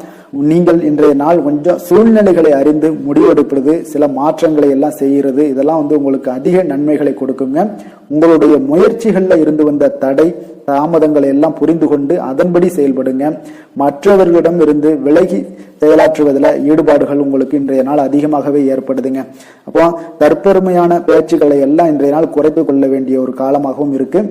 நீங்கள் இன்றைய நாள் கொஞ்சம் சூழ்நிலைகளை அறிந்து முடிவெடுப்பது, சில மாற்றங்களை எல்லாம் செய்கிறது, இதெல்லாம் உங்களுக்கு அதிக நன்மைகளை கொடுக்குங்க. உங்களுடைய முயற்சிகள்ல இருந்து வந்த தடை தாமதங்களை எல்லாம் புரிந்து கொண்டு அதன்படி செயல்படுங்க. மற்றவர்களிடம் இருந்து விலகி செயலாற்றுவதில் ஈடுபாடுகள் உங்களுக்கு இன்றைய நாள் அதிகமாகவே ஏற்படுதுங்க. அப்போ தற்பெருமையான பேச்சுக்களை எல்லாம் இன்றைய நாள் குறைத்து கொள்ள வேண்டிய ஒரு காலமாகவும் இருக்கு.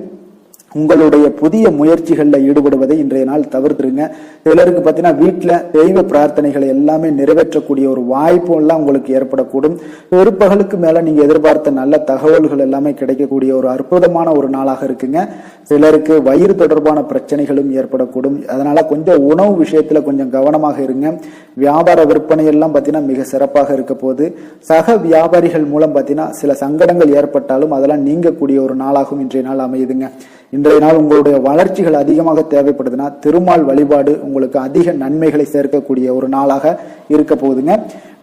உங்களுடைய புதிய முயற்சிகளில் ஈடுபடுவதை இன்றைய நாள் தவிர்த்துருங்க. சிலருக்கு பார்த்தீங்கன்னா வீட்டில் தெய்வ பிரார்த்தனைகளை எல்லாமே நிறைவேற்றக்கூடிய ஒரு வாய்ப்பு எல்லாம் உங்களுக்கு ஏற்படக்கூடும். பிற்பகலுக்கு மேல நீங்க எதிர்பார்த்த நல்ல தகவல்கள் எல்லாமே கிடைக்கக்கூடிய ஒரு அற்புதமான ஒரு நாளாக இருக்குங்க. சிலருக்கு வயிறு தொடர்பான பிரச்சனைகளும் ஏற்படக்கூடும். அதனால கொஞ்சம் உணவு விஷயத்துல கொஞ்சம் கவனமாக இருங்க. வியாபார விற்பனை எல்லாம் பார்த்தீங்கன்னா மிக சிறப்பாக இருக்க போது. சக வியாபாரிகள் மூலம் பார்த்தீங்கன்னா சில சங்கடங்கள் ஏற்பட்டாலும் அதெல்லாம் நீங்கக்கூடிய ஒரு நாளாகவும் இன்றைய நாள் அமையுதுங்க. இன்றைய நாள் உங்களுடைய வளர்ச்சிகள் அதிகமாக தேவைப்படுதுன்னா திருமால் வழிபாடு உங்களுக்கு அதிக நன்மைகளை சேர்க்கக்கூடிய ஒரு நாளாக இருக்க போகுதுங்க.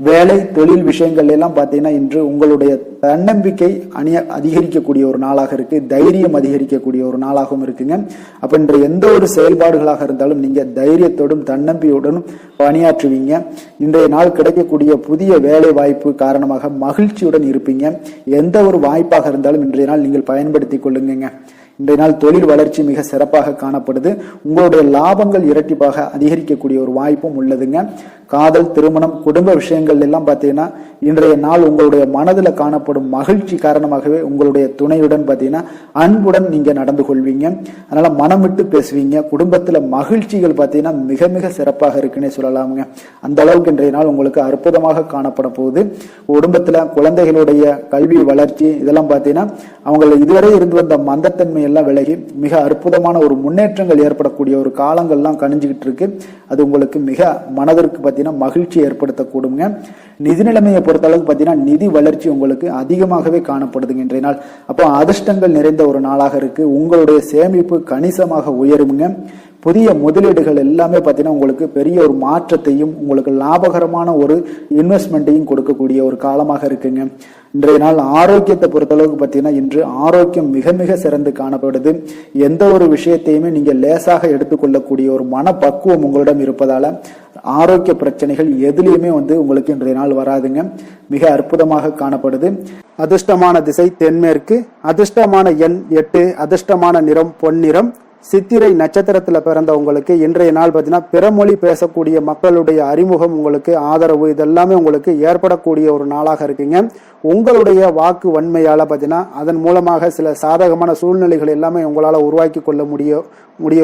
வேலை தொழில் விஷயங்கள் எல்லாம் பார்த்தீங்கன்னா இன்று உங்களுடைய தன்னம்பிக்கை அதிகரிக்கக்கூடிய ஒரு நாளாக இருக்கு. தைரியம் அதிகரிக்கக்கூடிய ஒரு நாளாகவும் இருக்குங்க. அப்ப இன்று எந்த ஒரு செயல்பாடுகளாக இருந்தாலும் நீங்க தைரியத்தோடும் தன்னம்பிக்கையோடும் பணியாற்றுவீங்க. இன்றைய நாள் கிடைக்கக்கூடிய புதிய வேலை வாய்ப்பு காரணமாக மகிழ்ச்சியுடன் இருப்பீங்க. எந்த ஒரு வாய்ப்பாக இருந்தாலும் இன்றைய நாள் நீங்கள் பயன்படுத்தி கொள்ளுங்க. இன்றைய நாள் தொழில் வளர்ச்சி மிக சிறப்பாக காணப்படுது. உங்களுடைய லாபங்கள் இரட்டிப்பாக அதிகரிக்கக்கூடிய ஒரு வாய்ப்பும் உள்ளதுங்க. காதல், திருமணம், குடும்ப விஷயங்கள் எல்லாம் பார்த்தீங்கன்னா இன்றைய நாள் உங்களுடைய மனதில் காணப்படும் மகிழ்ச்சி காரணமாகவே உங்களுடைய துணையுடன் பார்த்தீங்கன்னா அன்புடன் நீங்க நடந்து கொள்வீங்க. அதனால மனம் விட்டு பேசுவீங்க. குடும்பத்துல மகிழ்ச்சிகள் பார்த்தீங்கன்னா மிக மிக சிறப்பாக இருக்குன்னே சொல்லலாமுங்க. அந்த அளவுக்கு இன்றைய நாள் உங்களுக்கு அற்புதமாக காணப்பட போகுது. குடும்பத்துல குழந்தைகளுடைய கல்வி வளர்ச்சி இதெல்லாம் பார்த்தீங்கன்னா அவங்க இதுவரை இருந்து வந்த மந்தத்தன்மை எல்லாம் விலகி மிக அற்புதமான ஒரு முன்னேற்றங்கள் ஏற்படக்கூடிய ஒரு காலங்கள்லாம் கணிஞ்சுக்கிட்டு இருக்கு. அது உங்களுக்கு மிக மனதிற்கு பார்த்தீங்கன்னா மகிழ்ச்சி ஏற்படுத்தக்கூடுங்க. நிதி நிலைமையை பொறுத்த அளவுக்கு பார்த்தீங்கன்னா நிதி வளர்ச்சி உங்களுக்கு அதிகமாகவே காணப்படுதுங்க இன்றைய நாள். அப்போ அதிர்ஷ்டங்கள் நிறைந்த ஒரு நாளாக இருக்கு. உங்களுடைய சேமிப்பு கணிசமாக உயருங்க. புதிய முதலீடுகள் எல்லாமே பார்த்தீங்கன்னா உங்களுக்கு பெரிய ஒரு மாற்றத்தையும் உங்களுக்கு லாபகரமான ஒரு இன்வெஸ்ட்மெண்ட்டையும் கொடுக்கக்கூடிய ஒரு காலமாக இருக்குங்க. இன்றைய நாள் ஆரோக்கியத்தை பொறுத்தளவுக்கு பார்த்தீங்கன்னா இன்று ஆரோக்கியம் மிக மிக சிறந்து காணப்படுது. எந்த ஒரு விஷயத்தையுமே நீங்க லேசாக எடுத்துக்கொள்ளக்கூடிய ஒரு மனப்பக்குவம் உங்களிடம் இருப்பதால ஆரோக்கிய பிரச்சனைகள் எதுலையுமே உங்களுக்கு இன்றைய நாள் வராதுங்க. மிக அற்புதமாக காணப்படுது. அதிர்ஷ்டமான திசை தென்மேற்கு, அதிர்ஷ்டமான எண் 8, அதிர்ஷ்டமான நிறம் பொன்னிறம். சித்திரை நட்சத்திரத்துல பிறந்த உங்களுக்கு இன்றைய நாள் பார்த்தீங்கன்னா பிற மொழி பேசக்கூடிய மக்களுடைய அறிமுகம், உங்களுக்கு ஆதரவு, இதெல்லாமே உங்களுக்கு ஏற்படக்கூடிய ஒரு நாளாக இருக்குங்க. உங்களுடைய வாக்கு வன்மையால பார்த்தீங்கன்னா அதன் மூலமாக சில சாதகமான சூழ்நிலைகள் எல்லாமே உங்களால உருவாக்கி கொள்ள முடிய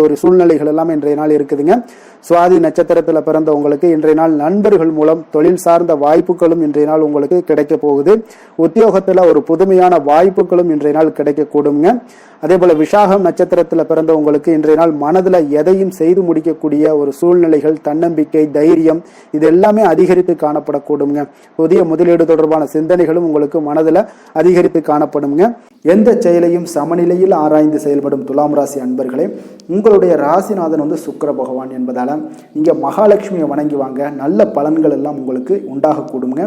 ஒரு சூழ்நிலைகள் எல்லாமே இன்றைய நாள் இருக்குதுங்க. சுவாதி நட்சத்திரத்துல பிறந்த உங்களுக்கு இன்றைய நாள் நண்பர்கள் மூலம் தொழில் சார்ந்த வாய்ப்புகளும் இன்றைய நாள் உங்களுக்கு கிடைக்க போகுது. உத்தியோகத்துல ஒரு புதுமையான வாய்ப்புகளும் இன்றைய நாள் கிடைக்க கூடுங்க. அதே போல விசாகம் நட்சத்திரத்துல பிறந்த உங்களுக்கு இன்றைய நாள் மனதுல எதையும் செய்து முடிக்கக்கூடிய ஒரு சூழ்நிலைகள், தன்னம்பிக்கை, தைரியம் இது எல்லாமே அதிகரித்து காணப்படக்கூடுங்க. புதிய முதலீடு தொடர்பான சிந்தனைகளும் உங்களுக்கு மனதுல அதிகரித்து காணப்படுங்க. எந்த செயலையும் சமநிலையில் ஆராய்ந்து செயல்படும் துலாம் ராசி அன்பர்களே, உங்களுடைய ராசிநாதன் சுக்கிர பகவான் என்பதால இங்க மகாலட்சுமியை வணங்கி வாங்க. நல்ல பலன்கள் எல்லாம் உங்களுக்கு உண்டாக கூடுங்க.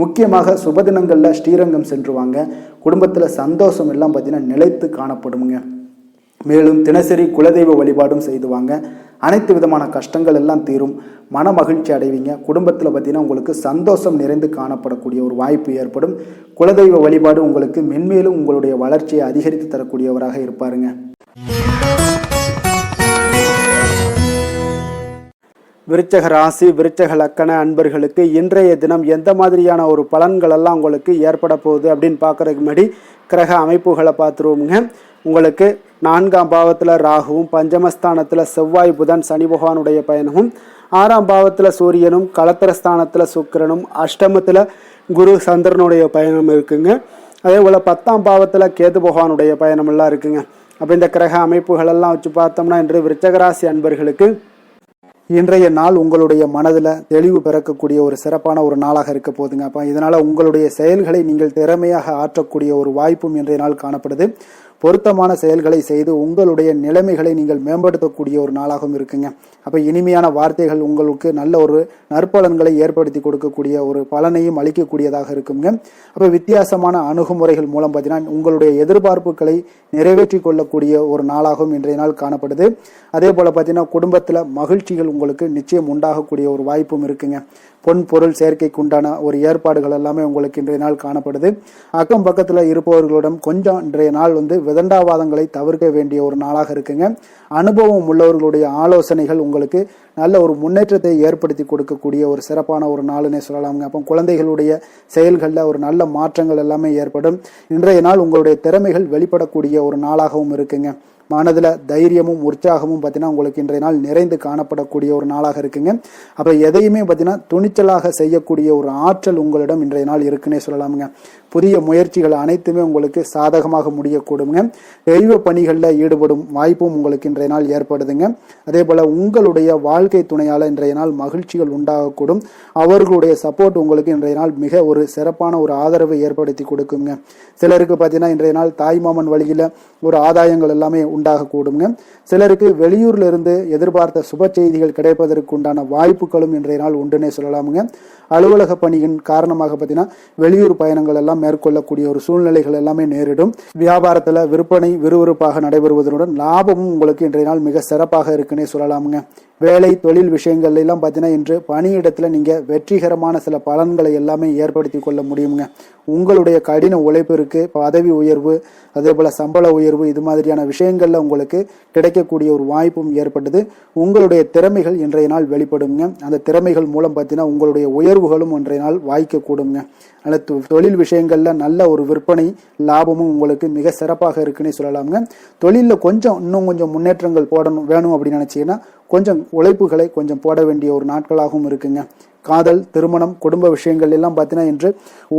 முக்கியமாக சுபதினங்கள்ல ஸ்ரீரங்கம் சென்று வாங்க. குடும்பத்துல சந்தோஷம் எல்லாம் பார்த்தீங்கன்னா நிலைத்து காணப்படுங்க. மேலும் தினசரி குலதெய்வ வழிபாடும் செய்து வாங்க. அனைத்து விதமான கஷ்டங்கள் எல்லாம் தீரும். மன மகிழ்ச்சி அடைவீங்க. குடும்பத்தில் பார்த்தீங்கன்னா உங்களுக்கு சந்தோஷம் நிறைந்து காணப்படக்கூடிய ஒரு வாய்ப்பு ஏற்படும். குலதெய்வ வழிபாடு உங்களுக்கு மென்மேலும் உங்களுடைய வளர்ச்சியை அதிகரித்து தரக்கூடியவராக இருப்பாருங்க. விருச்சக ராசி, விருச்சக லக்கண அன்பர்களுக்கு இன்றைய தினம் எந்த மாதிரியான ஒரு பலன்கள் எல்லாம் உங்களுக்கு ஏற்பட போகுது அப்படின்னு பார்க்கறதுக்கு முன்னாடி கிரக அமைப்புகளை பார்த்துருவோங்க. உங்களுக்கு 4ஆம் பாவத்தில் ராகுவும், பஞ்சமஸ்தானத்தில் செவ்வாய், புதன், சனி பகவானுடைய பயணமும், 6ஆம் பாவத்தில் சூரியனும், களத்திரஸ்தானத்தில் சுக்கிரனும், அஷ்டமத்தில் குரு சந்திரனுடைய பயணம் இருக்குங்க. அதே போல் 10ஆம் பாவத்தில் கேது பகவானுடைய பயணம் எல்லாம் இருக்குங்க. அப்போ இந்த கிரக அமைப்புகள் எல்லாம் வச்சு பார்த்தோம்னா இன்று விருச்சகராசி அன்பர்களுக்கு இன்றைய நாள் உங்களுடைய மனதில் தெளிவு பிறக்கக்கூடிய ஒரு சிறப்பான ஒரு நாளாக இருக்க போகுதுங்க. அப்போ இதனால உங்களுடைய செயல்களை நீங்கள் திறமையாக ஆற்றக்கூடிய ஒரு வாய்ப்பும் இன்றைய நாள் காணப்படுது. பொருத்தமான செயல்களை செய்து உங்களுடைய நிலைமைகளை நீங்கள் மேம்படுத்தக்கூடிய ஒரு நாளாகவும் இருக்குங்க. அப்போ இனிமையான வார்த்தைகள் உங்களுக்கு நல்ல ஒரு நற்பலன்களை ஏற்படுத்தி கொடுக்கக்கூடிய ஒரு பலனையும் அளிக்கக்கூடியதாக இருக்குங்க. அப்போ வித்தியாசமான அணுகுமுறைகள் மூலம் பார்த்தீங்கன்னா உங்களுடைய எதிர்பார்ப்புகளை நிறைவேற்றி கொள்ளக்கூடிய ஒரு நாளாகவும் இன்றைய நாள் காணப்படுது. அதே போல் பார்த்தீங்கன்னா குடும்பத்தில் மகிழ்ச்சிகள் உங்களுக்கு நிச்சயம் உண்டாகக்கூடிய ஒரு வாய்ப்பும் இருக்குங்க. பொன் பொருள் சேர்க்கைக்கு உண்டான ஒரு ஏற்பாடுகள் எல்லாமே உங்களுக்கு இன்றைய நாள் காணப்படுது. அக்கம் பக்கத்தில் இருப்பவர்களிடம் கொஞ்சம் இன்றைய நாள் விதண்டாவாதங்களை தவிர்க்க வேண்டிய ஒரு நாளாக இருக்குங்க. அனுபவம் உள்ளவர்களுடைய ஆலோசனைகள் உங்களுக்கு நல்ல ஒரு முன்னேற்றத்தை ஏற்படுத்தி கொடுக்கக்கூடிய ஒரு சிறப்பான ஒரு நாளுன்னே சொல்லலாமுங்க. அப்போ குழந்தைகளுடைய செயல்களில் ஒரு நல்ல மாற்றங்கள் எல்லாமே ஏற்படும். இன்றைய நாள் உங்களுடைய திறமைகள் வெளிப்படக்கூடிய ஒரு நாளாகவும் இருக்குங்க. மனதில் தைரியமும் உற்சாகமும் பார்த்தீங்கன்னா உங்களுக்கு இன்றைய நாள் நிறைந்து காணப்படக்கூடிய ஒரு நாளாக இருக்குங்க. அப்போ எதையுமே பார்த்தீங்கன்னா துணிச்சலாக செய்யக்கூடிய ஒரு ஆற்றல் உங்களிடம் இன்றைய நாள் இருக்குன்னே சொல்லலாமுங்க. புதிய முயற்சிகள் அனைத்துமே உங்களுக்கு சாதகமாக முடியக்கூடுங்க. தெய்வ பணிகளில் ஈடுபடும் வாய்ப்பும் உங்களுக்கு இன்றைய நாள் ஏற்படுதுங்க. அதே போல் உங்களுடைய வாழ்க்கை துணையால் இன்றைய நாள் மகிழ்ச்சிகள் உண்டாகக்கூடும். அவர்களுடைய சப்போர்ட் உங்களுக்கு இன்றைய நாள் மிக ஒரு சிறப்பான ஒரு ஆதரவை ஏற்படுத்தி கொடுக்குங்க. சிலருக்கு பார்த்தீங்கன்னா இன்றைய நாள் தாய்மாமன் வழியில் ஒரு ஆதாயங்கள் எல்லாமே உண்டாகக்கூடுங்க. சிலருக்கு வெளியூர்ல இருந்து எதிர்பார்த்த சுப செய்திகள் கிடைப்பதற்கு உண்டான வாய்ப்புகளும் இன்றைய நாள் உண்டுன்னே சொல்லலாமுங்க. அலுவலக பணியின் காரணமாக பார்த்தீங்கன்னா வெளியூர் பயணங்கள் எல்லாம் மேற்கொள்ளக்கூடிய ஒரு சூழ்நிலைகள் எல்லாமே நேரிடும். வியாபாரத்தில் விற்பனை விறுவிறுப்பாக நடைபெறுவதனுடன் லாபமும் உங்களுக்கு இன்றைய நாள் மிக சிறப்பாக இருக்குன்னே சொல்லலாமுங்க. வேலை தொழில் விஷயங்கள்ல எல்லாம் பார்த்தீங்கன்னா இன்று பணியிடத்துல நீங்க வெற்றிகரமான சில பலன்களை எல்லாமே ஏற்படுத்தி கொள்ள முடியுங்க. உங்களுடைய கடின உழைப்பிற்கு பதவி உயர்வு, அதே போல சம்பள உயர்வு, இது மாதிரியான விஷயங்கள்ல உங்களுக்கு கிடைக்கக்கூடிய ஒரு வாய்ப்பும் ஏற்பட்டது. உங்களுடைய திறமைகள் இன்றைய நாள் வெளிப்படுங்க. அந்த திறமைகள் மூலம் பார்த்தீங்கன்னா உங்களுடைய உயர்வுகளும் இன்றைய நாள் வாய்க்க கூடுங்க. அதனால தொழில் விஷயங்கள்ல நல்ல ஒரு விற்பனை லாபமும் உங்களுக்கு மிக சிறப்பாக இருக்குன்னு சொல்லலாமுங்க. தொழிலில் இன்னும் கொஞ்சம் முன்னேற்றங்கள் வேணும் அப்படின்னு நினைச்சீங்கன்னா கொஞ்சம் உழைப்புகளை கொஞ்சம் போட வேண்டிய ஒரு நாட்களாகவும் இருக்குங்க. காதல், திருமணம், குடும்ப விஷயங்கள் எல்லாம் பார்த்தீங்கன்னா இன்று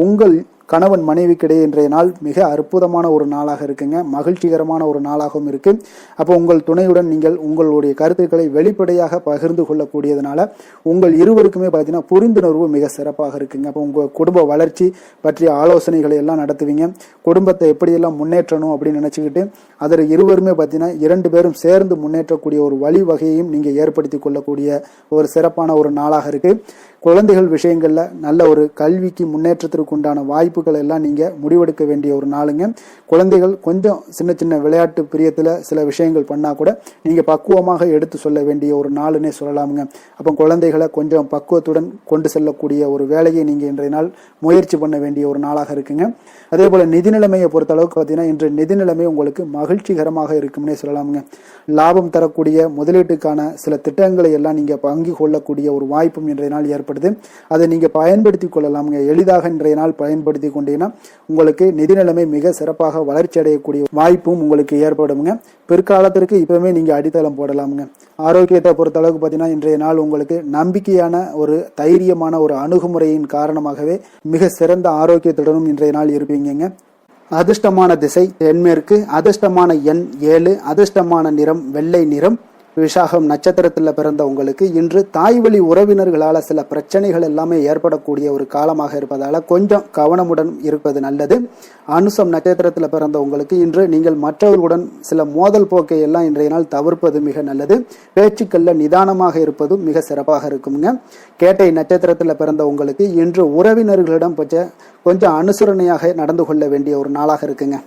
உங்கள் கணவன் மனைவிக்கிடையே இன்றைய நாள் மிக அற்புதமான ஒரு நாளாக இருக்குங்க. மகிழ்ச்சிகரமான ஒரு நாளாகவும் இருக்கு. அப்போ உங்கள் துணையுடன் நீங்கள் உங்களுடைய கருத்துக்களை வெளிப்படையாக பகிர்ந்து கொள்ளக்கூடியதுனால உங்கள் இருவருக்குமே பார்த்தீங்கன்னா புரிந்துணர்வு மிக சிறப்பாக இருக்குங்க. அப்போ உங்கள் குடும்ப வளர்ச்சி பற்றிய ஆலோசனைகளை எல்லாம் நடத்துவீங்க. குடும்பத்தை எப்படியெல்லாம் முன்னேற்றணும் அப்படின்னு நினைச்சுக்கிட்டு அதில் இருவருமே பார்த்தீங்கன்னா 2 பேரும் சேர்ந்து முன்னேற்றக்கூடிய ஒரு வழிவகையையும் நீங்க ஏற்படுத்தி கொள்ளக்கூடிய ஒரு சிறப்பான ஒரு நாளாக இருக்கு. குழந்தைகள் விஷயங்கள்ல நல்ல ஒரு கல்விக்கு முன்னேற்றத்திற்கு உண்டான வாய்ப்புகள் எல்லாம் நீங்க முடிவெடுக்க வேண்டிய ஒரு நாளுங்க. குழந்தைகள் கொஞ்சம் சின்ன சின்ன விளையாட்டு பிரியத்துல சில விஷயங்கள் பண்ணா கூட நீங்க பக்குவமாக எடுத்து சொல்ல வேண்டிய ஒரு நாளுன்னே சொல்லலாமுங்க. அப்போ குழந்தைகளை கொஞ்சம் பக்குவத்துடன் கொண்டு செல்லக்கூடிய ஒரு வேலையை நீங்க இன்றைய நாள் முயற்சி பண்ண வேண்டிய ஒரு நாளாக இருக்குங்க. அதே போல நிதி நிலைமையை பொறுத்த அளவுக்கு பார்த்தீங்கன்னா இன்று நிதி நிலைமை உங்களுக்கு மகிழ்ச்சிகரமாக இருக்கும்னே சொல்லலாமுங்க. லாபம் தரக்கூடிய முதலீட்டுக்கான சில திட்டங்களை எல்லாம் நீங்க பங்கு கொள்ளக்கூடிய ஒரு வாய்ப்பும் இன்றைய நாள் ஏற்படுது. அதை நீங்க பயன்படுத்தி கொள்ளலாமுங்க. எளிதாக இன்றைய நாள் பயன்படுத்தி கொண்டீங்கன்னா உங்களுக்கு நிதி நிலைமை மிக சிறப்பாக வளர்ச்சி அடையக்கூடிய வாய்ப்பும் உங்களுக்கு ஏற்படுங்க. பிற்காலத்திற்கு இப்பவுமே நீங்க அடித்தளம் போடலாமுங்க. ஆரோக்கியத்தை பொறுத்த அளவுக்கு பார்த்தீங்கன்னா இன்றைய நாள் உங்களுக்கு நம்பிக்கையான ஒரு தைரியமான ஒரு அணுகுமுறையின் காரணமாகவே மிக சிறந்த ஆரோக்கியத்துடனும் இன்றைய நாள் இருப்பீங்க. அதிர்ஷ்டமான திசை தென்மேற்கு, அதிர்ஷ்டமான எண் 7, அதிர்ஷ்டமான நிறம் வெள்ளை நிறம். விசாகம் நட்சத்திரத்தில் பிறந்த உங்களுக்கு இன்று தாய் வழி உறவினர்களால சில பிரச்சனைகள் எல்லாமே ஏற்படக்கூடிய ஒரு காலமாக இருப்பதால கொஞ்சம் கவனமுடன் இருப்பது நல்லது. அனுசம் நட்சத்திரத்தில் பிறந்த உங்களுக்கு இன்று நீங்கள் மற்றவர்களுடன் சில மோதல் போக்கை எல்லாம் இன்றைய நாள் தவிர்ப்பது மிக நல்லது. பேச்சுக்கள்ல நிதானமாக இருப்பதும் மிக சிறப்பாக இருக்குங்க. கேட்டை நட்சத்திரத்தில் பிறந்த உங்களுக்கு இன்று உறவினர்களிடம் கொஞ்சம் அனுசரணையாக நடந்து கொள்ள வேண்டிய ஒரு நாளாக இருக்குங்க.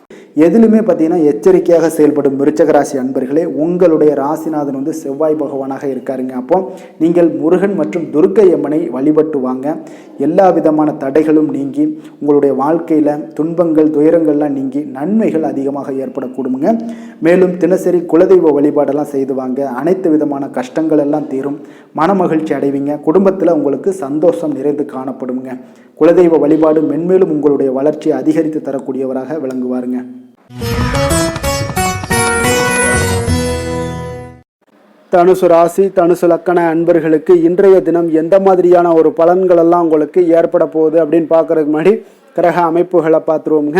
எதிலுமே பார்த்தீங்கன்னா எச்சரிக்கையாக செயல்படும் விருச்சக ராசி அன்பர்களே, உங்களுடைய ராசிநாதன் செவ்வாய் பகவானாக இருக்காருங்க. அப்போ நீங்கள் முருகன் மற்றும் துர்க்கை அம்மனை வழிபட்டு வாங்க. எல்லா விதமான தடைகளும் நீங்கி உங்களுடைய வாழ்க்கையில துன்பங்கள் துயரங்கள்லாம் நீங்கி நன்மைகள் அதிகமாக ஏற்படக்கூடுங்க. மேலும் தினசரி குலதெய்வ வழிபாடெல்லாம் செய்து வாங்க. அனைத்து விதமான கஷ்டங்கள் எல்லாம் தீரும். மன மகிழ்ச்சி அடைவீங்க. குடும்பத்தில் உங்களுக்கு சந்தோஷம் நிறைந்து காணப்படுங்க. குலதெய்வ வழிபாடு மென்மேலும் உங்களுடைய வளர்ச்சியை அதிகரித்து தரக்கூடியவராக விளங்குவாருங்க. தனுசு ராசி தனுசு லக்கண அன்பர்களுக்கு இன்றைய தினம் எந்த மாதிரியான ஒரு பலன்கள் எல்லாம் உங்களுக்கு ஏற்பட போகுது அப்படின்னு பார்க்கறதுக்கு முன்னாடி கிரக அமைப்புகளை பார்த்துருவோங்க.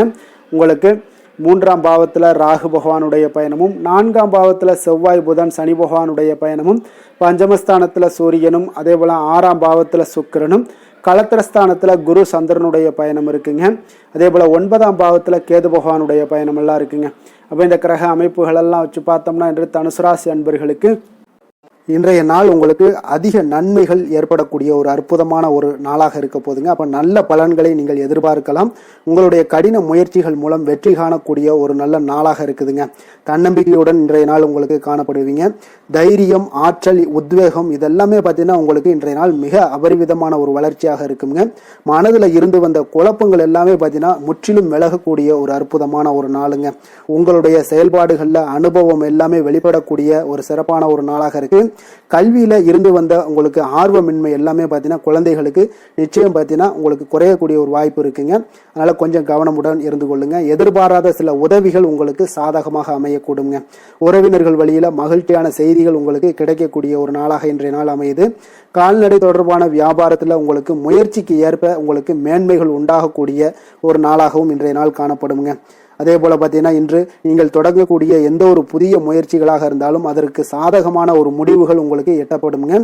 உங்களுக்கு 3ஆம் பாவத்தில் ராகு பகவானுடைய பயணமும், 4ஆம் பாவத்தில் செவ்வாய் புதன் சனி பகவானுடைய பயணமும், பஞ்சமஸ்தானத்தில் சூரியனும், அதே போல் 6ஆம் பாவத்தில் சுக்கிரனும், களத்திரஸ்தானத்தில் குரு சந்திரனுடைய பயணம் இருக்குங்க. அதே போல் 9ஆம் பாவத்தில் கேது பகவானுடைய பயணம் எல்லாம் இருக்குங்க. அப்போ இந்த கிரக அமைப்புகளெல்லாம் வச்சு பார்த்தோம்னா இன்று தனுசு ராசி அன்பர்களுக்கு இன்றைய நாள் உங்களுக்கு அதிக நன்மைகள் ஏற்படக்கூடிய ஒரு அற்புதமான ஒரு நாளாக இருக்க போதுங்க. அப்போ நல்ல பலன்களை நீங்கள் எதிர்பார்க்கலாம். உங்களுடைய கடின முயற்சிகள் மூலம் வெற்றி காணக்கூடிய ஒரு நல்ல நாளாக இருக்குதுங்க. தன்னம்பிக்கையுடன் இன்றைய நாள் உங்களுக்கு காணப்படுவீங்க. தைரியம், ஆற்றல், உத்வேகம் இதெல்லாமே பார்த்தீங்கன்னா உங்களுக்கு இன்றைய நாள் மிக அபரிவிதமான ஒரு வளர்ச்சியாக இருக்குங்க. மனதில் இருந்து வந்த குழப்பங்கள் எல்லாமே பார்த்தீங்கன்னா முற்றிலும் விலகக்கூடிய ஒரு அற்புதமான ஒரு நாளுங்க. உங்களுடைய செயல்பாடுகளில் அனுபவம் எல்லாமே வெளிப்படக்கூடிய ஒரு சிறப்பான ஒரு நாளாக இருக்கு. கல்வியில இருந்து வந்த உங்களுக்கு ஆர்வமின்மை எல்லாமே பார்த்தீங்கன்னா குழந்தைகளுக்கு நிச்சயம் பார்த்தீங்கன்னா உங்களுக்கு குறையக்கூடிய ஒரு வாய்ப்பு இருக்குங்க. அதனால கொஞ்சம் கவனமுடன் இருந்து கொள்ளுங்க. எதிர்பாராத சில உதவிகள் உங்களுக்கு சாதகமாக அமையக்கூடுங்க. உறவினர்கள் வழியில மகிழ்ச்சியான செய்திகள் உங்களுக்கு கிடைக்கக்கூடிய ஒரு நாளாக இன்றைய நாள் அமையுது. கால்நடை தொடர்பான வியாபாரத்தில் உங்களுக்கு முயற்சிக்கு ஏற்ப உங்களுக்கு மேன்மைகள் உண்டாகக்கூடிய ஒரு நாளாகவும் இன்றைய நாள் காணப்படுங்க. அதே போல பார்த்தீங்கன்னா இன்று நீங்கள் தொடங்கக்கூடிய எந்த ஒரு புதிய முயற்சிகளாக இருந்தாலும் அதற்கு சாதகமான ஒரு முடிவுகள் உங்களுக்கு எட்டப்படுங்க.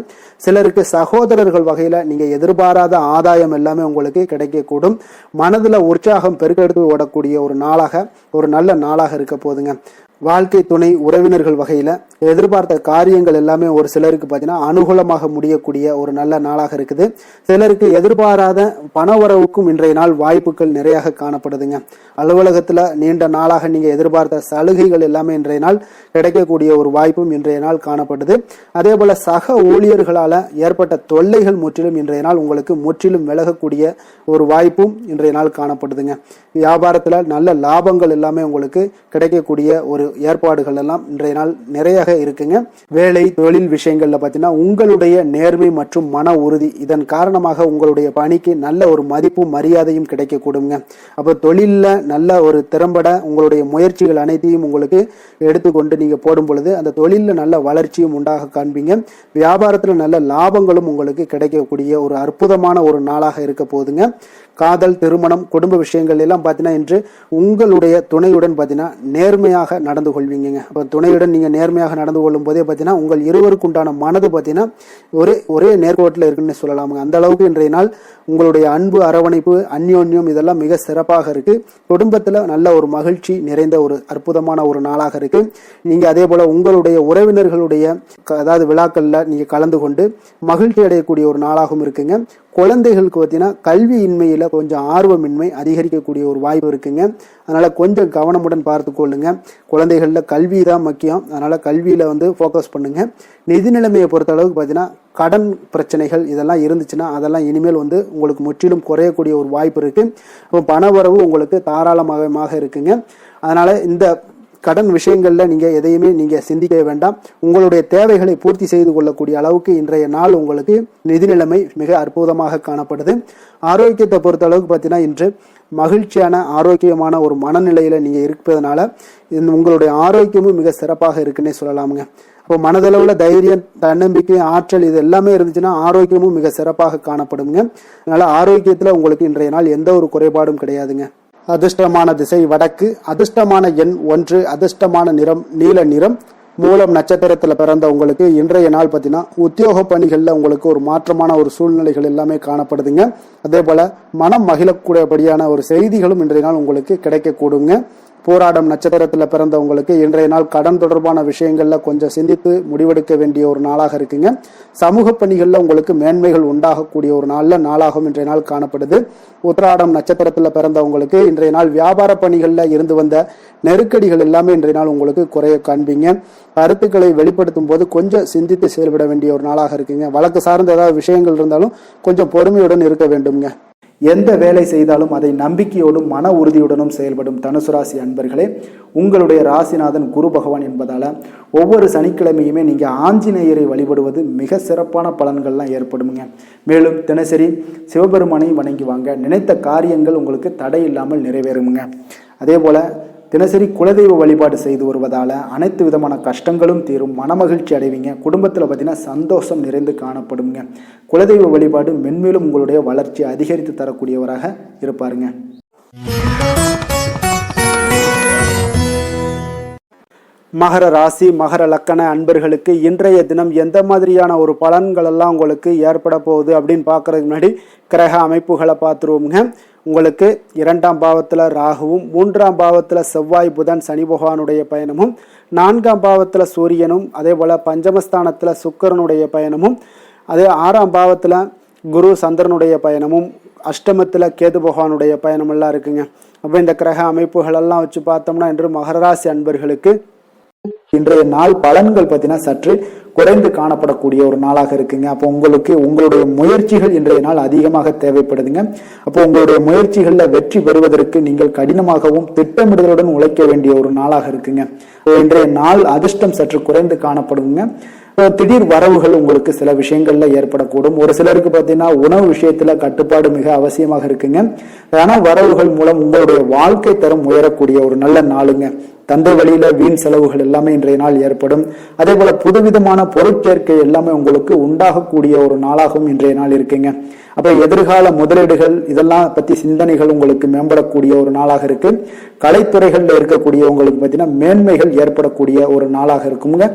சிலருக்கு சகோதரர்கள் வகையில் நீங்கள் எதிர்பாராத ஆதாயம் எல்லாமே உங்களுக்கு கிடைக்கக்கூடும். மனதில் உற்சாகம் பெருக்கெடுத்து ஓடக்கூடிய ஒரு நாளாக ஒரு நல்ல நாளாக இருக்க போதுங்க. வாழ்க்கை துணை உறவினர்கள் வகையில எதிர்பார்த்த காரியங்கள் எல்லாமே ஒரு சிலருக்கு பார்த்தீங்கன்னா அனுகூலமாக முடியக்கூடிய ஒரு நல்ல நாளாக இருக்குது. சிலருக்கு எதிர்பாராத பண வரவுக்கும் இன்றைய நாள் வாய்ப்புகள் நிறைய காணப்படுதுங்க. அலுவலகத்துல நீண்ட நாளாக நீங்க எதிர்பார்த்த சலுகைகள் எல்லாமே இன்றைய நாள் கிடைக்கக்கூடிய ஒரு வாய்ப்பும் இன்றைய நாள் காணப்படுது. அதே போல சக ஊழியர்களால ஏற்பட்ட தொல்லைகள் முற்றிலும் இன்றைய நாள் உங்களுக்கு முற்றிலும் விலகக்கூடிய ஒரு வாய்ப்பும் இன்றைய நாள் காணப்படுதுங்க. வியாபாரத்துல நல்ல லாபங்கள் எல்லாமே உங்களுக்கு கிடைக்கக்கூடிய ஒரு ஏற்பாடுகள் எல்லாம் இன்றைய நாள் நிறைய இருக்குங்க. வேலை தொழில் விஷயங்கள்ல பாத்தீங்கன்னா உங்களுடைய நேர்மை மற்றும் மன உறுதி இதன் காரணமாக உங்களுடைய பணிக்கு நல்ல ஒரு மதிப்பும் மரியாதையும் கிடைக்க கூடுங்க. அப்ப தொழில்ல நல்ல ஒரு திறம்பட உங்களுடைய முயற்சிகள் அனைத்தையும் உங்களுக்கு எடுத்துக்கொண்டு நீங்க போடும் பொழுது அந்த தொழில்ல நல்ல வளர்ச்சியும் உண்டாக காண்பீங்க. வியாபாரத்துல நல்ல லாபங்களும் உங்களுக்கு கிடைக்கக்கூடிய ஒரு அற்புதமான ஒரு நாளாக இருக்க போதுங்க. காதல், திருமணம், குடும்ப விஷயங்கள் எல்லாம் பார்த்தீங்கன்னா இன்று உங்களுடைய துணையுடன் பார்த்தீங்கன்னா நேர்மையாக நடந்து கொள்வீங்க. அப்போ துணையுடன் நீங்க நேர்மையாக நடந்து கொள்ளும் போதே பார்த்தீங்கன்னா உங்கள் இருவருக்கு உண்டான மனது பார்த்தீங்கன்னா ஒரே நேர்கோட்டில் இருக்குன்னு சொல்லலாமுங்க. அந்த அளவுக்கு இன்றைய நாள் உங்களுடைய அன்பு, அரவணைப்பு, அந்யோன்யம் இதெல்லாம் மிக சிறப்பாக இருக்கு. குடும்பத்துல நல்ல ஒரு மகிழ்ச்சி நிறைந்த ஒரு அற்புதமான ஒரு நாளாக இருக்கு. நீங்க அதே போல உங்களுடைய உறவினர்களுடைய அதாவது விழாக்கள்ல நீங்க கலந்து கொண்டு மகிழ்ச்சி அடையக்கூடிய ஒரு நாளாகவும் இருக்குங்க. குழந்தைகளுக்கு பார்த்தீங்கன்னா கல்வியின்மையில கொஞ்சம் ஆர்வமின்மை அதிகரிக்கக்கூடிய ஒரு வாய்ப்பு இருக்குங்க. அதனால கொஞ்சம் கவனமுடன் பார்த்து கொள்ளுங்க. குழந்தைகள்ல கல்வி தான் முக்கியம். அதனால கல்வியில ஃபோக்கஸ் பண்ணுங்க. நிதி நிலைமையை பொறுத்த அளவுக்கு பார்த்தீங்கன்னா கடன் பிரச்சனைகள் இதெல்லாம் இருந்துச்சுன்னா அதெல்லாம் இனிமேல் உங்களுக்கு முற்றிலும் குறையக்கூடிய ஒரு வாய்ப்பு இருக்கு. அப்போ பண வரவு உங்களுக்கு தாராளமாக இருக்குங்க. அதனால இந்த கடன் விஷயங்கள்ல நீங்க எதையுமே நீங்க சிந்திக்க வேண்டாம். உங்களுடைய தேவைகளை பூர்த்தி செய்து கொள்ளக்கூடிய அளவுக்கு இன்றைய நாள் உங்களுக்கு நிதி நிலைமை மிக அற்புதமாக காணப்படுது. ஆரோக்கியத்தை பொறுத்த அளவுக்கு பார்த்தீங்கன்னா இன்று மகிழ்ச்சியான ஆரோக்கியமான ஒரு மனநிலையில நீங்க இருப்பதனால உங்களுடைய ஆரோக்கியமும் மிக சிறப்பாக இருக்குன்னே சொல்லலாமுங்க. அப்போ மனதளவுல தைரியம், தன்னம்பிக்கை, ஆற்றல் இது எல்லாமே இருந்துச்சுன்னா ஆரோக்கியமும் மிக சிறப்பாக காணப்படுங்க. அதனால ஆரோக்கியத்துல உங்களுக்கு இன்றைய நாள் எந்த ஒரு குறைபாடும் கிடையாதுங்க. அதிர்ஷ்டமான திசை வடக்கு, அதிர்ஷ்டமான எண் 1, அதிர்ஷ்டமான நிறம் நீல நிறம். மூலம் நட்சத்திரத்துல பிறந்த உங்களுக்கு இன்றைய நாள் பார்த்தீங்கன்னா உத்தியோக பணிகள்ல உங்களுக்கு ஒரு மாற்றமான ஒரு சூழ்நிலைகள் எல்லாமே காணப்படுதுங்க. அதே போல மனம் மகிழக்கூடியபடியான ஒரு செய்திகளும் இன்றைய நாள் உங்களுக்கு கிடைக்க கூடுங்க. போராடம் நட்சத்திரத்துல பிறந்தவங்களுக்கு இன்றைய நாள் கடன் தொடர்பான விஷயங்கள்ல கொஞ்சம் சிந்தித்து முடிவெடுக்க வேண்டிய ஒரு நாளாக இருக்குங்க. சமூக பணிகள்ல உங்களுக்கு மேன்மைகள் உண்டாகக்கூடிய ஒரு நாளாகவும் இன்றைய நாள் காணப்படுது. உத்திராடம் நட்சத்திரத்துல பிறந்தவங்களுக்கு இன்றைய நாள் வியாபார பணிகள்ல இருந்து வந்த நெருக்கடிகள் எல்லாமே இன்றைய நாள் உங்களுக்கு குறைய காண்பீங்க. கருத்துக்களை வெளிப்படுத்தும் போது கொஞ்சம் சிந்தித்து செயல்பட வேண்டிய ஒரு நாளாக இருக்குங்க. வழக்கு சார்ந்த ஏதாவது விஷயங்கள் இருந்தாலும் கொஞ்சம் பொறுமையுடன் இருக்க வேண்டுங்க. எந்த வேலை செய்தாலும் அதை நம்பிக்கையோடும் மன உறுதியுடனும் செயல்படும் தனுசு ராசி அன்பர்களே, உங்களுடைய ராசிநாதன் குரு பகவான் என்பதால ஒவ்வொரு சனிக்கிழமையுமே நீங்க ஆஞ்சநேயரை வழிபடுவது மிக சிறப்பான பலன்கள்லாம் ஏற்படுங்க. மேலும் தினசரி சிவபெருமானை வணங்கி வாங்க, நினைத்த காரியங்கள் உங்களுக்கு தடை இல்லாமல் நிறைவேறுங்க. அதே போல தினசரி குலதெய்வ வழிபாடு செய்து வருவதால அனைத்து விதமான கஷ்டங்களும் தீரும், மனமகிழ்ச்சி அடைவீங்க. குடும்பத்தில் பார்த்தீங்கன்னா சந்தோஷம் நிறைந்து காணப்படுங்க. குலதெய்வ வழிபாடு மென்மேலும் உங்களுடைய வளர்ச்சி அதிகரித்து தரக்கூடியவராக இருப்பாருங்க. மகர ராசி மகர லக்கண அன்பர்களுக்கு இன்றைய தினம் எந்த மாதிரியான ஒரு பலன்கள் எல்லாம் உங்களுக்கு ஏற்பட போகுது அப்படின்னு பார்க்கறதுக்கு முன்னாடி கிரக அமைப்புகளை பார்த்துருவோங்க. உங்களுக்கு 2ஆம் பாவத்தில் ராகுவும், 3ஆம் பாவத்தில் செவ்வாய், புதன், சனி பகவானுடைய பயணமும், 4ஆம் பாவத்தில் சூரியனும், அதே போல் பஞ்சமஸ்தானத்தில் சுக்கிரனுடைய பயணமும், அதே 6ஆம் பாவத்தில் குரு சந்திரனுடைய பயணமும், அஷ்டமத்தில் கேது பகவானுடைய பயணமெல்லாம் இருக்குங்க. அப்போ இந்த கிரக அமைப்புகள் எல்லாம் வச்சு பார்த்தோம்னா இன்று மகர ராசி அன்பர்களுக்கு இன்றைய நாள் பலன்கள் பார்த்தீங்கன்னா சற்று குறைந்து காணப்படக்கூடிய ஒரு நாளாக இருக்குங்க. அப்போ உங்களுடைய முயற்சிகள் இன்றைய நாள் அதிகமாக தேவைப்படுதுங்க. அப்போ உங்களுடைய முயற்சிகள்ல வெற்றி பெறுவதற்கு நீங்கள் கடினமாகவும் திட்டமிடுதலுடன் உழைக்க வேண்டிய ஒரு நாளாக இருக்குங்க. இன்றைய நாள் அதிர்ஷ்டம் சற்று குறைந்து காணப்படுங்க. திடீர் வரவுகள் உங்களுக்கு சில விஷயங்கள்ல ஏற்படக்கூடும். ஒரு சிலருக்கு பார்த்தீங்கன்னா உணவு விஷயத்துல கட்டுப்பாடு மிக அவசியமாக இருக்குங்க. பண வரவுகள் மூலம் உங்களுடைய வாழ்க்கை தரம் உயரக்கூடிய ஒரு நல்ல நாளுங்க. தந்தை வழியில வீண் செலவுகள் எல்லாமே இன்றைய நாள் ஏற்படும். அதே போல புதுவிதமான பொருட்சேர்க்கை எல்லாமே உங்களுக்கு உண்டாகக்கூடிய ஒரு நாளாகவும் இன்றைய நாள் இருக்குங்க. அப்ப எதிர்கால முதலீடுகள் இதெல்லாம் பத்தி சிந்தனைகள் உங்களுக்கு மேம்படக்கூடிய ஒரு நாளாக இருக்கு. கலைத்துறைகள்ல இருக்கக்கூடிய உங்களுக்கு பார்த்தீங்கன்னா மேன்மைகள் ஏற்படக்கூடிய ஒரு நாளாக இருக்குங்க.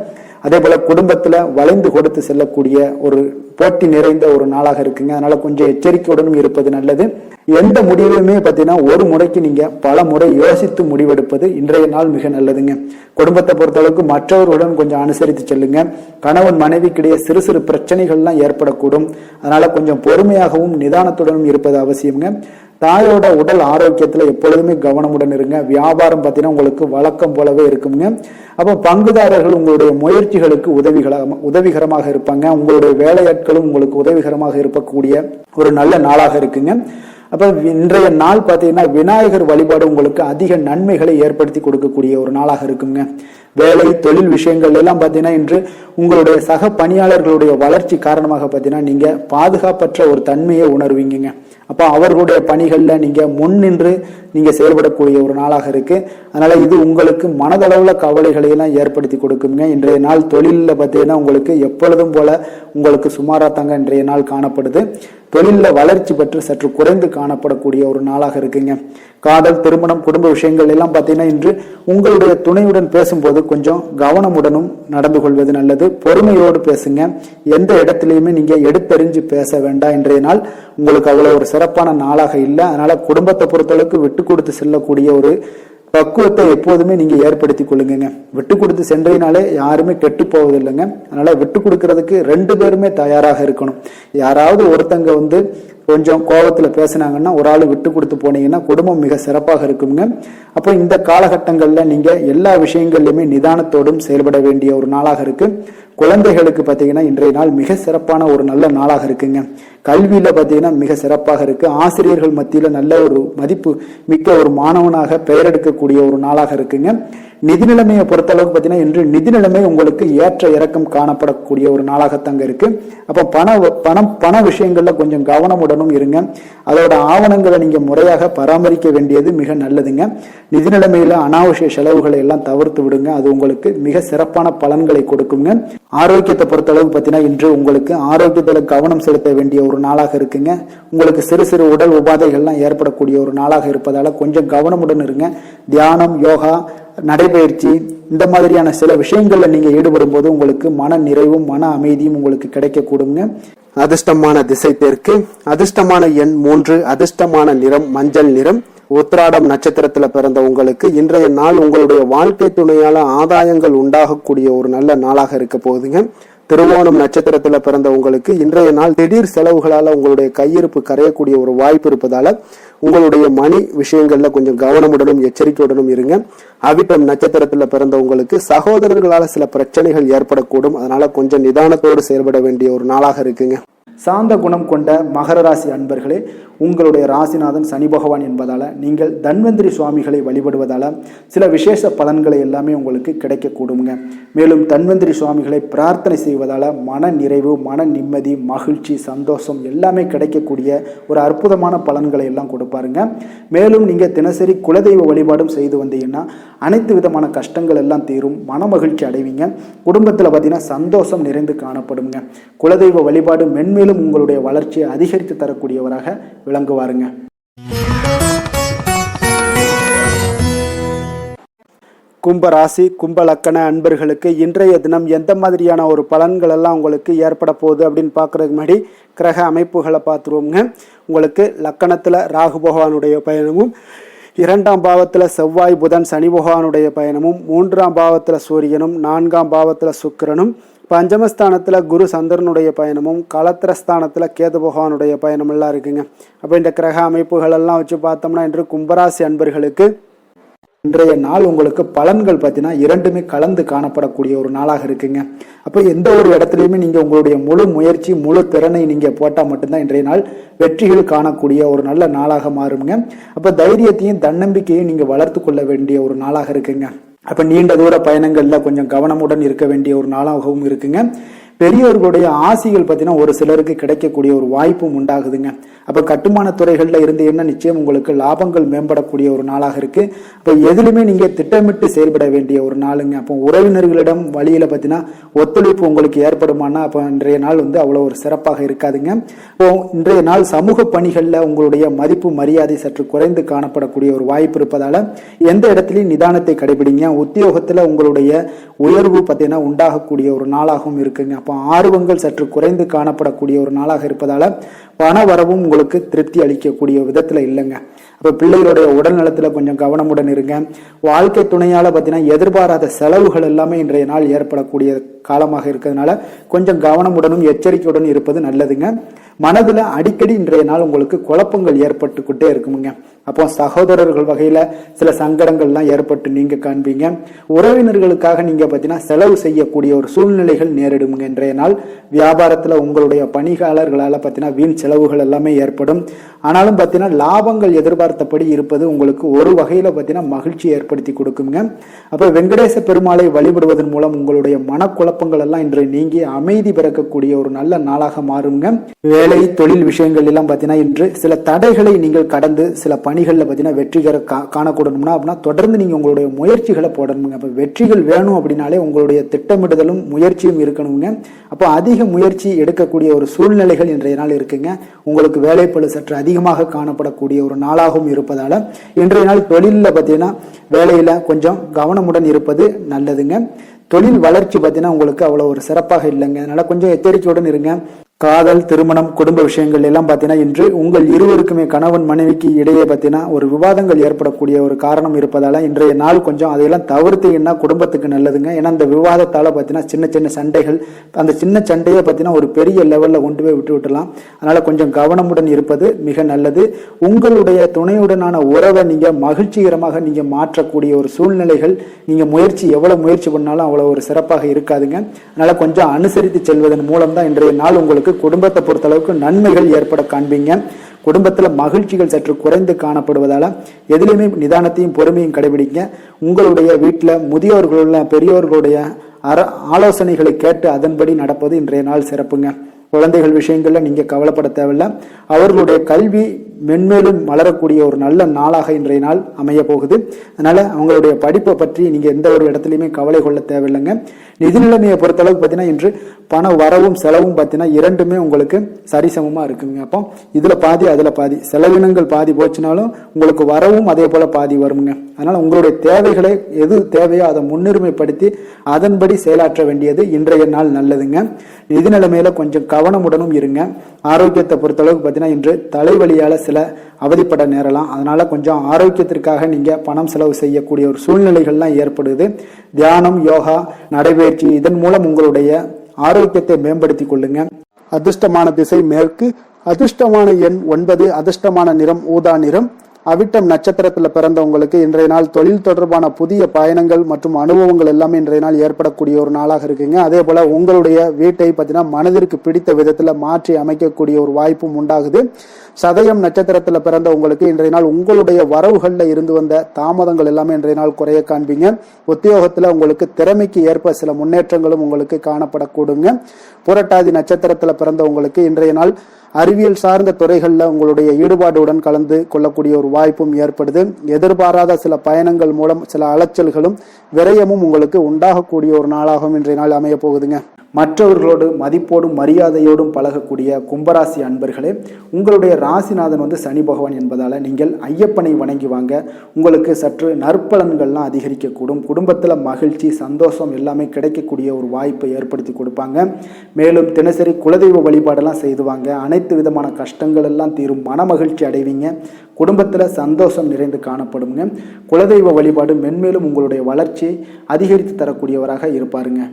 அதே போல குடும்பத்துல வளைந்து கொடுத்து செல்லக்கூடிய ஒரு போட்டி நிறைந்த ஒரு நாளாக இருக்குங்க. அதனால கொஞ்சம் எச்சரிக்கையுடனும் இருப்பது நல்லது. எந்த முடிவுமே பார்த்தீங்கன்னா ஒரு முறைக்கு நீங்க பல முறை யோசித்து முடிவெடுப்பது இன்றைய நாள் மிக நல்லதுங்க. குடும்பத்தை பொறுத்தளவுக்கு மற்றவர்களுடன் கொஞ்சம் அனுசரித்து செல்லுங்க. கணவன் மனைவிக்கிடையே சிறு சிறு பிரச்சனைகள்லாம் ஏற்படக்கூடும். அதனால கொஞ்சம் பொறுமையாகவும் நிதானத்துடனும் இருப்பது அவசியம்ங்க. தாயோட உடல் ஆரோக்கியத்துல எப்பொழுதுமே கவனமுடன் இருங்க. வியாபாரம் பார்த்தீங்கன்னா உங்களுக்கு வழக்கம் போலவே இருக்குங்க. அப்போ பங்குதாரர்கள் உங்களுடைய முயற்சிகளுக்கு உதவிகரமாக இருப்பாங்க. உங்களுடைய வேலையாட்களும் உங்களுக்கு உதவிகரமாக இருக்கக்கூடிய ஒரு நல்ல நாளாக இருக்குங்க. அப்ப இன்றைய நாள் பார்த்தீங்கன்னா விநாயகர் வழிபாடு உங்களுக்கு அதிக நன்மைகளை ஏற்படுத்தி கொடுக்கக்கூடிய ஒரு நாளாக இருக்குங்க. வேலை தொழில் விஷயங்கள் எல்லாம் பார்த்தீங்கன்னா இன்று உங்களுடைய சக பணியாளர்களுடைய வளர்ச்சி காரணமாக பார்த்தீங்கன்னா நீங்க பாதுகாப்பற்ற ஒரு தன்மையை உணர்வீங்க. அப்போ அவர்களுடைய பணிகள்ல நீங்க முன்னின்று நீங்க செயல்படக்கூடிய ஒரு நாளாக இருக்கு. அதனால இது உங்களுக்கு மனதளவுல கவலைகளை எல்லாம் ஏற்படுத்தி கொடுக்குங்க. இன்றைய நாள் தொழிலில் பார்த்தீங்கன்னா உங்களுக்கு எப்பொழுதும் போல உங்களுக்கு சுமாரா தாங்க இன்றைய நாள் காணப்படுது. தொழிலில் வளர்ச்சி பெற்று சற்று குறைந்து காணப்படக்கூடிய ஒரு நாளாக இருக்குங்க. காதல், திருமணம், குடும்ப விஷயங்கள் எல்லாம் பார்த்தீங்கன்னா இன்று உங்களுடைய துணையுடன் பேசும்போது கொஞ்சம் கவனமுடனும் நடந்து கொள்வது நல்லது. பொறுமையோடு பேசுங்க. எந்த இடத்துலையுமே நீங்க எடுத்தறிஞ்சு பேச வேண்டாம். இன்றைய நாள் உங்களுக்கு அவ்வளவு ஒரு சிறப்பான நாளாக இல்லை. அதனால குடும்பத்தை பொறுத்தளவுக்கு விட்டு கொடுத்து செல்லக்கூடிய ஒரு பக்குவத்தை எப்போதுமே நீங்க ஏற்படுத்தி கொள்ளுங்க. விட்டு கொடுத்து சென்றதுனாலே யாருமே கெட்டு போவதில்லைங்க. அதனால விட்டு கொடுக்கறதுக்கு 2 பேருமே தயாராக இருக்கணும். யாராவது ஒருத்தங்க கொஞ்சம் கோபத்துல பேசினாங்கன்னா ஒரு ஆள் விட்டு கொடுத்து போனீங்கன்னா குடும்பம் மிக சிறப்பாக இருக்குங்க. அப்போ இந்த காலகட்டங்கள்ல நீங்க எல்லா விஷயங்கள்லயுமே நிதானத்தோடும் செயல்பட வேண்டிய ஒரு நாளாக இருக்கு. குழந்தைகளுக்கு பார்த்தீங்கன்னா இன்றைய நாள் மிக சிறப்பான ஒரு நல்ல நாளாக இருக்குங்க. கல்வியில பார்த்தீங்கன்னா மிக சிறப்பாக இருக்கு. ஆசிரியர்கள் மத்தியில நல்ல ஒரு மதிப்பு மிக்க ஒரு மாணவனாக பெயர் எடுக்கக்கூடிய ஒரு நாளாக இருக்குங்க. நிதி நிலைமையை பொறுத்தளவுக்கு பார்த்தீங்கன்னா இன்று நிதி நிலைமை உங்களுக்கு ஏற்ற இறக்கம் காணப்படக்கூடிய ஒரு நாளாகத்தாங்க இருக்கு. அப்போ பண விஷயங்கள்ல கொஞ்சம் கவனமுடனும் இருங்க. அதோட ஆவணங்களை நீங்க முறையாக பராமரிக்க வேண்டியது மிக நல்லதுங்க. நிதி நிலைமையில அனாவசிய செலவுகளை எல்லாம் தவிர்த்து விடுங்க. அது உங்களுக்கு மிக சிறப்பான பலன்களை கொடுக்குங்க. ஆரோக்கியத்தை பொறுத்தளவுக்கு பார்த்தீங்கன்னா இன்று உங்களுக்கு ஆரோக்கியத்துல கவனம் செலுத்த வேண்டிய ஒரு நாளாக இருக்குங்க. உங்களுக்கு சிறு சிறு உடல் உபாதைகள்லாம் ஏற்படக்கூடிய ஒரு நாளாக இருப்பதால கொஞ்சம் கவனமுடன் இருங்க. தியானம், யோகா, நடைபயிற்சி இந்த மாதிரியான சில விஷயங்கள்ல நீங்க ஈடுபடும் போது உங்களுக்கு மன நிறைவும் மன அமைதியும் உங்களுக்கு கிடைக்க கூடுங்க. அதிர்ஷ்டமான திசை தெற்கு, அதிர்ஷ்டமான எண் 3, அதிர்ஷ்டமான நிறம் மஞ்சள் நிறம். உத்திராடம் நட்சத்திரத்துல பிறந்த உங்களுக்கு இன்றைய நாள் உங்களுடைய வாழ்க்கை துணையால ஆதாயங்கள் உண்டாகக்கூடிய ஒரு நல்ல நாளாக இருக்க போகுதுங்க. திருவோணம் நட்சத்திரத்துல பிறந்த உங்களுக்கு இன்றைய நாள் திடீர் செலவுகளால உங்களுடைய கையிருப்பு கரையக்கூடிய ஒரு வாய்ப்பு இருப்பதால உங்களுடைய மணி விஷயங்கள்ல கொஞ்சம் கவனமுடனும் எச்சரிக்கையுடனும் இருங்க. அவிட்டம் நட்சத்திரத்துல பிறந்த உங்களுக்கு சகோதரர்களால சில பிரச்சனைகள் ஏற்படக்கூடும். அதனால கொஞ்சம் நிதானத்தோடு செயல்பட வேண்டிய ஒரு நாளாக இருக்குங்க. சாந்த குணம் கொண்ட மகர ராசி அன்பர்களே, உங்களுடைய ராசிநாதன் சனி பகவான் என்பதால நீங்கள் தன்வந்திரி சுவாமிகளை வழிபடுவதால சில விசேஷ பலன்களை எல்லாமே உங்களுக்கு கிடைக்கக்கூடுங்க. மேலும் தன்வந்திரி சுவாமிகளை பிரார்த்தனை செய்வதால மன நிறைவு, மன நிம்மதி, மகிழ்ச்சி, சந்தோஷம் எல்லாமே கிடைக்கக்கூடிய ஒரு அற்புதமான பலன்களை எல்லாம் கொடுப்பாருங்க. மேலும் நீங்க தினசரி குலதெய்வ வழிபாடும் செய்து வந்தீங்கன்னா அனைத்து விதமான கஷ்டங்கள் எல்லாம் தீரும், மன மகிழ்ச்சி அடைவீங்க. குடும்பத்தில் பார்த்தீங்கன்னா சந்தோஷம் நிறைந்து காணப்படுங்க. குலதெய்வ வழிபாடு மென்மேலும் உங்களுடைய வளர்ச்சியை அதிகரித்து தரக்கூடியவராக விளங்குவாருங்க. கும்பராசி கும்ப லக்கண அன்பர்களுக்கு இன்றைய தினம் எந்த மாதிரியான ஒரு பலன்கள் எல்லாம் உங்களுக்கு ஏற்பட போகுது அப்படின்னு பார்க்கறதுக்கு முன்னாடி கிரக அமைப்புகளை பார்த்துருவோங்க. உங்களுக்கு லக்கணத்துல ராகு பகவானுடைய பயணமும், 2ஆம் பாவத்துல செவ்வாய் புதன் சனி பகவானுடைய பயணமும், 3ஆம் பாவத்துல சூரியனும், 4ஆம் பாவத்துல சுக்கிரனும், பஞ்சமஸ்தானத்துல குரு சந்திரனுடைய பயணமும், களத்திரஸ்தானத்துல கேது பகவானுடைய பயணம் எல்லாம் இருக்குங்க. அப்போ இந்த கிரக அமைப்புகள் எல்லாம் வச்சு பார்த்தோம்னா இன்று கும்பராசி அன்பர்களுக்கு இன்றைய நாள் உங்களுக்கு பலன்கள் பார்த்தீங்கன்னா 2மே கலந்து காணப்படக்கூடிய ஒரு நாளாக இருக்குங்க. அப்போ எந்த ஒரு இடத்துலையுமே நீங்கள் உங்களுடைய முழு முயற்சி, முழு திறனை நீங்கள் போட்டால் மட்டும்தான் இன்றைய நாள் வெற்றிகள் காணக்கூடிய ஒரு நல்ல நாளாக மாறுங்க. அப்போ தைரியத்தையும் தன்னம்பிக்கையும் நீங்கள் வளர்த்து கொள்ள வேண்டிய ஒரு நாளாக இருக்குங்க. அப்போ நீண்ட தூர பயணங்களில் கொஞ்சம் கவனமுடன் இருக்க வேண்டிய ஒரு நாளாகவும் இருக்குங்க. பெரியவர்களுடைய ஆசிகள் பார்த்தீங்கன்னா ஒரு சிலருக்கு கிடைக்கக்கூடிய ஒரு வாய்ப்பும் உண்டாகுதுங்க. அப்போ கட்டுமான துறைகளில் இருந்தீங்கன்னா நிச்சயம் உங்களுக்கு லாபங்கள் மேம்படக்கூடிய ஒரு நாளாக இருக்கு. அப்போ எதுலையுமே நீங்க திட்டமிட்டு செயல்பட வேண்டிய ஒரு நாளுங்க. அப்போ உறவினர்களிடம் வழியில பார்த்தீங்கன்னா ஒத்துழைப்பு உங்களுக்கு ஏற்படுமானா அப்போ இன்றைய நாள் அவ்வளோ ஒரு சிறப்பாக இருக்காதுங்க. இப்போ இன்றைய நாள் சமூக பணிகளில் உங்களுடைய மதிப்பு மரியாதை சற்று குறைந்து காணப்படக்கூடிய ஒரு வாய்ப்பு இருப்பதால எந்த இடத்துலையும் நிதானத்தை கடைபிடிங்க. உத்தியோகத்தில் உங்களுடைய உயர்வு பார்த்தீங்கன்னா உண்டாகக்கூடிய ஒரு நாளாகவும் இருக்குங்க. அப்போ ஆர்வங்கள் சற்று குறைந்து காணப்படக்கூடிய ஒரு நாளாக இருப்பதால பண வரவும் உங்களுக்கு திருப்தி அளிக்கக்கூடிய விதத்துல இல்லைங்க. அப்ப பிள்ளைகளுடைய உடல் நலத்துல கொஞ்சம் கவனமுடன் இருங்க. வாழ்க்கை துணையால பார்த்தீங்கன்னா எதிர்பாராத செலவுகள் எல்லாமே இன்றைய நாள் ஏற்படக்கூடிய காலமாக இருக்கிறதுனால கொஞ்சம் கவனமுடனும் எச்சரிக்கையுடன் இருப்பது நல்லதுங்க. மனதுல அடிக்கடி இன்றைய நாள் உங்களுக்கு குழப்பங்கள் ஏற்பட்டுக்கிட்டே இருக்குமுங்க. அப்போ சகோதரர்கள் வகையில சில சங்கடங்கள்லாம் ஏற்பட்டு நீங்க காண்பீங்க. உறவினர்களுக்காக நீங்க பார்த்தீங்கன்னா செலவு செய்யக்கூடிய ஒரு சூழ்நிலைகள் நேரிடுங்க. இன்றைய நாள் வியாபாரத்துல உங்களுடைய பணியாளர்களால பார்த்தீங்கன்னா வீண் செலவுகள் எல்லாமே ஏற்படும். ஆனாலும் பார்த்தீங்கன்னா லாபங்கள் எதிர்பார்த்தபடி இருப்பது உங்களுக்கு ஒரு வகையில பார்த்தீங்கன்னா மகிழ்ச்சி ஏற்படுத்தி கொடுக்குங்க. அப்ப வெங்கடேச பெருமாளை வழிபடுவதன் மூலம் உங்களுடைய மனக்குழப்பங்கள் எல்லாம் இன்று நீங்கி அமைதி பிறக்கக்கூடிய ஒரு நல்ல நாளாக மாறுங்க. வேலை தொழில் விஷயங்கள் எல்லாம் பார்த்தீங்கன்னா இன்று சில தடைகளை நீங்கள் கடந்து சில பணிகளில் பார்த்தீங்கன்னா வெற்றிகர காணக்கூடணும்னா அப்படின்னா தொடர்ந்து நீங்க உங்களுடைய முயற்சிகளை போடணுங்க. அப்ப வெற்றிகள் வேணும் அப்படின்னாலே உங்களுடைய திட்டமிடுதலும் முயற்சியும் இருக்கணுங்க. அப்போ அதிக முயற்சி எடுக்கக்கூடிய ஒரு சூழ்நிலைகள் இன்றைய நாள் இருக்குங்க. உங்களுக்கு வேலைப்பளு சற்று அதிகமாக காணப்படக்கூடிய ஒரு நாளாகவும் இருப்பதால இன்றைய நாள் தொழிலில் பார்த்தீங்கன்னா வேலையில கொஞ்சம் கவனமுடன் இருப்பது நல்லதுங்க. தொழில் வளர்ச்சி பார்த்தீங்கன்னா உங்களுக்கு அவ்வளோ ஒரு சிறப்பாக இல்லைங்க. அதனால கொஞ்சம் எச்சரிக்கையுடன் இருங்க. காதல், திருமணம், குடும்ப விஷயங்கள் எல்லாம் பார்த்தீங்கன்னா இன்று உங்கள் இருவருக்குமே கணவன் மனைவிக்கு இடையே பார்த்தீங்கன்னா ஒரு விவாதங்கள் ஏற்படக்கூடிய ஒரு காரணம் இருப்பதால இன்றைய நாள் கொஞ்சம் அதையெல்லாம் தவிர்த்தீங்கன்னா குடும்பத்துக்கு நல்லதுங்க. ஏன்னா அந்த விவாதத்தால பார்த்தீங்கன்னா சின்ன சின்ன சண்டைகள், அந்த சின்ன சண்டையை பார்த்தீங்கன்னா ஒரு பெரிய லெவல்ல கொண்டு போய் விட்டு விட்டுலாம். அதனால கொஞ்சம் கவனமுடன் இருப்பது மிக நல்லது. உங்களுடைய துணையுடனான உறவை நீங்க மகிழ்ச்சிகரமாக நீங்க மாற்றக்கூடிய ஒரு சூழ்நிலைகள் நீங்க எவ்வளவு முயற்சி பண்ணாலும் அவ்வளவு ஒரு சிறப்பாக இருக்காதுங்க. அதனால கொஞ்சம் அனுசரித்து செல்வதன் மூலம் தான் இன்றைய நாள் உங்களுக்கு குடும்பத்தை பொறுத்த அளவுக்கு நன்மைகள் ஏற்பட காண்பீங்க. குடும்பத்துல மகிழ்ச்சிகள் சற்று குறைந்து காணப்படுவதால எதிலுமே நிதானத்தையும் பொறுமையும் கடைபிடிங்க. உங்களுடைய வீட்டுல முதியோர்களுள்ள பெரியோர்களுடைய ஆலோசனைகளை கேட்டு அதன்படி நடப்பது இன்றைய நாள் சிறப்புங்க. குழந்தைகள் விஷயங்கள்ல நீங்க கவலைப்பட தேவையில்லை. அவர்களுடைய கல்வி மென்மேலும் வளரக்கூடிய ஒரு நல்ல நாளாக இன்றைய நாள் அமைய போகுது. அதனால அவங்களுடைய படிப்பை பற்றி நீங்க எந்த ஒரு இடத்துலையுமே கவலை கொள்ள தேவையில்லைங்க. நிதி நிலைமையை பொறுத்தளவுக்கு பார்த்தீங்கன்னா இன்று பண வரவும் செலவும் பார்த்தீங்கன்னா இரண்டுமே உங்களுக்கு சரிசமமா இருக்குங்க. அப்போ இதுல பாதி அதுல பாதி, செலவினங்கள் பாதி போச்சுனாலும் உங்களுக்கு வரவும் அதே போல பாதி வருங்க. அதனால உங்களுடைய தேவைகளை எது தேவையோ அதை முன்னுரிமைப்படுத்தி அதன்படி செயலாற்ற வேண்டியது இன்றைய நாள் நல்லதுங்க. நிதி நிலைமையில கொஞ்சம் கவனமுடனும் இருங்க. ஆரோக்கியத்தை பொறுத்தளவுக்கு பார்த்தீங்கன்னா இன்று தலைவலியால சில அவதிப்பட நேரலாம். அதனால கொஞ்சம் ஆரோக்கியத்திற்காக நீங்க பணம் செலவு செய்யக்கூடிய ஒரு சூழ்நிலைகள்லாம் ஏற்படுது. தியானம், யோகா, நடைபயிற்சி இதன் மூலம் உங்களுடைய ஆரோக்கியத்தை மேம்படுத்தி கொள்ளுங்க. அதிர்ஷ்டமான திசை மேற்கு, அதிர்ஷ்டமான எண் 9, அதிர்ஷ்டமான நிறம் ஊதா நிறம். அவிட்டம் நட்சத்திரத்துல பிறந்தவங்களுக்கு இன்றைய நாள் தொழில் தொடர்பான புதிய பயணங்கள் மற்றும் அனுபவங்கள் எல்லாமே இன்றைய நாள் ஏற்படக்கூடிய ஒரு நாளாக இருக்குங்க. அதே போல உங்களுடைய வீட்டை பார்த்தீங்கன்னா மனதிற்கு பிடித்த விதத்துல மாற்றி அமைக்கக்கூடிய ஒரு வாய்ப்பும் உண்டாகுது. சதயம் நட்சத்திரத்துல பிறந்தவங்களுக்கு இன்றைய நாள் உங்களுடைய வரவுகள்ல இருந்து வந்த தாமதங்கள் எல்லாமே இன்றைய நாள் குறைய காண்பீங்க. உத்தியோகத்துல உங்களுக்கு திறமைக்கு ஏற்ப சில முன்னேற்றங்களும் உங்களுக்கு காணப்படக்கூடுங்க. புரட்டாதி நட்சத்திரத்துல பிறந்தவங்களுக்கு இன்றைய நாள் அறிவியல் சார்ந்த துறைகள்ல உங்களுடைய ஈடுபாடுடன் கலந்து கொள்ளக்கூடிய ஒரு வாய்ப்பும் ஏற்படுது. எதிர்பாராத சில பயணங்கள் மூலம் சில அலைச்சல்களும் விரயமும் உங்களுக்கு உண்டாகக்கூடிய ஒரு நாளாகவும் இன்றைய நாள் அமைய போகுதுங்க. மற்றவர்களோடு மதிப்போடும் மரியாதையோடும் பழகக்கூடிய கும்பராசி அன்பர்களே, உங்களுடைய ராசிநாதன் சனி பகவான் என்பதால நீங்கள் ஐயப்பனை வணங்கி வாங்க. உங்களுக்கு சற்று நற்பலன்கள்லாம் அதிகரிக்கக்கூடும். குடும்பத்தில் மகிழ்ச்சி, சந்தோஷம் எல்லாமே கிடைக்கக்கூடிய ஒரு வாய்ப்பை ஏற்படுத்தி கொடுப்பாங்க. மேலும் தினசரி குலதெய்வ வழிபாடெல்லாம் செய்துவாங்க. அனைத்து விதமான கஷ்டங்கள் எல்லாம் தீரும், மன மகிழ்ச்சி அடைவீங்க. குடும்பத்தில் சந்தோஷம் நிறைந்து காணப்படுங்க. குலதெய்வ வழிபாடு மென்மேலும் உங்களுடைய வளர்ச்சியை அதிகரித்து தரக்கூடியவராக இருப்பாருங்க.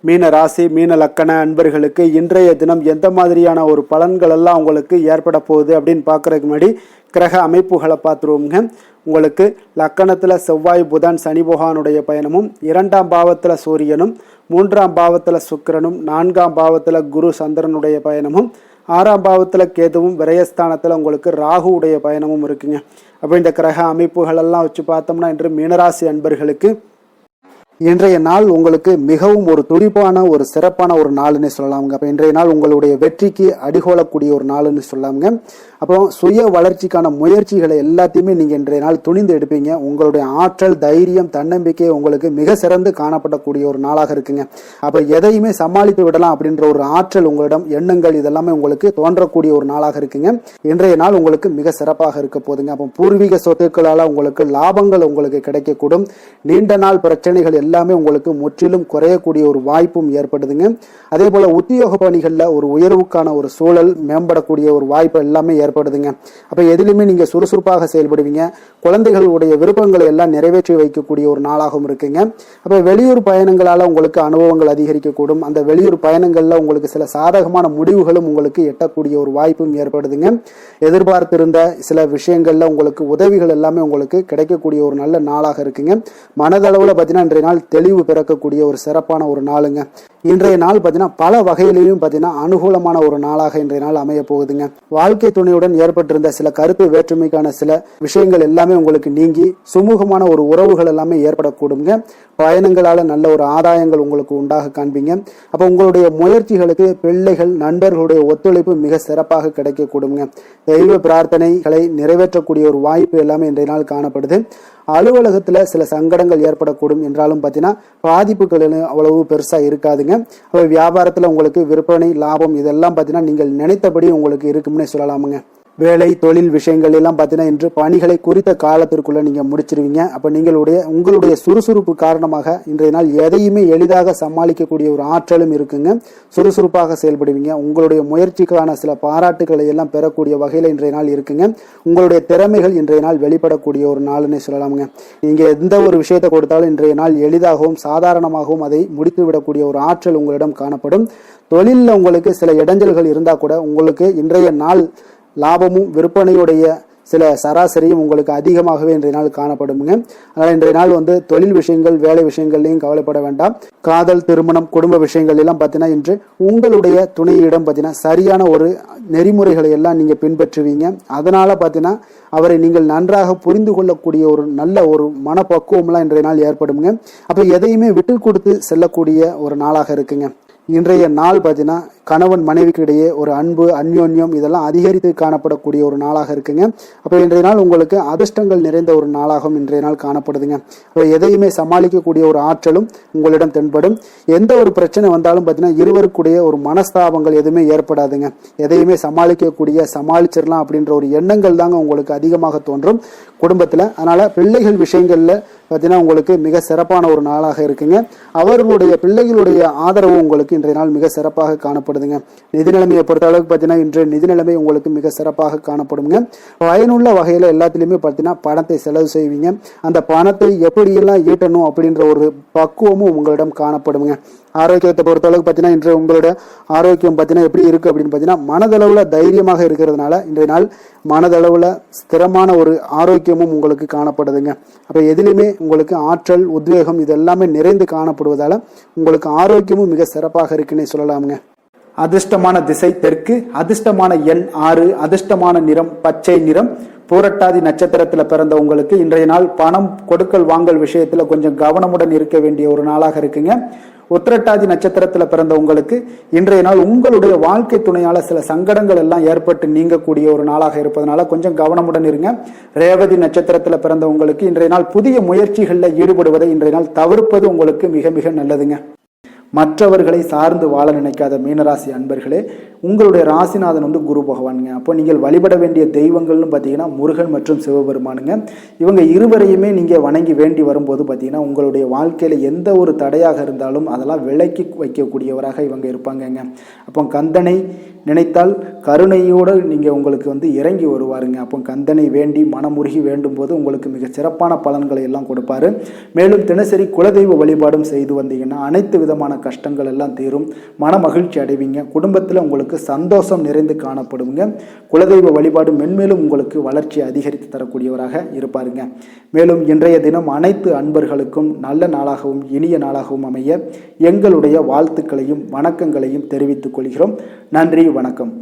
மீன ராசி, மீன லக்கண அன்பர்களுக்கு இன்றைய தினம் எந்த மாதிரியான ஒரு பலன்கள் எல்லாம் உங்களுக்கு ஏற்பட போகுது அப்படின்னு பார்க்கறதுக்கு முன்னாடி கிரக அமைப்புகளை பார்த்துருவோங்க. உங்களுக்கு லக்கணத்தில் செவ்வாய், புதன், சனி பகவானுடைய பயணமும், 2ஆம் பாவத்தில் சூரியனும், 3ஆம் பாவத்தில் சுக்கிரனும், 4ஆம் பாவத்தில் குரு சந்திரனுடைய பயணமும், 6ஆம் பாவத்தில் கேதுவும், விரயஸ்தானத்தில் உங்களுக்கு ராகுவுடைய பயணமும் இருக்குங்க. அப்போ இந்த கிரக அமைப்புகள் எல்லாம் வச்சு பார்த்தோம்னா இன்று மீனராசி அன்பர்களுக்கு இன்றைய நாள் உங்களுக்கு மிகவும் ஒரு துடிப்பான ஒரு சிறப்பான ஒரு நாள்னு சொல்லலாமுங்க. அப்போ இன்றைய நாள் உங்களுடைய வெற்றிக்கு அடிகோலக்கூடிய ஒரு நாள்னு சொல்லலாமுங்க. அப்புறம் சுய வளர்ச்சிக்கான முயற்சிகளை எல்லாத்தையுமே நீங்கள் இன்றைய நாள் துணிந்து எடுப்பீங்க. உங்களுடைய ஆற்றல், தைரியம், தன்னம்பிக்கை உங்களுக்கு மிக சிறந்து காணப்படக்கூடிய ஒரு நாளாக இருக்குங்க. அப்போ எதையுமே சமாளித்து விடலாம் அப்படின்ற ஒரு ஆற்றல் உங்களிடம், எண்ணங்கள் இதெல்லாமே உங்களுக்கு தோன்றக்கூடிய ஒரு நாளாக இருக்குங்க. இன்றைய நாள் உங்களுக்கு மிக சிறப்பாக இருக்க போதுங்க. அப்போ பூர்வீக சொத்துக்களால் உங்களுக்கு லாபங்கள் உங்களுக்கு கிடைக்கக்கூடும். நீண்ட நாள் பிரச்சனைகள் எல்லாமே உங்களுக்கு முற்றிலும் குறையக்கூடிய ஒரு வாய்ப்பும் ஏற்படுதுங்க. அதே போல உத்தியோக பணிகளில் ஒரு உயர்வுக்கான ஒரு சூழல், மேம்படக்கூடிய ஒரு வாய்ப்பு எல்லாமே ஏற்படுதுங்க. அப்ப எதிலுமே நீங்க சுறுசுறுப்பாக செயல்படுவீங்க. குழந்தைகளுடைய விருப்பங்களை எல்லாம் நிறைவேற்றி வைக்கக்கூடிய ஒரு நாளாகவும் இருக்குங்க. அப்ப வெளியூர் பயணங்களால உங்களுக்கு அனுபவங்கள் அதிகரிக்கக்கூடும். அந்த வெளியூர் பயணங்கள்ல உங்களுக்கு சில சாதகமான முடிவுகளும் உங்களுக்கு எட்டக்கூடிய ஒரு வாய்ப்பும் ஏற்படுதுங்க. எதிர்பார்த்திருந்த சில விஷயங்கள்ல உங்களுக்கு உதவிகள் எல்லாமே உங்களுக்கு கிடைக்கக்கூடிய ஒரு நல்ல நாளாக இருக்குங்க. மனதளவுல பார்த்தீங்கன்னா இன்றைய நாள் தெளிவு பிறக்கக்கூடிய ஒரு சிறப்பான ஒரு நாளுங்க. இன்றைய நாள் பார்த்தீங்கன்னா பல வகையிலையும் பார்த்தீங்கன்னா அனுகூலமான ஒரு நாளாக இன்றைய நாள் அமைய போகுதுங்க. வாழ்க்கை துணையுடன் ஏற்பட்டிருந்த சில கருத்து வேற்றுமைக்கான சில விஷயங்கள் எல்லாமே உங்களுக்கு நீங்கி சுமூகமான ஒரு உறவுகள் எல்லாமே ஏற்படக்கூடுங்க. பயணங்களால நல்ல ஒரு ஆதாயங்கள் உங்களுக்கு உண்டாக காண்பீங்க. அப்போ உங்களுடைய முயற்சிகளுக்கு பிள்ளைகள், நண்பர்களுடைய ஒத்துழைப்பு மிக சிறப்பாக கிடைக்கக்கூடுங்க. தெய்வ பிரார்த்தனைகளை நிறைவேற்றக்கூடிய ஒரு வாய்ப்பு எல்லாமே இன்றைய நாள் காணப்படுது. அலுவலகத்துல சில சங்கடங்கள் ஏற்படக்கூடும் என்றாலும் பார்த்தீங்கன்னா பாதிப்புகள் அவ்வளவு பெருசா இருக்காதுங்க. அப்போ வியாபாரத்துல உங்களுக்கு விற்பனை, லாபம் இதெல்லாம் பார்த்தீங்கன்னா நீங்கள் நினைத்தபடி உங்களுக்கு இருக்கும்னே சொல்லலாமுங்க. வேலை, தொழில் விஷயங்கள் எல்லாம் பார்த்தீங்கன்னா இன்று பணிகளை குறித்த காலத்திற்குள்ள நீங்க முடிச்சிருவீங்க. அப்ப உங்களுடைய சுறுசுறுப்பு காரணமாக இன்றைய நாள் எதையுமே எளிதாக சமாளிக்கக்கூடிய ஒரு ஆற்றலும் இருக்குங்க. சுறுசுறுப்பாக செயல்படுவீங்க. உங்களுடைய முயற்சிக்கான சில பாராட்டுகளை எல்லாம் பெறக்கூடிய வகையில இன்றைய நாள் இருக்குங்க. உங்களுடைய திறமைகள் இன்றைய நாள் வெளிப்படக்கூடிய ஒரு நாள்னே சொல்லலாமுங்க. நீங்க எந்த ஒரு விஷயத்தை கொடுத்தாலும் இன்றைய நாள் எளிதாகவும் சாதாரணமாகவும் அதை முடித்து விடக்கூடிய ஒரு ஆற்றல் உங்களிடம் காணப்படும். தொழிலில் உங்களுக்கு சில இடைஞ்சல்கள் இருந்தா கூட உங்களுக்கு இன்றைய நாள் லாபமும் விற்பனையுடைய சில சராசரியும் உங்களுக்கு அதிகமாகவே இன்றைய நாள் காணப்படுங்க. அதனால் இன்றைய நாள் தொழில் விஷயங்கள், வேலை விஷயங்கள்லையும் கவலைப்பட வேண்டாம். காதல், திருமணம், குடும்ப விஷயங்கள் எல்லாம் பார்த்தீங்கன்னா இன்று உங்களுடைய துணையிடம் பார்த்தீங்கன்னா சரியான ஒரு நெறிமுறைகளை எல்லாம் நீங்கள் பின்பற்றுவீங்க. அதனால பார்த்தீங்கன்னா அவரை நீங்கள் நன்றாக புரிந்து கொள்ளக்கூடிய ஒரு நல்ல ஒரு மனப்பக்குவம்லாம் இன்றைய நாள் ஏற்படுங்க. அப்போ எதையுமே விட்டு கொடுத்து செல்லக்கூடிய ஒரு நாளாக இருக்குங்க. இன்றைய நாள் பார்த்தீங்கன்னா கணவன் மனைவிக்கு இடையே ஒரு அன்பு, அந்யோன்யம் இதெல்லாம் அதிகரித்து காணப்படக்கூடிய ஒரு நாளாக இருக்குங்க. அப்போ இன்றைய நாள் உங்களுக்கு அதிர்ஷ்டங்கள் நிறைந்த ஒரு நாளாகவும் இன்றைய நாள் காணப்படுதுங்க. அப்போ எதையுமே சமாளிக்கக்கூடிய ஒரு ஆற்றலும் உங்களிடம் தென்படும். எந்த ஒரு பிரச்சனை வந்தாலும் பார்த்தீங்கன்னா இருவருக்குடைய ஒரு மனஸ்தாபங்கள் எதுவுமே ஏற்படாதுங்க. எதையுமே சமாளிச்சிடலாம் அப்படின்ற ஒரு எண்ணங்கள் தாங்க உங்களுக்கு அதிகமாக தோன்றும் குடும்பத்தில். அதனால பிள்ளைகள் விஷயங்கள்ல பார்த்தீங்கன்னா உங்களுக்கு மிக சிறப்பான ஒரு நாளாக இருக்குங்க. அவர்களுடைய பிள்ளைகளுடைய ஆதரவு உங்களுக்கு இன்றைய நாள் மிக சிறப்பாக காணப்படுதுங்க. நிதி நிலைமையை பொறுத்த அளவுக்கு பார்த்தீங்கன்னா இன்று நிதி நிலைமை உங்களுக்கு மிக சிறப்பாக காணப்படுங்க. பயனுள்ள வகையில எல்லாத்திலுமே பார்த்தீங்கன்னா பணத்தை செலவு செய்வீங்க. அந்த பணத்தை எப்படியெல்லாம் ஈட்டணும் அப்படின்ற ஒரு பக்குவமும் உங்களிடம் காணப்படுங்க. ஆரோக்கியத்தை பொறுத்த அளவுக்கு பார்த்தீங்கன்னா இன்று உங்களோட ஆரோக்கியம் பார்த்தீங்கன்னா எப்படி இருக்கு அப்படின்னு பார்த்தீங்கன்னா மனதளவுல தைரியமாக இருக்கிறதுனால இன்றைய நாள் மனதளவுல ஸ்திரமான ஒரு ஆரோக்கியமும் உங்களுக்கு காணப்படுதுங்க. அப்ப எதிலுமே உங்களுக்கு ஆற்றல், உத்வேகம் இது எல்லாமே நிறைந்து காணப்படுவதால உங்களுக்கு ஆரோக்கியமும் மிக சிறப்பாக இருக்குன்னு சொல்லலாமுங்க. அதிர்ஷ்டமான திசை தெற்கு, அதிர்ஷ்டமான எண் 6, அதிர்ஷ்டமான நிறம் பச்சை நிறம். பூரட்டாதி நட்சத்திரத்துல பிறந்த உங்களுக்கு இன்றைய நாள் பணம் கொடுக்கல் வாங்கல் விஷயத்துல கொஞ்சம் கவனமுடன் இருக்க வேண்டிய ஒரு நாளாக இருக்குங்க. உத்திரட்டாதி நட்சத்திரத்துல பிறந்த உங்களுக்கு இன்றைய நாள் உங்களுடைய வாழ்க்கை துணையால சில சங்கடங்கள் எல்லாம் ஏற்பட்டு நீங்கக்கூடிய ஒரு நாளாக இருப்பதனால கொஞ்சம் கவனமுடன் இருங்க. ரேவதி நட்சத்திரத்துல பிறந்த உங்களுக்கு இன்றைய நாள் புதிய முயற்சிகளில் ஈடுபடுவதை இன்றைய நாள் தவிர்ப்பது உங்களுக்கு மிக மிக நல்லதுங்க. மற்றவர்களை சார்ந்து வாழ நினைக்காத மீனராசி அன்பர்களே, உங்களுடைய ராசிநாதன் குரு பகவானுங்க. அப்போ நீங்கள் வழிபட வேண்டிய தெய்வங்கள்னு பார்த்தீங்கன்னா முருகன் மற்றும் சிவபெருமானுங்க. இவங்க இருவரையுமே நீங்கள் வணங்கி வேண்டி வரும்போது பார்த்தீங்கன்னா உங்களுடைய வாழ்க்கையில் எந்த ஒரு தடையாக இருந்தாலும் அதெல்லாம் விலக்கி வைக்கக்கூடியவராக இவங்க இருப்பாங்கங்க. அப்போ கந்தனை நினைத்தால் கருணையோடு நீங்கள் உங்களுக்கு இறங்கி வருவாருங்க. அப்போ கந்தனை வேண்டி மனமுருகி வேண்டும் போது உங்களுக்கு மிக சிறப்பான பலன்களை எல்லாம் கொடுப்பாரு. மேலும் தினசரி குலதெய்வ வழிபாடும் செய்து வந்தீங்கன்னா அனைத்து விதமான கஷ்டங்கள் எல்லாம் தீரும், மன மகிழ்ச்சி அடைவீங்க. குடும்பத்தில் உங்களுக்கு சந்தோஷம் நிறைந்து காணப்படுங்க. குலதெய்வ வழிபாடு மென்மேலும் உங்களுக்கு வளர்ச்சி அதிகரித்து தரக்கூடியவராக இருப்பாருங்க. மேலும் இன்றைய தினம் அனைத்து அன்பர்களுக்கும் நல்ல நாளாகவும் இனிய நாளாகவும் அமைய எங்களுடைய வாழ்த்துக்களையும் வணக்கங்களையும் தெரிவித்துக் கொள்கிறோம். நன்றி, வணக்கம்.